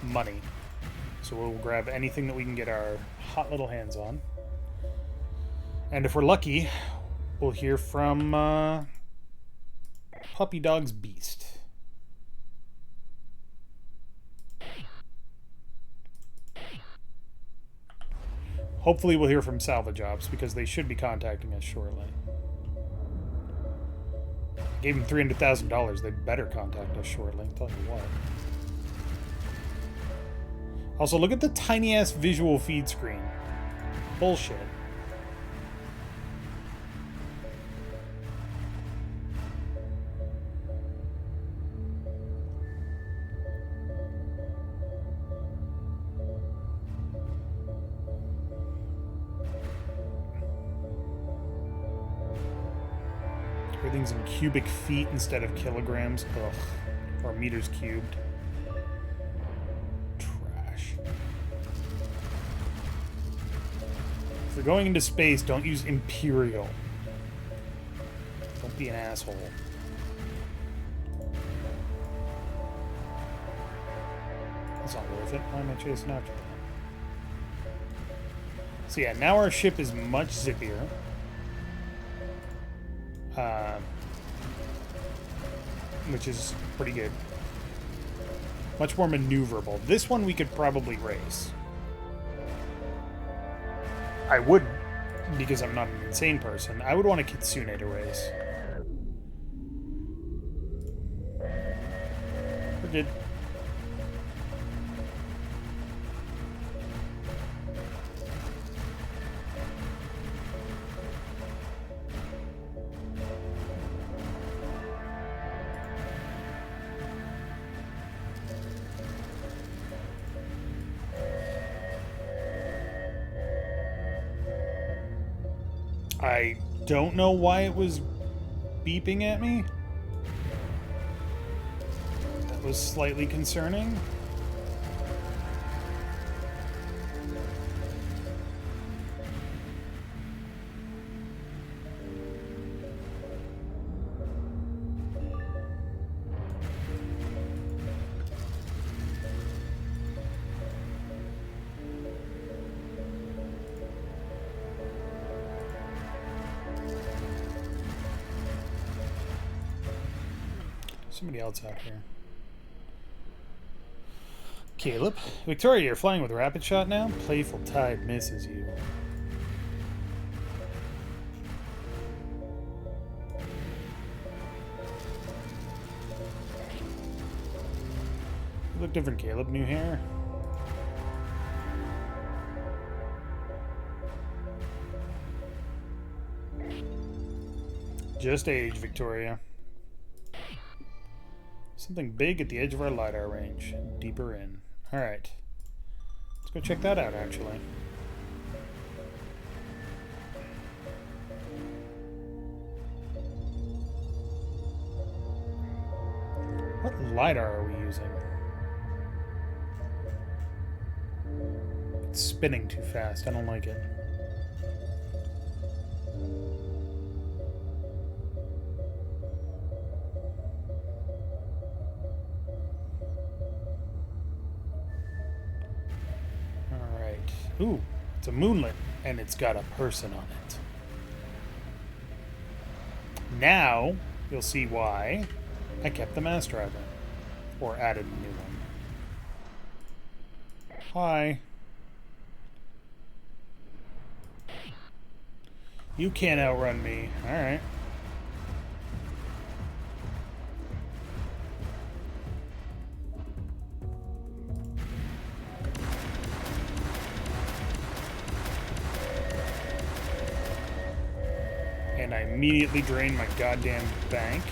money. So we'll grab anything that we can get our hot little hands on. And if we're lucky, we'll hear from Puppy Dog's Beast. Hopefully we'll hear from Salvage Ops, because they should be contacting us shortly. Gave them $300,000. They better contact us shortly. I'll tell you what. Also, look at the tiny-ass visual feed screen. Bullshit. Everything's in cubic feet instead of kilograms. Ugh. Or meters cubed. Trash. If you're going into space, don't use Imperial. Don't be an asshole. That's not worth it. Why am I chasing after that? So yeah, now our ship is much zippier. Which is pretty good. Much more maneuverable. This one we could probably race. I would, because I'm not an insane person, I would want a Kitsune to race. We're good. I don't know why it was beeping at me. That was slightly concerning. Somebody else out here. Caleb. Victoria, you're flying with Rapid Shot now? Playful Tide misses you. You look different, Caleb. New hair? Just age, Victoria. Something big at the edge of our LiDAR range. Deeper in. Alright. Let's go check that out, actually. What LiDAR are we using? It's spinning too fast. I don't like it. Ooh, it's a moonlet, and it's got a person on it. Now, you'll see why I kept the mass driver. Or added a new one. Hi. You can't outrun me. Alright. And I immediately drained my goddamn bank.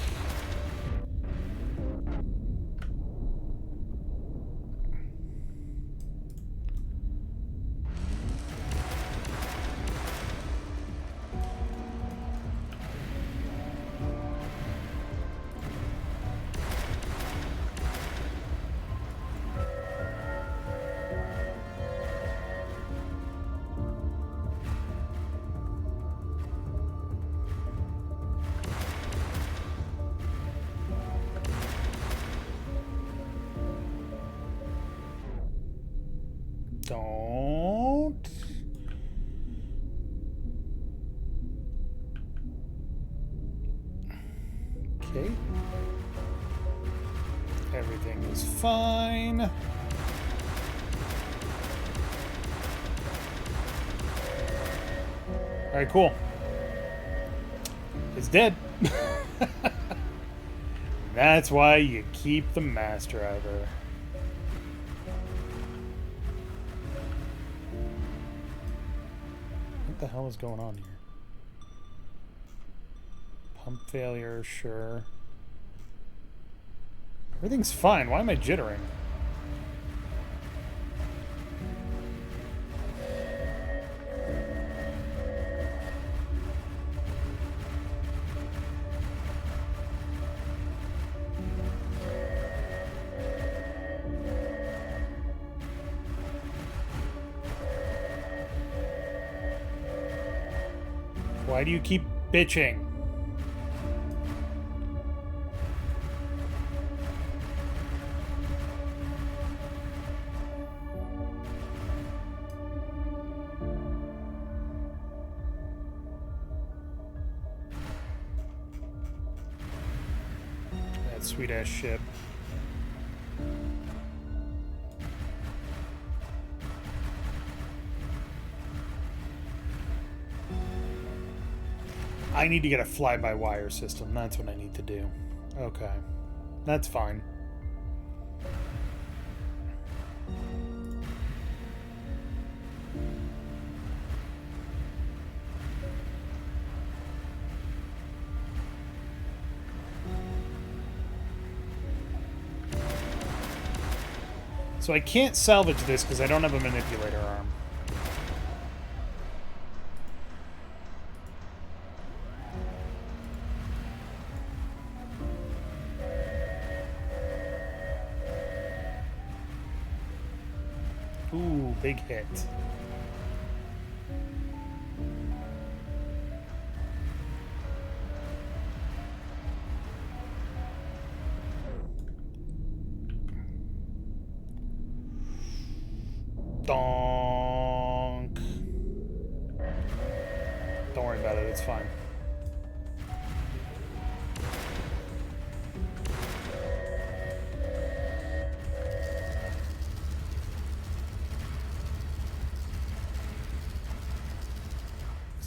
Don't. Okay. Everything is fine. Alright, cool. It's dead. That's why you keep the mass driver. What the hell is going on here? Pump failure, sure. Everything's fine. Why am I jittering? Why do you keep bitching? That sweet ass ship. I need to get a fly-by-wire system. That's what I need to do. Okay. That's fine. So I can't salvage this because I don't have a manipulator arm. Ooh, big hit. Donk. Don't worry about it, it's fine.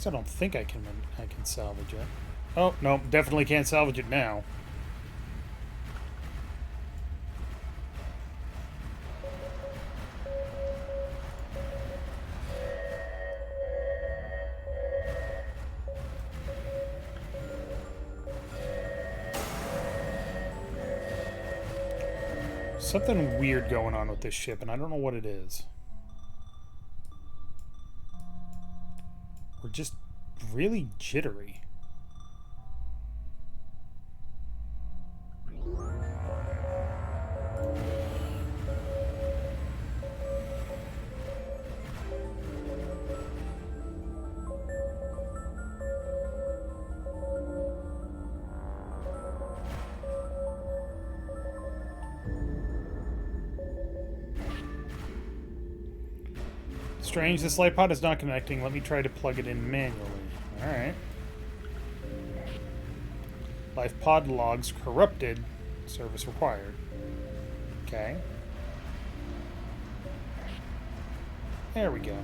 I don't think I can salvage it. Oh, no, definitely can't salvage it now. Something weird going on with this ship, and I don't know what it is. We're just really jittery. Strange, this light pod is not connecting. Let me try to plug it in manually. Alright. Life pod logs corrupted. Service required. Okay. There we go.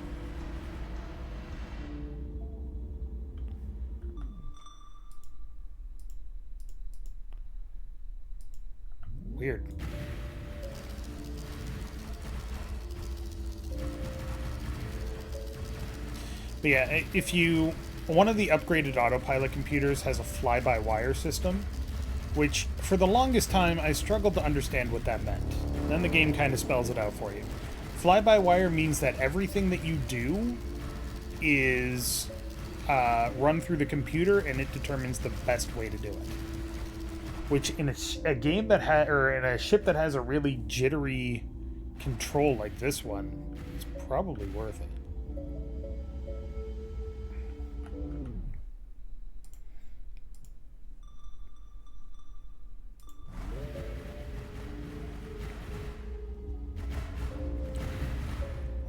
Weird. But yeah, if you... One of the upgraded autopilot computers has a fly-by-wire system, which, for the longest time, I struggled to understand what that meant. Then the game kind of spells it out for you. Fly-by-wire means that everything that you do is run through the computer, and it determines the best way to do it. Which, in a game that or in a ship that has a really jittery control like this one, is probably worth it.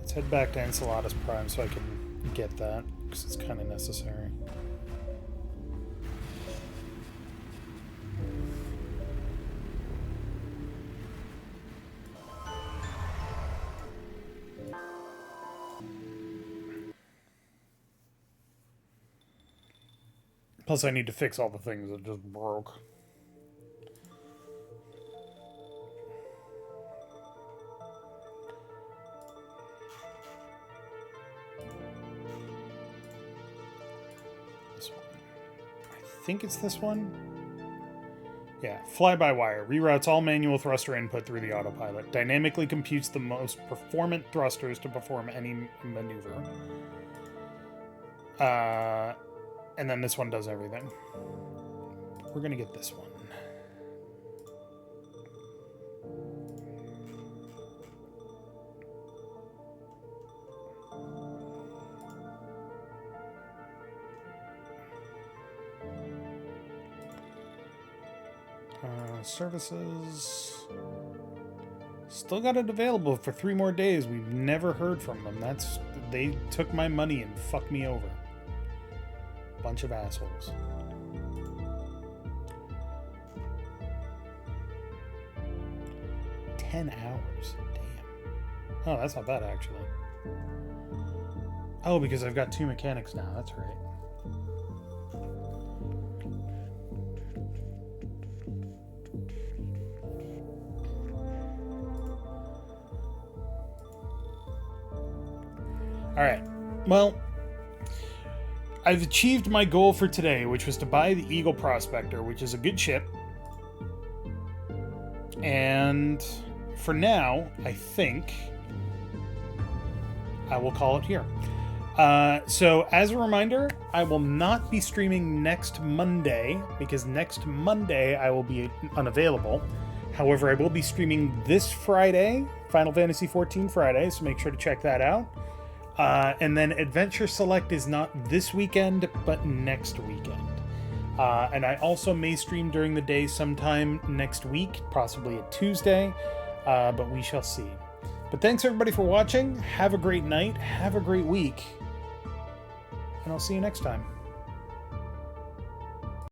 Let's head back to Enceladus Prime so I can get that, because it's kind of necessary. Plus, I need to fix all the things that just broke. This one. I think it's this one. Yeah, fly-by-wire. Reroutes all manual thruster input through the autopilot. Dynamically computes the most performant thrusters to perform any maneuver. And then this one does everything. We're going to get this one. Services. Still got it available for 3 more days. We've never heard from them. They took my money and fucked me over. Bunch of assholes. $10. Damn. Oh, that's not bad, actually. Oh, because I've got 2 mechanics now. That's right. Alright. Well, I've achieved my goal for today, which was to buy the Eagle Prospector, which is a good ship. And for now, I think I will call it here. So as a reminder, I will not be streaming next Monday, because next Monday I will be unavailable. However, I will be streaming this Friday, Final Fantasy XIV Friday, so make sure to check that out. And then Adventure Select is not this weekend, but next weekend. And I also may stream during the day sometime next week, possibly a Tuesday, but we shall see. But thanks everybody for watching. Have a great night. Have a great week. And I'll see you next time.